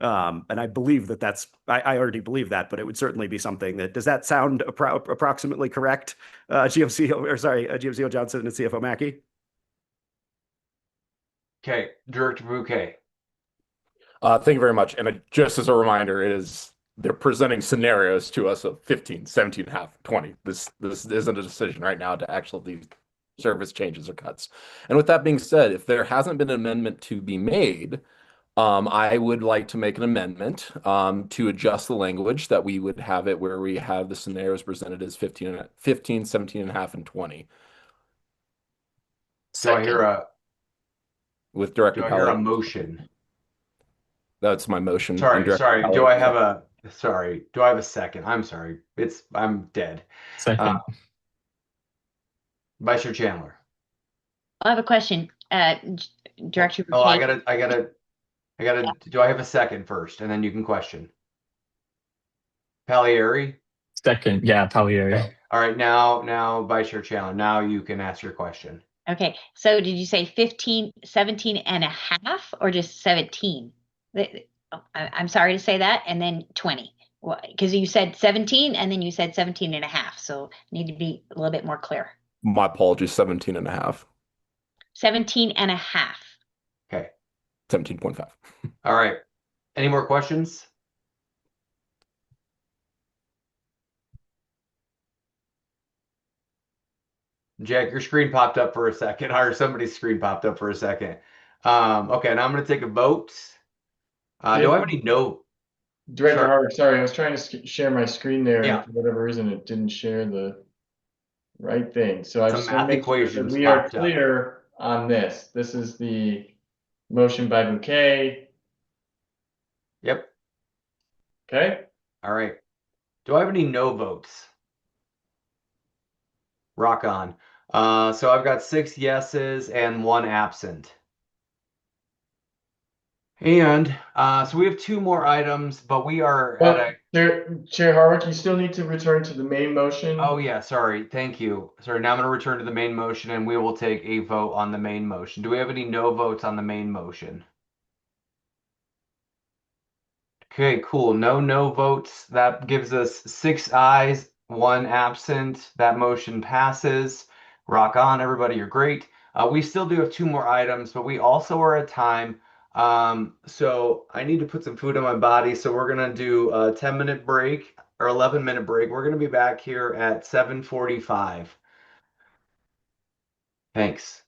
And I believe that I already believe that, but it would certainly be something that, does that sound approximately correct? GMCO Johnson and CFO Mackey? Okay, Director Bouquet. Thank you very much. And just as a reminder, they're presenting scenarios to us of 15, 17 and a half, 20. This isn't a decision right now to actually service changes or cuts. And with that being said, if there hasn't been an amendment to be made, I would like to make an amendment to adjust the language that we would have it where we have the scenarios presented as 15, 17 and a half, and 20. So I hear with Director Paul. A motion? That's my motion. Sorry. Do I have a second? I'm sorry. I'm dead. Second. Vice Chair Chandler. I have a question. Director Bouquet. Oh, I gotta. Do I have a second first, and then you can question? Pallieri? Second, yeah, Pallieri. Okay. All right, now Vice Chair Chandler, now you can ask your question. Okay, so did you say 15, 17 and a half, or just 17? I'm sorry to say that, and then 20. Because you said 17, and then you said 17 and a half, so need to be a little bit more clear. My apologies, 17 and a half. 17 and a half. Okay. 17.5. All right. Any more questions? Jack, your screen popped up for a second, or somebody's screen popped up for a second. Okay, now I'm going to take a vote. Do I have any no? Director Harvard, sorry, I was trying to share my screen there, Yeah. and for whatever reason, it didn't share the right thing. So I Some just want to math make sure that equations we are popped up. clear on this. This is the motion by Bouquet. Yep. Okay. All right. Do I have any no votes? Rock on. So I've got 6 yeses and 1 absent. And so we have 2 more items, but we are at Well, a. Chair Harwick, you still need to return to the main motion. Oh, yeah, sorry. Thank you. Sorry, now I'm going to return to the main motion and we will take a vote on the main motion. Do we have any no votes on the main motion? Okay, cool. No votes. That gives us 6 ayes, 1 absent. That motion passes. Rock on, everybody. You're great. We still do have 2 more items, but we also are at time. So I need to put some food in my body. So we're gonna do a 10-minute break or 11-minute break. We're gonna be back here at 7:45. Thanks.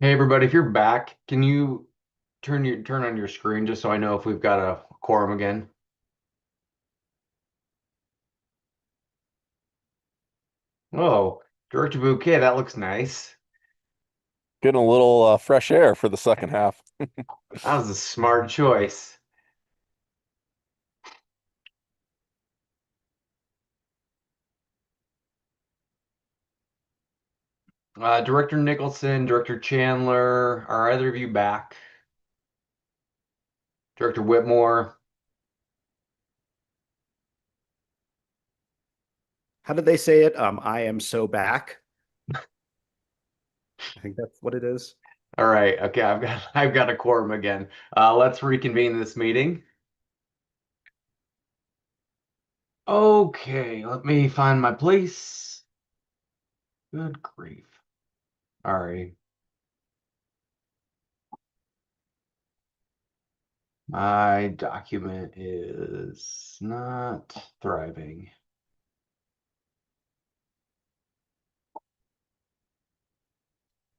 Hey everybody, if you're back, can you turn on your screen just so I know if we've got a quorum again? Oh, Director Bouquet, that looks nice. Getting a little fresh air for the second half. That was a smart choice. Director Nicholson, Director Chandler, are either of you back? Director Whitmore? How did they say it? I am so back. I think that's what it is. All right, okay, I've got a quorum again. Let's reconvene this meeting. Okay, let me find my place. Good grief. All right. My document is not thriving.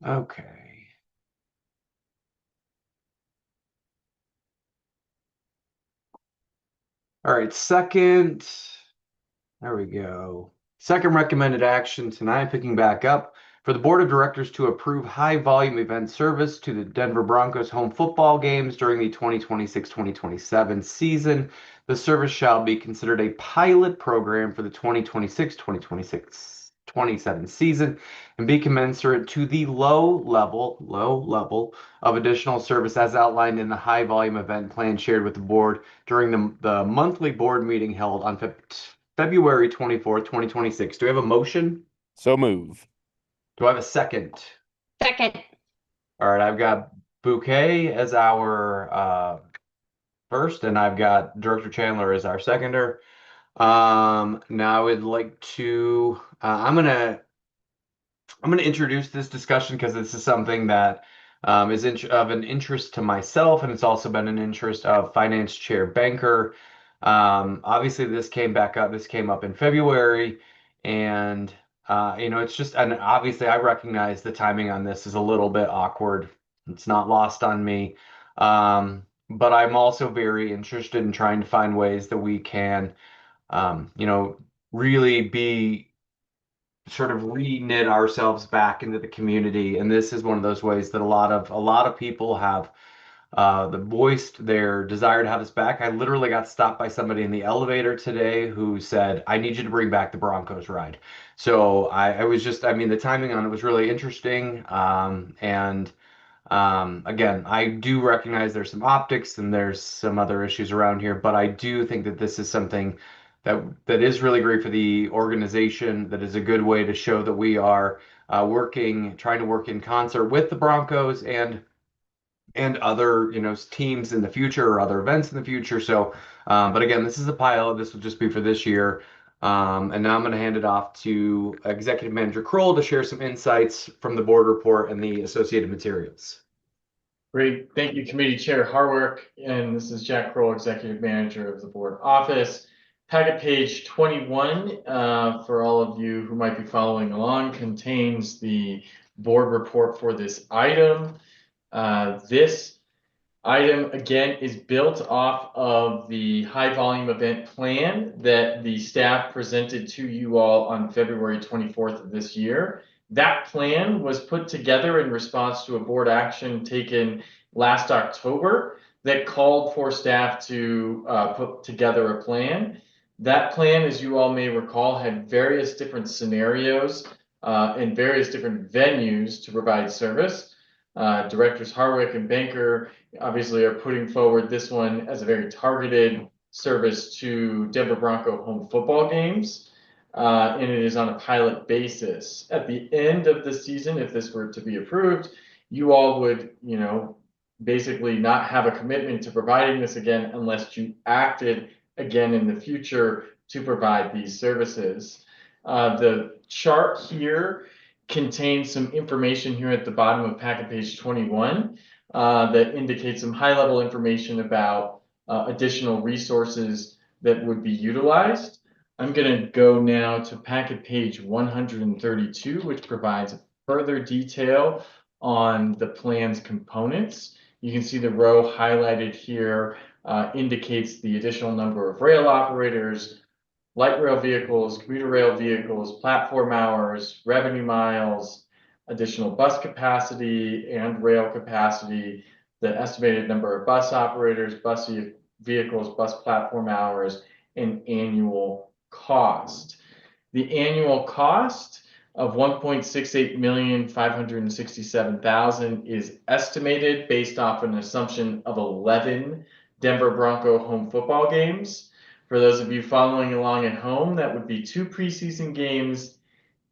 Okay. All right, there we go. Second recommended action tonight, picking back up, for the Board of Directors to approve high volume event service to the Denver Broncos home football games during the 2026-2027 season. The service shall be considered a pilot program for the 2026-2027 season and be commensurate to the low level of additional service as outlined in the high volume event plan shared with the board during the monthly board meeting held on February 24th, 2026. Do we have a motion? So move. Do I have a second? Second. All right, I've got Bouquet as our first, and I've got Director Chandler as our seconder. Now I would like to, I'm gonna introduce this discussion because this is something that is of an interest to myself, and it's also been an interest of Finance Chair Banker. Obviously, this came up in February, and it's just, and obviously, I recognize the timing on this is a little bit awkward. It's not lost on me. But I'm also very interested in trying to find ways that we can, really be sort of re-knit ourselves back into the community. And this is one of those ways that a lot of people have voiced their desire to have us back. I literally got stopped by somebody in the elevator today who said, "I need you to bring back the Broncos ride." So I was just, I mean, the timing on it was really interesting. Again, I do recognize there's some optics and there's some other issues around here, but I do think that this is something that is really great for the organization. That is a good way to show that we are trying to work in concert with the Broncos and other teams in the future or other events in the future. So, but again, this is a pilot. This will just be for this year. And now I'm going to hand it off to Executive Manager Kroll to share some insights from the board report and the associated materials. Great. Thank you, Committee Chair Harwick. And this is Jack Kroll, Executive Manager of the board office. Packet page 21, for all of you who might be following along, contains the board report for this item. This item, again, is built off of the high volume event plan that the staff presented to you all on February 24th of this year. That plan was put together in response to a board action taken last October that called for staff to put together a plan. That plan, as you all may recall, had various different scenarios and various different venues to provide service. Directors Harwick and Banker obviously are putting forward this one as a very targeted service to Denver Bronco home football games. And it is on a pilot basis. At the end of the season, if this were to be approved, you all would, basically not have a commitment to providing this again unless you acted again in the future to provide these services. The chart here contains some information here at the bottom of packet page 21 that indicates some high-level information about additional resources that would be utilized. I'm going to go now to packet page 132, which provides further detail on the plan's components. You can see the row highlighted here indicates the additional number of rail operators, light rail vehicles, commuter rail vehicles, platform hours, revenue miles, additional bus capacity and rail capacity, the estimated number of bus operators, bus vehicles, bus platform hours, and annual cost. The annual cost of $1,608,567,000 is estimated based off an assumption of 11 Denver Bronco home football games. For those of you following along at home, that would be 2 preseason games,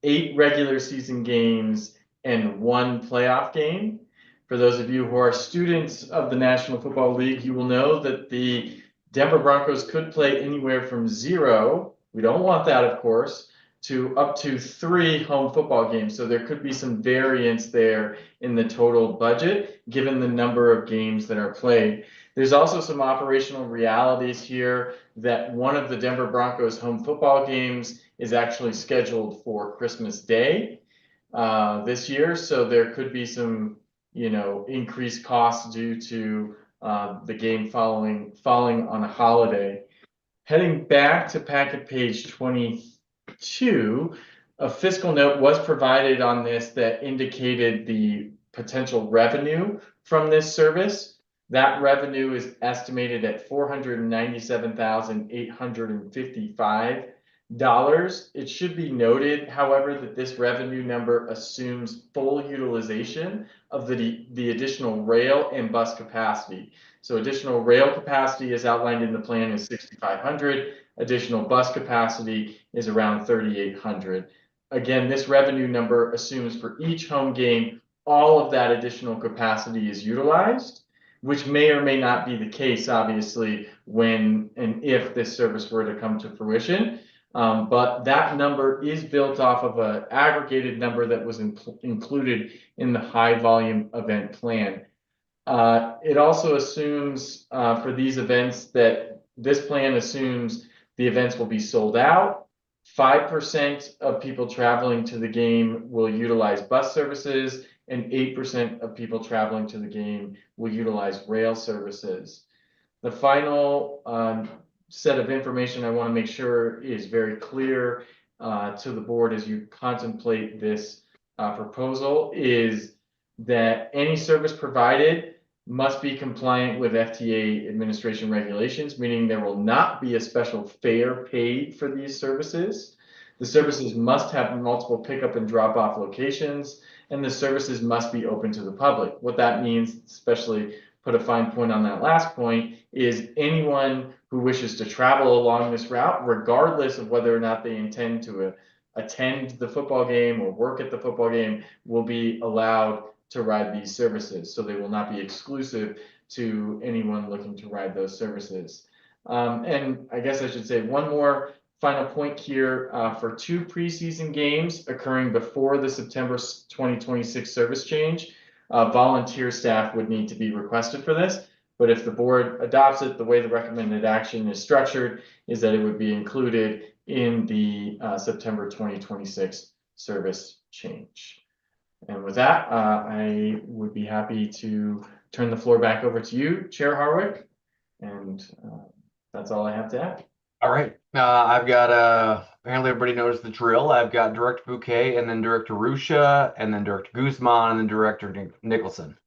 8 regular season games, and 1 playoff game. For those of you who are students of the National Football League, you will know that the Denver Broncos could play anywhere from 0, we don't want that of course, to up to 3 home football games. So there could be some variance there in the total budget, given the number of games that are played. There's also some operational realities here that one of the Denver Broncos home football games is actually scheduled for Christmas Day this year. So there could be some, increased costs due to the game falling on a holiday. Heading back to packet page 22, a fiscal note was provided on this that indicated the potential revenue from this service. That revenue is estimated at $497,855. It should be noted, however, that this revenue number assumes full utilization of the additional rail and bus capacity. So additional rail capacity as outlined in the plan is 6,500. Additional bus capacity is around 3,800. Again, this revenue number assumes for each home game, all of that additional capacity is utilized, which may or may not be the case, obviously, when and if this service were to come to fruition. But that number is built off of an aggregated number that was included in the high volume event plan. It also assumes for these events that this plan assumes the events will be sold out. 5% of people traveling to the game will utilize bus services, and 8% of people traveling to the game will utilize rail services. The final set of information I want to make sure is very clear to the board as you contemplate this proposal is that any service provided must be compliant with FTA administration regulations, meaning there will not be a special fare paid for these services. The services must have multiple pickup and drop-off locations, and the services must be open to the public. What that means, especially put a fine point on that last point, is anyone who wishes to travel along this route, regardless of whether or not they intend to attend the football game or work at the football game, will be allowed to ride these services. So they will not be exclusive to anyone looking to ride those services. And I guess I should say one more final point here. For 2 preseason games occurring before the September 2026 service change, volunteer staff would need to be requested for this. But if the board adopts it, the way the recommended action is structured is that it would be included in the September 2026 service change. And with that, I would be happy to turn the floor back over to you, Chair Harwick. And that's all I have to add. All right. I've got, apparently everybody knows the drill. I've got Director Bouquet and then Director Ruscia and then Director Guzman and then Director Nicholson.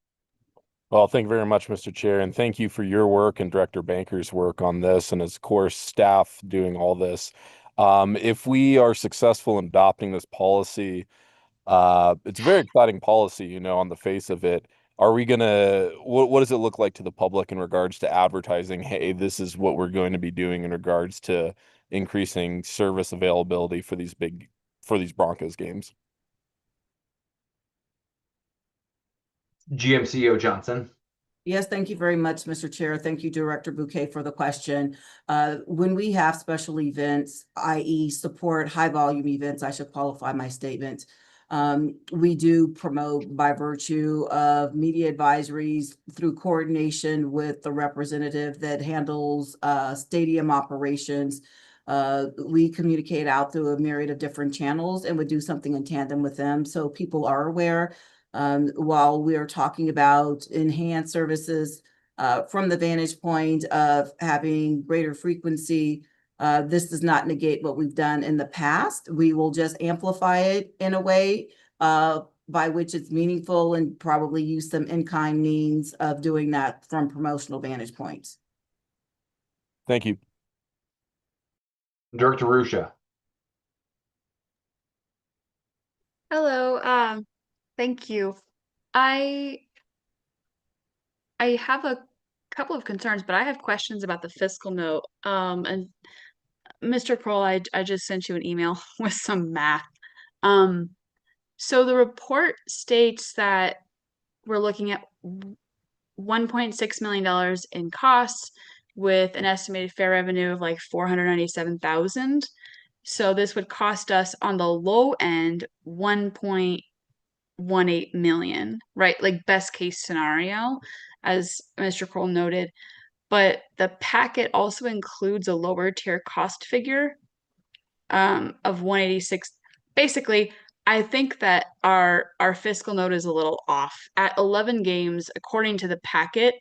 Well, thank you very much, Mr. Chair, and thank you for your work and Director Banker's work on this, and of course, staff doing all this. If we are successful in adopting this policy, it's a very exciting policy, on the face of it. Are we gonna, what does it look like to the public in regards to advertising? Hey, this is what we're going to be doing in regards to increasing service availability for these Broncos games. GMCO Johnson. Yes, thank you very much, Mr. Chair. Thank you, Director Bouquet, for the question. When we have special events, i.e. support high volume events, I should qualify my statement. We do promote by virtue of media advisories through coordination with the representative that handles stadium operations. We communicate out through a myriad of different channels and would do something in tandem with them so people are aware. while we are talking about enhanced services from the vantage point of having greater frequency, this does not negate what we've done in the past. We will just amplify it in a way by which it's meaningful and probably use some in-kind means of doing that from promotional vantage points. Thank you. Director Rusha. Hello, thank you. I have a couple of concerns, but I have questions about the fiscal note. And Mr. Kroll, I just sent you an email with some math. So the report states that we're looking at $1.6 million in costs with an estimated fair revenue of like 497,000. So this would cost us on the low end 1.18 million, right? Like best case scenario, as Mr. Kroll noted. But the packet also includes a lower tier cost figure of 186. Basically, I think that our fiscal note is a little off. At 11 games, according to the packet,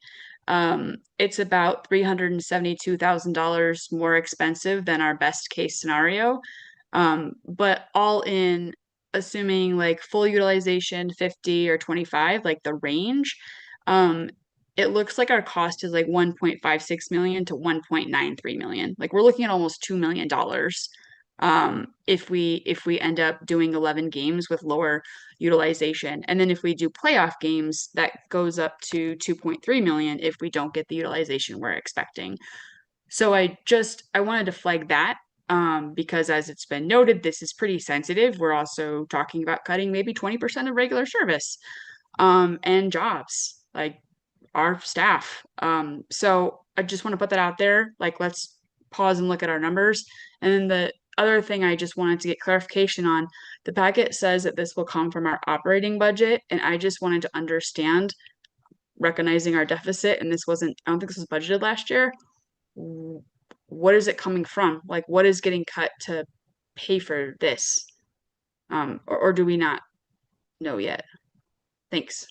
it's about $372,000 more expensive than our best case scenario. But all in, assuming like full utilization 50 or 25, like the range, it looks like our cost is like 1.56 million to 1.93 million. Like we're looking at almost $2 million if we end up doing 11 games with lower utilization. And then if we do playoff games, that goes up to 2.3 million if we don't get the utilization we're expecting. So I wanted to flag that because as it's been noted, this is pretty sensitive. We're also talking about cutting maybe 20% of regular service and jobs, like our staff. So I just want to put that out there. Like, let's pause and look at our numbers. And then the other thing I just wanted to get clarification on, the packet says that this will come from our operating budget. And I just wanted to understand, recognizing our deficit, and I don't think this was budgeted last year. What is it coming from? Like, what is getting cut to pay for this? Or do we not know yet? Thanks.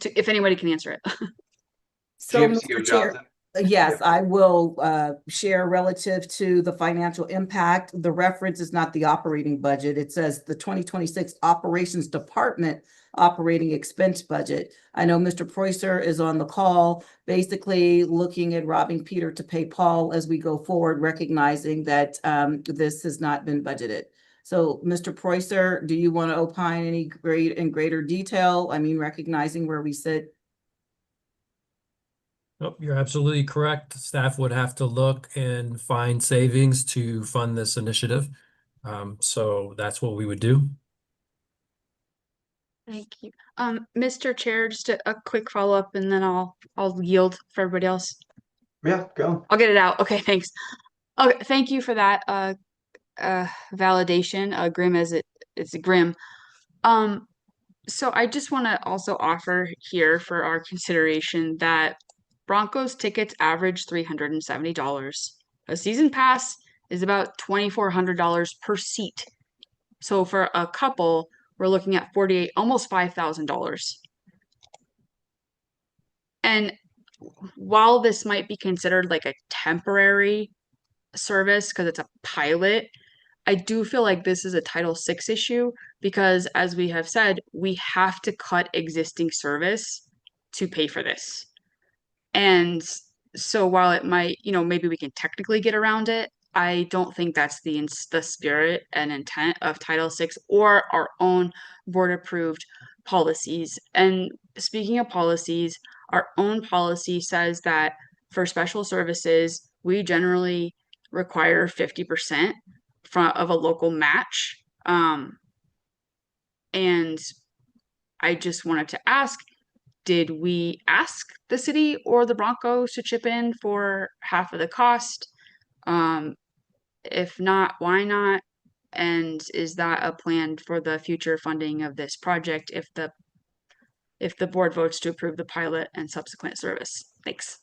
If anybody can answer it. So, Mr. Chair, yes, I will share relative to the financial impact. The reference is not the operating budget. It says the 2026 Operations Department operating expense budget. I know Mr. Preußer is on the call, basically looking at robbing Peter to pay Paul as we go forward, recognizing that this has not been budgeted. So, Mr. Preußer, do you want to opine in greater detail? I mean, recognizing where we sit. Nope, you're absolutely correct. Staff would have to look and find savings to fund this initiative. So that's what we would do. Thank you. Mr. Chair, just a quick follow-up and then I'll yield for everybody else. Yeah, go. I'll get it out. Okay, thanks. Okay, thank you for that validation, grim as it's grim. So I just want to also offer here for our consideration that Broncos tickets average $370. A season pass is about $2,400 per seat. So for a couple, we're looking at almost $5,000. And while this might be considered like a temporary service because it's a pilot, I do feel like this is a Title VI issue because, as we have said, we have to cut existing service to pay for this. And so while it might, maybe we can technically get around it, I don't think that's the spirit and intent of Title VI or our own board-approved policies. And speaking of policies, our own policy says that for special services, we generally require 50% of a local match. And I just wanted to ask, did we ask the city or the Broncos to chip in for half of the cost? If not, why not? And is that a plan for the future funding of this project if the board votes to approve the pilot and subsequent service? Thanks.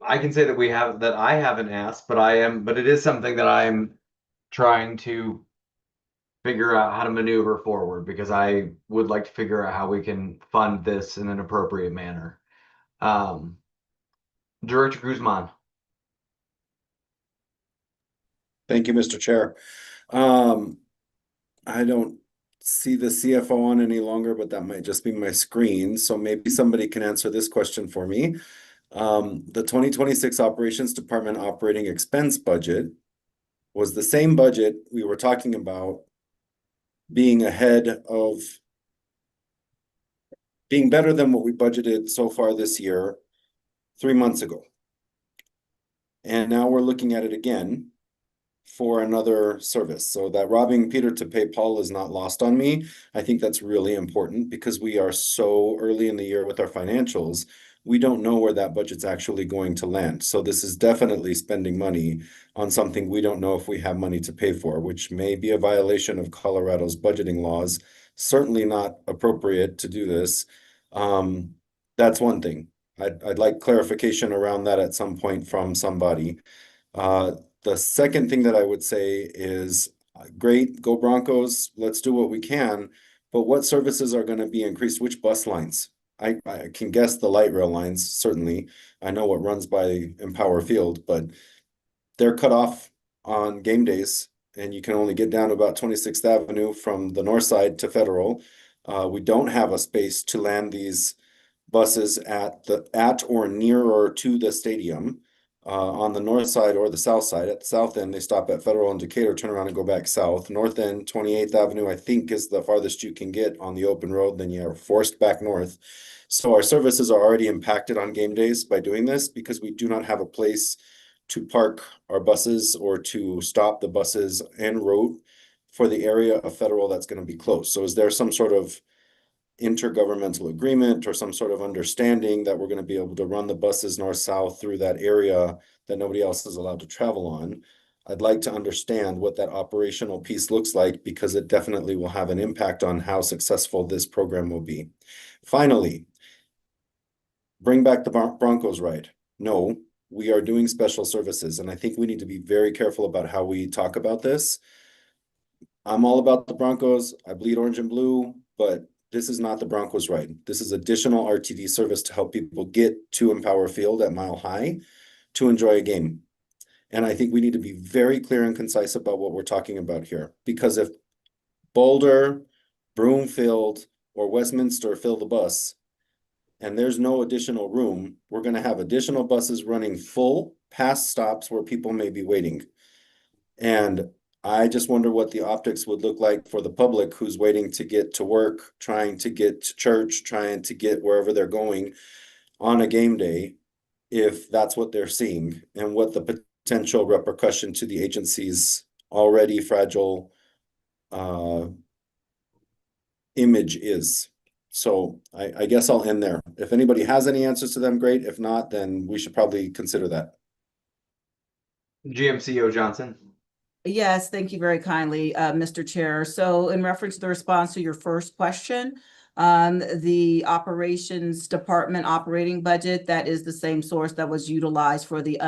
I can say that I haven't asked, but it is something that I'm trying to figure out how to maneuver forward because I would like to figure out how we can fund this in an appropriate manner. Director Guzman. Thank you, Mr. Chair. I don't see the CFO on any longer, but that might just be my screen. So maybe somebody can answer this question for me. The 2026 Operations Department operating expense budget was the same budget we were talking about being better than what we budgeted so far this year 3 months ago. And now we're looking at it again for another service. So that robbing Peter to pay Paul is not lost on me. I think that's really important because we are so early in the year with our financials. We don't know where that budget's actually going to land. So this is definitely spending money on something we don't know if we have money to pay for, which may be a violation of Colorado's budgeting laws. Certainly not appropriate to do this. That's one thing. I'd like clarification around that at some point from somebody. The second thing that I would say is great, go Broncos, let's do what we can, but what services are going to be increased? Which bus lines? I can guess the light rail lines, certainly. I know what runs by Empower Field, but they're cut off on game days, and you can only get down to about 26th Avenue from the north side to Federal. We don't have a space to land these buses at or nearer to the stadium. On the north side or the south side. At the south end, they stop at Federal and Decatur, turn around and go back south. North end, 28th Avenue, I think is the farthest you can get on the open road. Then you're forced back north. So our services are already impacted on game days by doing this because we do not have a place to park our buses or to stop the buses en route for the area of Federal that's going to be closed. So is there some sort of intergovernmental agreement or some sort of understanding that we're going to be able to run the buses north-south through that area that nobody else is allowed to travel on? I'd like to understand what that operational piece looks like because it definitely will have an impact on how successful this program will be. Finally, bring back the Broncos ride. No, we are doing special services, and I think we need to be very careful about how we talk about this. I'm all about the Broncos. I bleed orange and blue, but this is not the Broncos ride. This is additional RTD service to help people get to Empower Field at Mile High to enjoy a game. And I think we need to be very clear and concise about what we're talking about here. Because if Boulder, Broomfield, or Westminster fill the bus, and there's no additional room, we're going to have additional buses running full past stops where people may be waiting. And I just wonder what the optics would look like for the public who's waiting to get to work, trying to get to church, trying to get wherever they're going on a game day, if that's what they're seeing, and what the potential repercussion to the agency's already fragile image is. So I guess I'll end there. If anybody has any answers to them, great. If not, then we should probably consider that. GMCO Johnson. Yes, thank you very kindly, Mr. Chair. So in reference to the response to your first question, the operations department operating budget, that is the same source that was utilized for the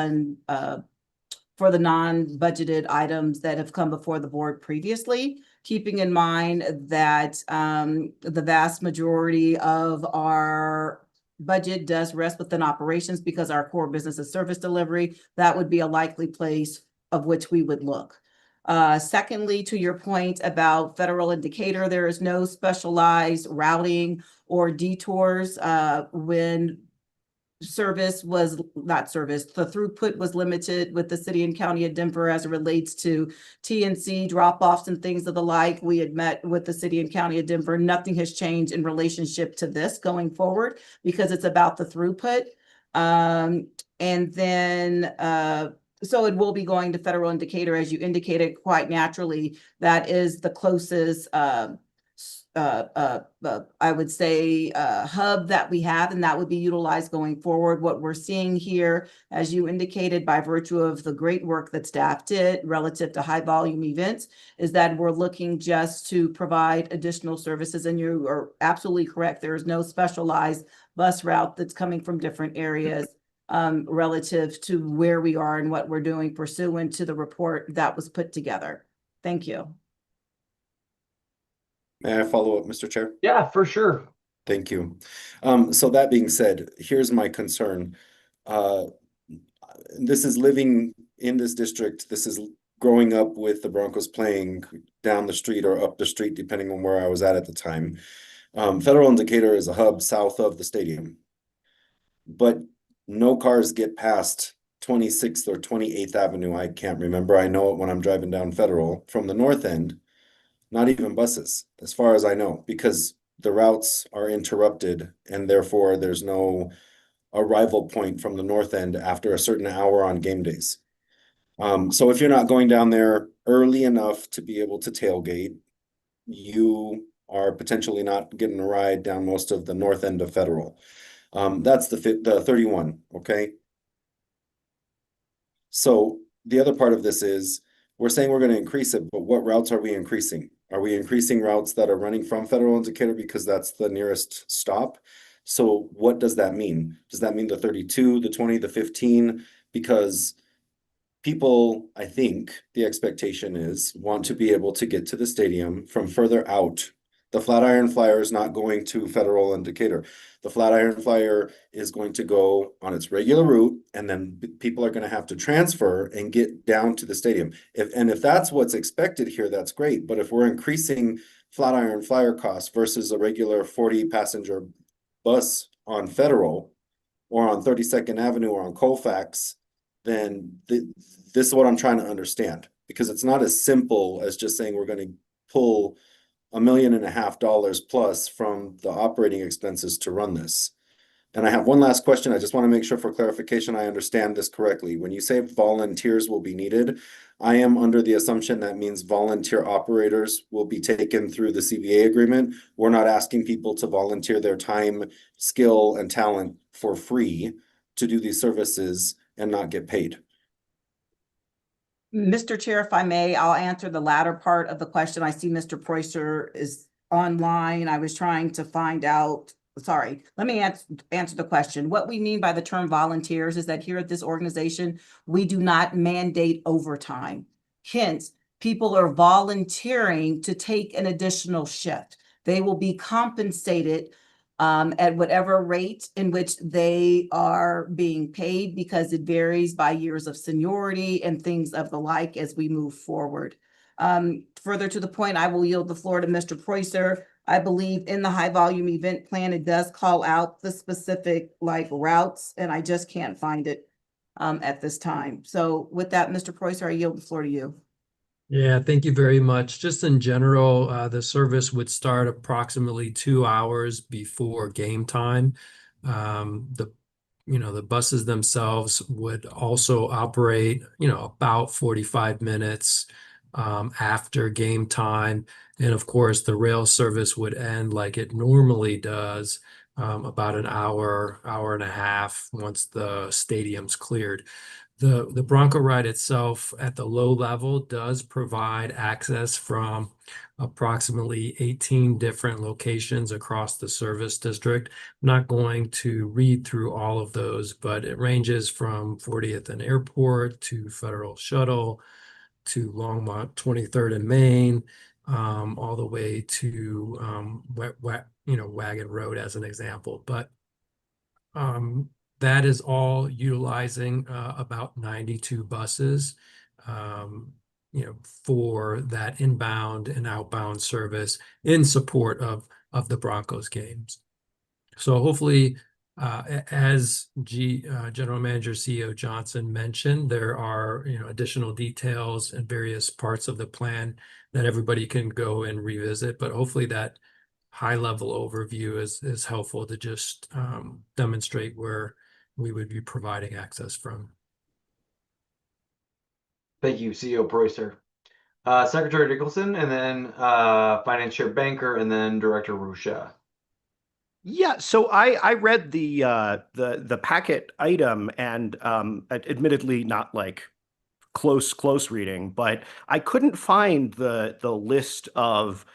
non-budgeted items that have come before the board previously, keeping in mind that the vast majority of our budget does rest within operations because our core business is service delivery. That would be a likely place of which we would look. Secondly, to your point about Federal and Decatur, there is no specialized routing or detours when the throughput was limited with the city and county of Denver as it relates to TNC drop-offs and things of the like. We had met with the city and county of Denver. Nothing has changed in relationship to this going forward because it's about the throughput. So it will be going to Federal and Decatur, as you indicated, quite naturally. That is the closest, I would say, hub that we have, and that would be utilized going forward. What we're seeing here, as you indicated, by virtue of the great work that staff did relative to high volume events, is that we're looking just to provide additional services. And you are absolutely correct. There is no specialized bus route that's coming from different areas relative to where we are and what we're doing pursuant to the report that was put together. Thank you. May I follow up, Mr. Chair? Yeah, for sure. Thank you. So that being said, here's my concern. This is living in this district. This is growing up with the Broncos playing down the street or up the street, depending on where I was at the time. Federal and Decatur is a hub south of the stadium, but no cars get past 26th or 28th Avenue. I can't remember. I know it when I'm driving down Federal from the north end. Not even buses, as far as I know, because the routes are interrupted and therefore there's no arrival point from the north end after a certain hour on game days. So if you're not going down there early enough to be able to tailgate, you are potentially not getting a ride down most of the north end of Federal. That's the 31, okay? So the other part of this is we're saying we're going to increase it, but what routes are we increasing? Are we increasing routes that are running from Federal and Decatur because that's the nearest stop? So what does that mean? Does that mean the 32, the 20, the 15? Because people, I think the expectation is, want to be able to get to the stadium from further out. The Flatiron Flyer is not going to Federal and Decatur. The Flatiron Flyer is going to go on its regular route, and then people are going to have to transfer and get down to the stadium. If that's what's expected here, that's great. But if we're increasing Flatiron Flyer costs versus a regular 40-passenger bus on Federal or on 32nd Avenue or on Colfax, then this is what I'm trying to understand, because it's not as simple as just saying we're going to pull $1.5 million plus from the operating expenses to run this. And I have one last question. I just want to make sure for clarification I understand this correctly. When you say volunteers will be needed, I am under the assumption that means volunteer operators will be taken through the CBA agreement. We're not asking people to volunteer their time, skill, and talent for free to do these services and not get paid. Mr. Chair, if I may, I'll answer the latter part of the question. I see Mr. Preuster is online. I was trying to find out, sorry, let me answer the question. What we mean by the term volunteers is that here at this organization, we do not mandate overtime. Hence, people are volunteering to take an additional shift. They will be compensated at whatever rate in which they are being paid, because it varies by years of seniority and things of the like as we move forward. Further to the point, I will yield the floor to Mr. Preuster. I believe in the high volume event plan, it does call out the specific routes, and I just can't find it at this time. So with that, Mr. Preuster, I yield the floor to you. Yeah, thank you very much. Just in general, the service would start approximately 2 hours before game time. The buses themselves would also operate, about 45 minutes after game time. And of course, the rail service would end like it normally does, about an hour, hour and a half once the stadium's cleared. The Bronco ride itself at the low level does provide access from approximately 18 different locations across the service district. I'm not going to read through all of those, but it ranges from 40th and Airport to Federal Shuttle to Longmont 23rd and Main, all the way to Wagon Road as an example. But that is all utilizing about 92 buses, for that inbound and outbound service in support of the Broncos games. So hopefully, as General Manager CEO Johnson mentioned, there are additional details and various parts of the plan that everybody can go and revisit. But hopefully that high-level overview is helpful to just demonstrate where we would be providing access from. Thank you, CEO Preuster. Secretary Nicholson, and then Finance Chair Banker, and then Director Ruscha. Yeah, so I read the packet item, and admittedly not like close reading, but I couldn't find the list of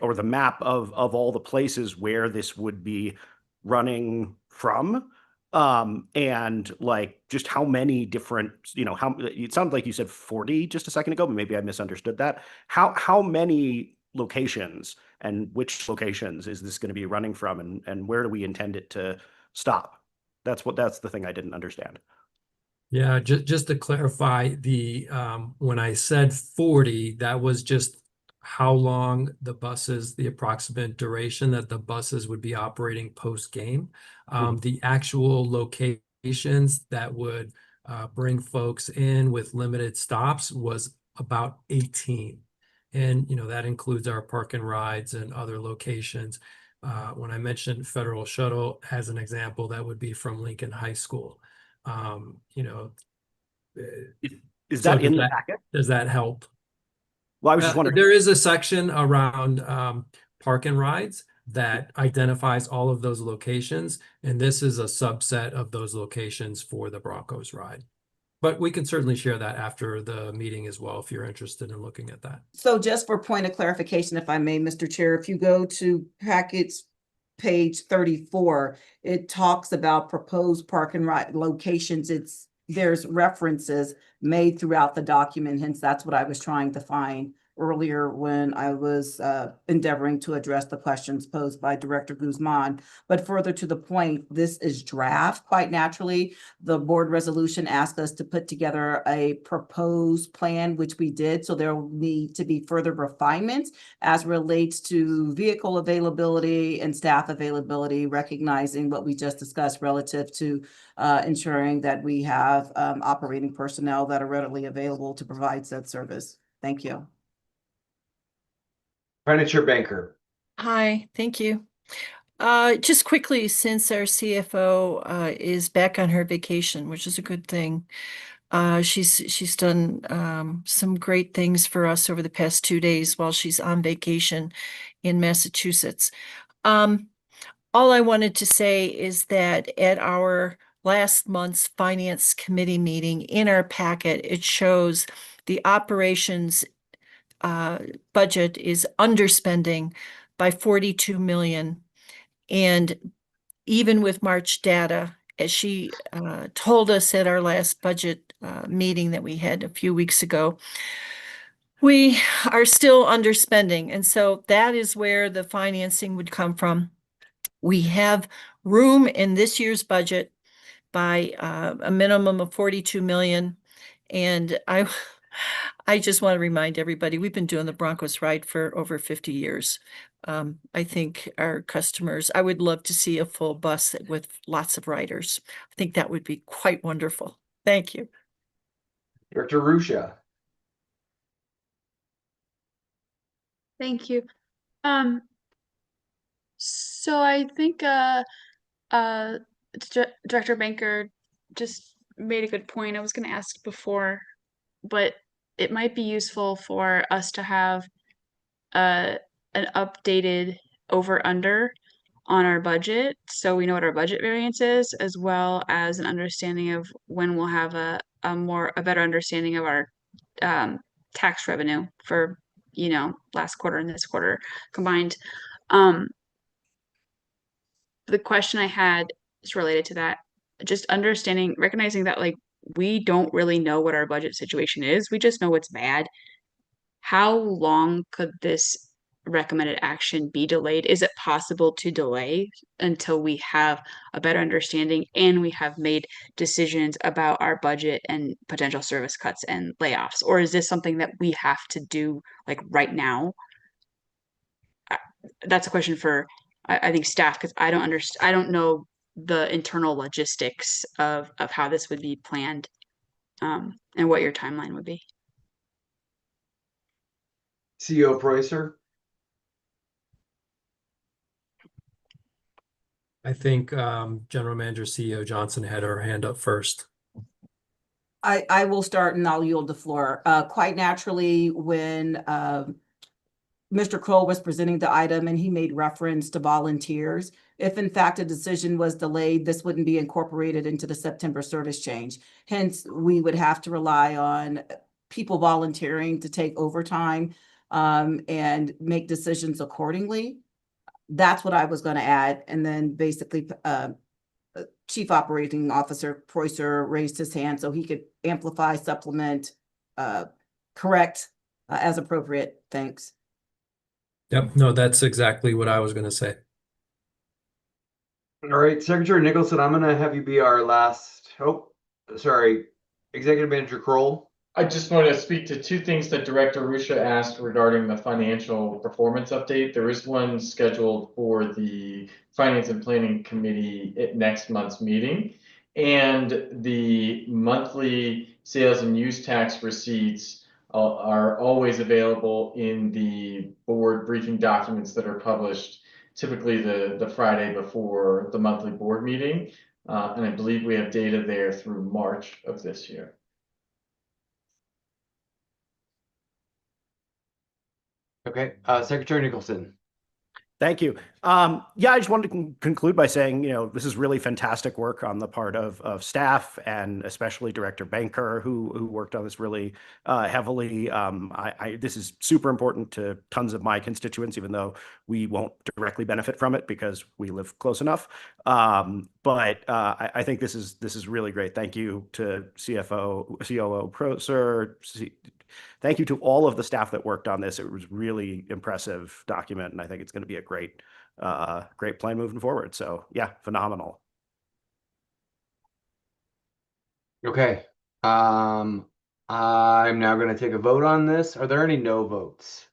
or the map of all the places where this would be running from. And like just how many different, how it sounded like you said 40 just a second ago, but maybe I misunderstood that. How many locations and which locations is this going to be running from, and where do we intend it to stop? That's the thing I didn't understand. Yeah, just to clarify, when I said 40, that was just how long the approximate duration that the buses would be operating post-game. The actual locations that would bring folks in with limited stops was about 18. And, that includes our park and rides and other locations. When I mentioned Federal Shuttle as an example, that would be from Lincoln High School. Is that in the packet? Does that help? Well, I was just wondering. There is a section around park and rides that identifies all of those locations, and this is a subset of those locations for the Broncos ride. But we can certainly share that after the meeting as well, if you're interested in looking at that. So just for point of clarification, if I may, Mr. Chair, if you go to packets page 34, it talks about proposed park and ride locations. There's references made throughout the document, hence that's what I was trying to find earlier when I was endeavoring to address the questions posed by Director Guzman. But further to the point, this is draft. Quite naturally, the board resolution asked us to put together a proposed plan, which we did. So there will need to be further refinements as relates to vehicle availability and staff availability, recognizing what we just discussed relative to ensuring that we have operating personnel that are readily available to provide said service. Thank you. Furniture Banker. Hi, thank you. Just quickly, since our CFO is back on her vacation, which is a good thing, she's done some great things for us over the past 2 days while she's on vacation in Massachusetts. All I wanted to say is that at our last month's Finance Committee meeting, in our packet, it shows the operations budget is underspending by 42 million. And even with March data, as she told us at our last budget meeting that we had a few weeks ago, we are still underspending. And so that is where the financing would come from. We have room in this year's budget by a minimum of 42 million. And I just want to remind everybody, we've been doing the Broncos ride for over 50 years. I think our customers, I would love to see a full bus with lots of riders. I think that would be quite wonderful. Thank you. Director Ruscia. Thank you. So I think Director Banker just made a good point. I was going to ask before, but it might be useful for us to have an updated over-under on our budget, so we know what our budget variance is, as well as an understanding of when we'll have a better understanding of our tax revenue for last quarter and this quarter combined. The question I had is related to that, just recognizing that we don't really know what our budget situation is. We just know it's bad. How long could this recommended action be delayed? Is it possible to delay until we have a better understanding and we have made decisions about our budget and potential service cuts and layoffs? Or is this something that we have to do right now? That's a question for, I think, staff, because I don't know the internal logistics of how this would be planned, and what your timeline would be. CEO Preuser. I think General Manager CEO Johnson had her hand up first. I will start and I'll yield the floor. Quite naturally, when Mr. Kroll was presenting the item and he made reference to volunteers, if in fact a decision was delayed, this wouldn't be incorporated into the September service change. Hence, we would have to rely on people volunteering to take overtime and make decisions accordingly. That's what I was going to add. And then basically Chief Operating Officer Preußer raised his hand, so he could amplify, supplement, correct as appropriate. Thanks. Yep, no, that's exactly what I was going to say. All right, Secretary Nicholson, I'm going to have you be our last. Oh, sorry, Executive Manager Kroll. I just want to speak to two things that Director Rusha asked regarding the financial performance update. There is one scheduled for the Finance and Planning Committee at next month's meeting. And the monthly sales and use tax receipts are always available in the board briefing documents that are published typically the Friday before the monthly board meeting. And I believe we have data there through March of this year. Okay, Secretary Nicholson. Thank you. Yeah, I just wanted to conclude by saying, this is really fantastic work on the part of staff and especially Director Banker, who worked on this really heavily. This is super important to tons of my constituents, even though we won't directly benefit from it because we live close enough. But I think this is really great. Thank you to COO Preußer. Thank you to all of the staff that worked on this. It was really impressive document, and I think it's going to be a great plan moving forward. So yeah, phenomenal. Okay. I'm now going to take a vote on this. Are there any no votes?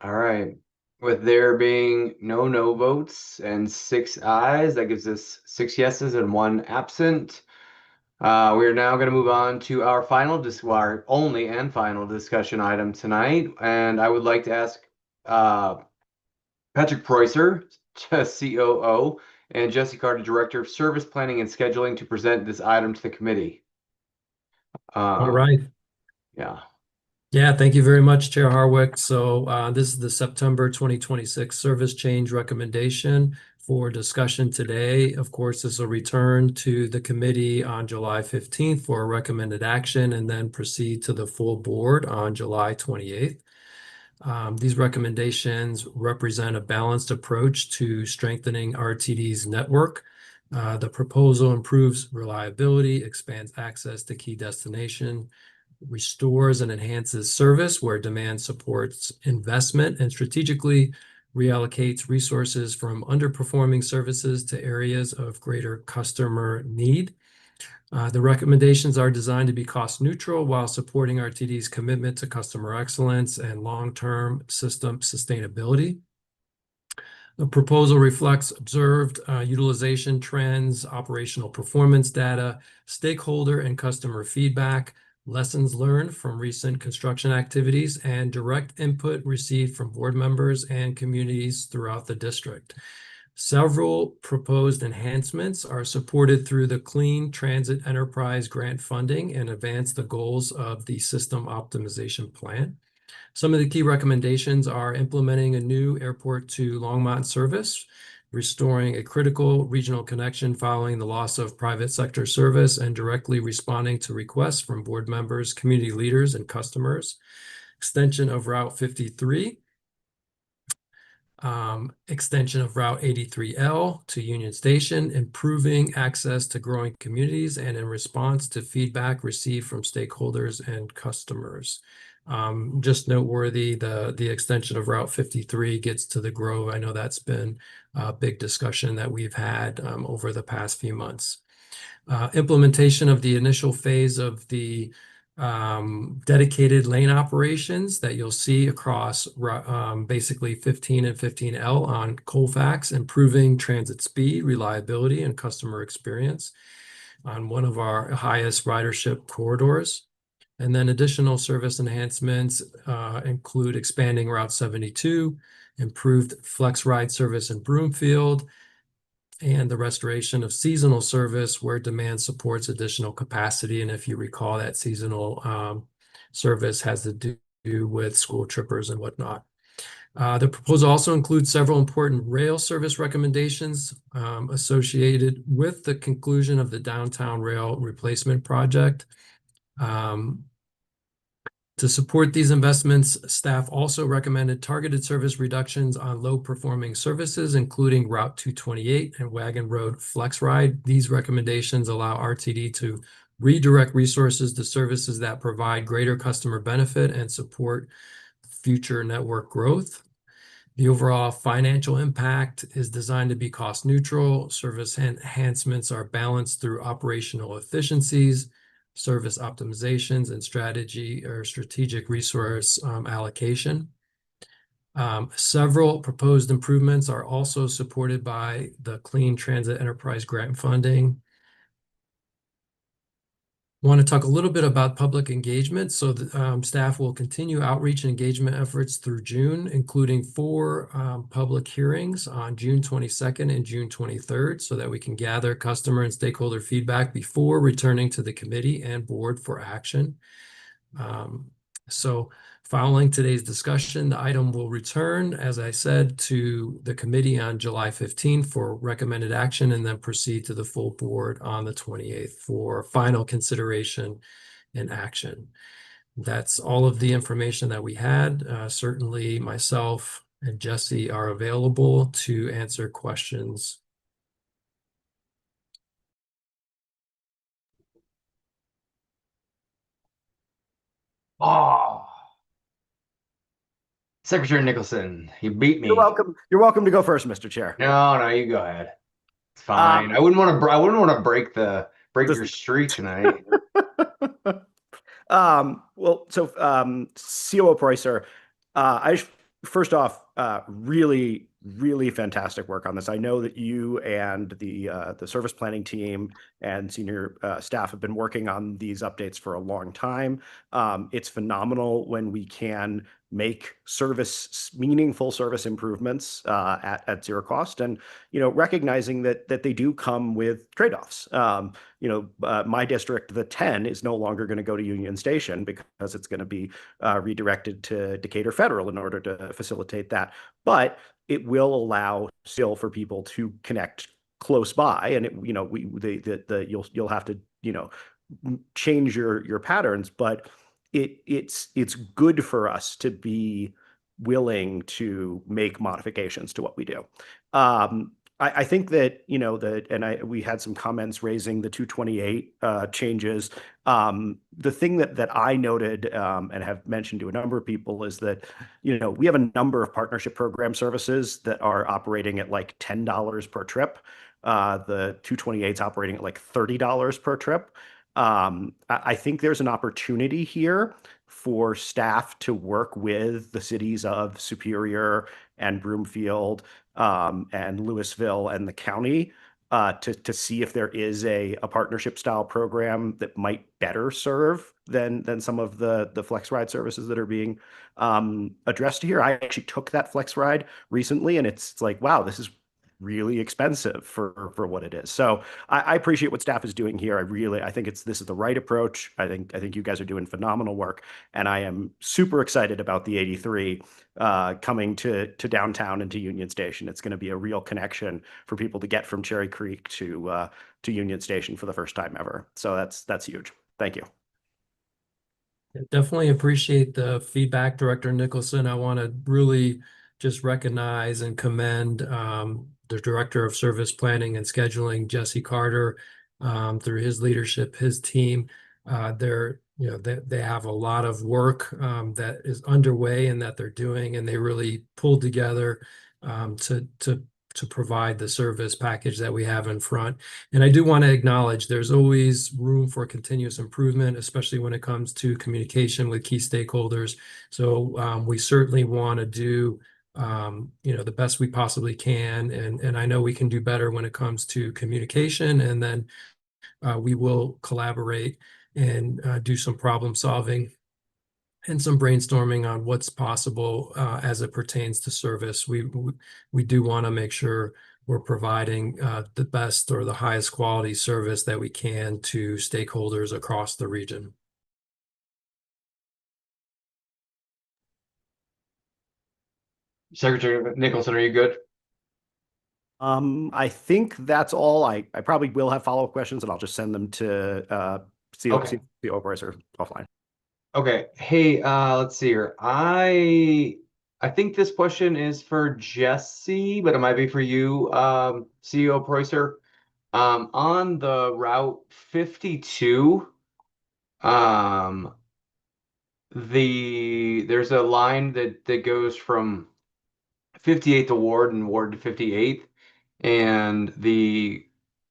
All right. With there being no votes and 6 ayes, that gives us 6 yeses and 1 absent. We are now going to move on to our our only and final discussion item tonight. And I would like to ask Patrick Preußer, COO, and Jesse Carter, Director of Service Planning and Scheduling, to present this item to the committee. All right. Yeah. Yeah, thank you very much, Chair Harwick. So this is the September 2026 service change recommendation for discussion today. Of course, this will return to the committee on July 15th for a recommended action and then proceed to the full board on July 28th. These recommendations represent a balanced approach to strengthening RTD's network. The proposal improves reliability, expands access to key destination, restores and enhances service where demand supports investment, and strategically reallocates resources from underperforming services to areas of greater customer need. The recommendations are designed to be cost neutral while supporting RTD's commitment to customer excellence and long-term system sustainability. The proposal reflects observed utilization trends, operational performance data, stakeholder and customer feedback, lessons learned from recent construction activities, and direct input received from board members and communities throughout the district. Several proposed enhancements are supported through the Clean Transit Enterprise grant funding and advance the goals of the system optimization plan. Some of the key recommendations are implementing a new airport to Longmont service, restoring a critical regional connection following the loss of private sector service, and directly responding to requests from board members, community leaders, and customers. Extension of Route 53, extension of Route 83L to Union Station, improving access to growing communities, and in response to feedback received from stakeholders and customers. Just noteworthy, the extension of Route 53 gets to the Grove. I know that's been a big discussion that we've had over the past few months. Implementation of the initial phase of the dedicated lane operations that you'll see across basically 15 and 15L on Colfax, improving transit speed, reliability, and customer experience on one of our highest ridership corridors. And then additional service enhancements include expanding Route 72, improved flex ride service in Broomfield, and the restoration of seasonal service where demand supports additional capacity. And if you recall, that seasonal service has to do with school trippers and whatnot. The proposal also includes several important rail service recommendations associated with the conclusion of the downtown rail replacement project. To support these investments, staff also recommended targeted service reductions on low-performing services, including Route 228 and Wagon Road Flex Ride. These recommendations allow RTD to redirect resources to services that provide greater customer benefit and support future network growth. The overall financial impact is designed to be cost neutral. Service enhancements are balanced through operational efficiencies, service optimizations, and strategic resource allocation. Several proposed improvements are also supported by the Clean Transit Enterprise Grant funding. Want to talk a little bit about public engagement. So the staff will continue outreach and engagement efforts through June, including 4 public hearings on June 22nd and June 23rd, so that we can gather customer and stakeholder feedback before returning to the committee and board for action. So following today's discussion, the item will return, as I said, to the committee on July 15th for recommended action, and then proceed to the full board on the 28th for final consideration and action. That's all of the information that we had. Certainly myself and Jesse are available to answer questions. Oh, Secretary Nicholson, you beat me. You're welcome. You're welcome to go first, Mr. Chair. No, you go ahead. It's fine. I wouldn't want to break your streak tonight. Well, so COO Preußer, first off, really fantastic work on this. I know that you and the service planning team and senior staff have been working on these updates for a long time. It's phenomenal when we can make meaningful service improvements at zero cost, and recognizing that they do come with trade-offs. My district, the 10, is no longer going to go to Union Station because it's going to be redirected to Decatur Federal in order to facilitate that. But it will allow still for people to connect close by, and you'll have to change your patterns, but it's good for us to be willing to make modifications to what we do. I think that we had some comments raising the 228 changes. The thing that I noted and have mentioned to a number of people is that we have a number of partnership program services that are operating at like $10 per trip. The 228's operating at like $30 per trip. I think there's an opportunity here for staff to work with the cities of Superior and Broomfield and Louisville and the county to see if there is a partnership style program that might better serve than some of the Flex Ride services that are being addressed here. I actually took that Flex Ride recently, and it's like, wow, this is really expensive for what it is. So I appreciate what staff is doing here. I think this is the right approach. I think you guys are doing phenomenal work, and I am super excited about the 83 coming to downtown and to Union Station. It's going to be a real connection for people to get from Cherry Creek to Union Station for the first time ever. So that's huge. Thank you. Definitely appreciate the feedback, Director Nicholson. I want to really just recognize and commend the Director of Service Planning and Scheduling, Jesse Carter, through his leadership, his team. They have a lot of work that is underway and that they're doing, and they really pulled together to provide the service package that we have in front. And I do want to acknowledge there's always room for continuous improvement, especially when it comes to communication with key stakeholders. So we certainly want to do the best we possibly can, and I know we can do better when it comes to communication, and then we will collaborate and do some problem solving and some brainstorming on what's possible as it pertains to service. We do want to make sure we're providing the best or the highest quality service that we can to stakeholders across the region. Secretary Nicholson, are you good? I think that's all. I probably will have follow-up questions, and I'll just send them to COO Preußer offline. Okay. Hey, let's see here. I think this question is for Jesse, but it might be for you, CEO Preußer. On the Route 52, um, there's a line that goes from 58th Ward and Ward to 58th, and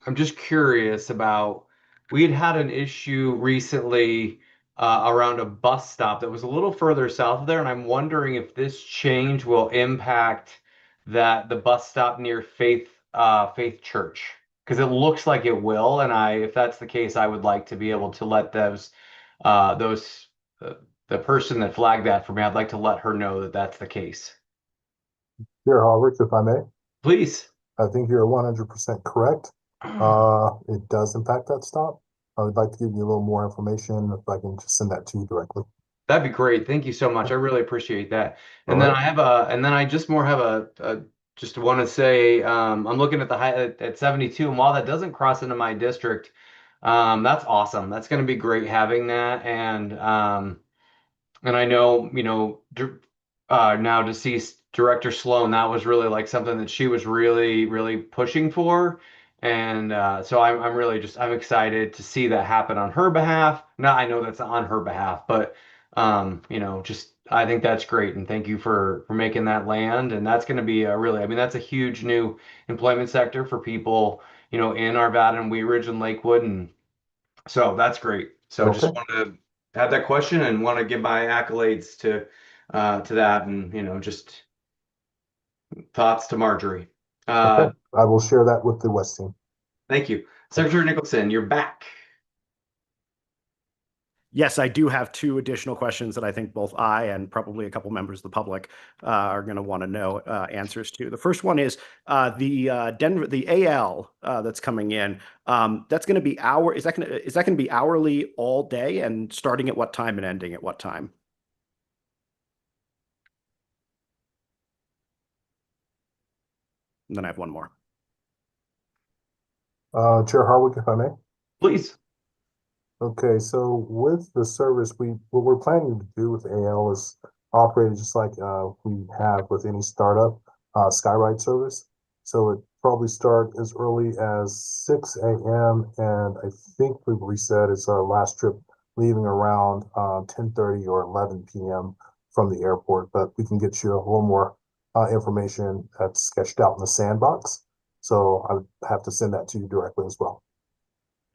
I'm just curious about, we had an issue recently around a bus stop that was a little further south of there, and I'm wondering if this change will impact the bus stop near Faith Church, because it looks like it will, and if that's the case, I would like to be able to let those uh, the person that flagged that for me, I'd like to let her know that that's the case. Chair Harwick, if I may. Please. I think you're 100% correct. It does impact that stop. I would like to give you a little more information if I can just send that to you directly. That'd be great. Thank you so much. I really appreciate that. And All then right. and then I just more have just want to say, I'm looking at the high at 72, and while that doesn't cross into my district, that's awesome. That's going to be great having that. And I know, now deceased Director Sloan, that was really like something that she was really, really pushing for. And so I'm really I'm excited to see that happen on her behalf. Now I know that's on her behalf, but just I think that's great. And thank you for making that land. And that's going to be I mean, that's a huge new employment sector for people, in Arvada and Wheat Ridge and Lakewood. And so that's great. So just Okay. wanted to have that question and want to give my accolades to that, and just thoughts to Marjorie. Okay. I will share that with the West team. Thank you. Secretary Nicholson, you're back. Yes, I do have two additional questions that I think both I and probably a couple members of the public are going to want to know answers to. The first one is the AL that's coming in. That's going to be is that going to be hourly all day, and starting at what time and ending at what time? And then I have one more. Chair Harwick, if I may. Please. Okay, so with the service, what we're planning to do with AL is operate just like we have with any startup Skyride service. So it probably start as early as 6 a.m. and I think we said it's our last trip leaving around 10:30 or 11 p.m. from the airport, but we can get you a little more information that's sketched out in the sandbox. So I would have to send that to you directly as well.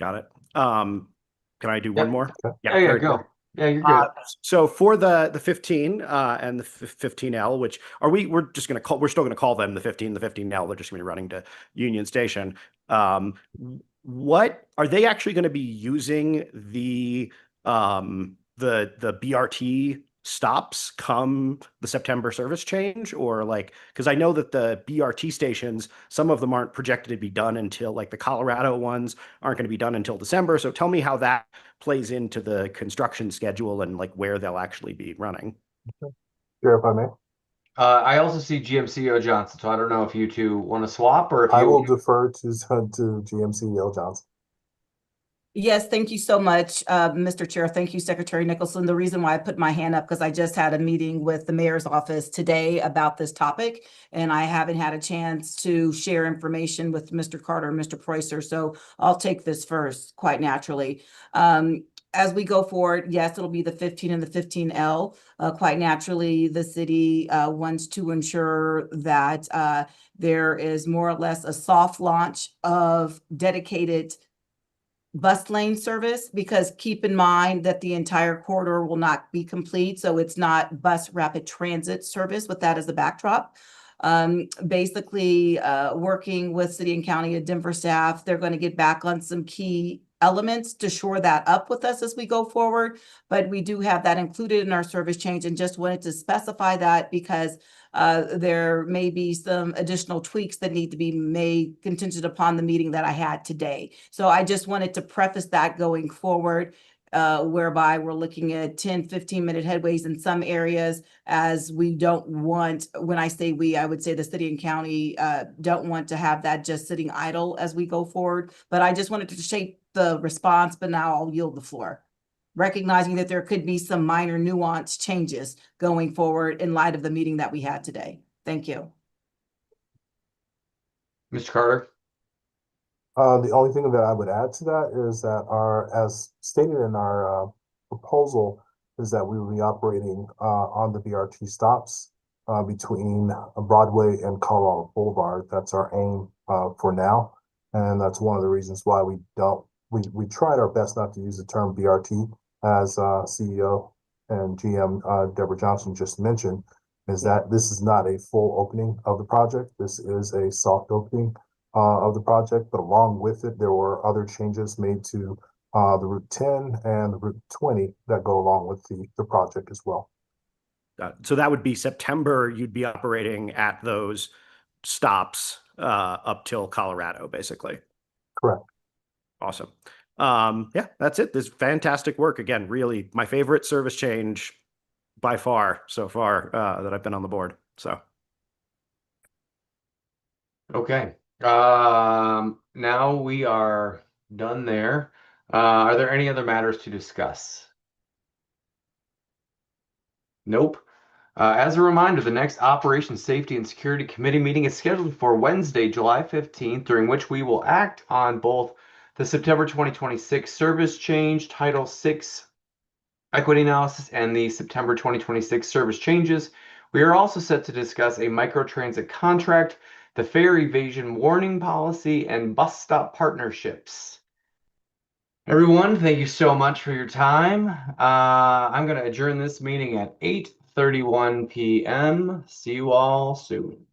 Got it. Can I do one more? Yeah, go. Good. Yeah, you're good. So for the 15 and the 15L, which we're still going to call them the 15, the 15L. They're just going to be running to Union Station. What are they actually going to be using the BRT stops come the September service change, or because I know that the BRT stations, some of them aren't projected to be done until the Colorado ones aren't going to be done until December. So tell me how that plays into the construction schedule and where they'll actually be running. Chair, if I may. I also see GMCO Johnson, so I don't know if you two want to swap or if I will defer to GMCO Johnson. Yes, thank you so much, Mr. Chair. Thank you, Secretary Nicholson. The reason why I put my hand up because I just had a meeting with the mayor's office today about this topic, and I haven't had a chance to share information with Mr. Carter and Mr. Preußer, so I'll take this first, quite naturally. As we go forward, yes, it'll be the 15 and the 15L. Quite naturally, the city wants to ensure that there is more or less a soft launch of dedicated bus lane service, because keep in mind that the entire corridor will not be complete. So it's not bus rapid transit service with that as a backdrop. Basically, working with city and county of Denver staff, they're going to get back on some key elements to shore that up with us as we go forward. But we do have that included in our service change, and just wanted to specify that because there may be some additional tweaks that need to be made contingent upon the meeting that I had today. So I just wanted to preface that going forward, whereby we're looking at 10, 15-minute headways in some areas, as we don't want, when I say we, I would say the city and county don't want to have that just sitting idle as we go forward. But I just wanted to shape the response, but now I'll yield the floor. recognizing that there could be some minor nuance changes going forward in light of the meeting that we had today. Thank you. Mr. Carter? The only thing that I would add to that is that as stated in our proposal, is that we will be operating on the BRT stops between Broadway and Colorado Boulevard. That's our aim for now, and that's one of the reasons why we tried our best not to use the term BRT, as CEO and GM Deborah Johnson just mentioned, is that this is not a full opening of the project. This is a soft opening of the project, but along with it, there were other changes made to the Route 10 and the Route 20 that go along with the project as well. So that would be September, you'd be operating at those stops up till Colorado, basically. Correct. Awesome. Yeah, that's it. This is fantastic work. Again, really my favorite service change by far so far that I've been on the board. So. Okay. Now we are done there. Are there any other matters to discuss? Nope. As a reminder, the next Operations Safety and Security Committee meeting is scheduled for Wednesday, July 15th, during which we will act on both the September 2026 Service Change Title VI Equity Analysis and the September 2026 Service Changes. We are also set to discuss a microtransit contract, the fare evasion warning policy, and bus stop partnerships. Everyone, thank you so much for your time. I'm going to adjourn this meeting at 8:31 p.m. See you all soon.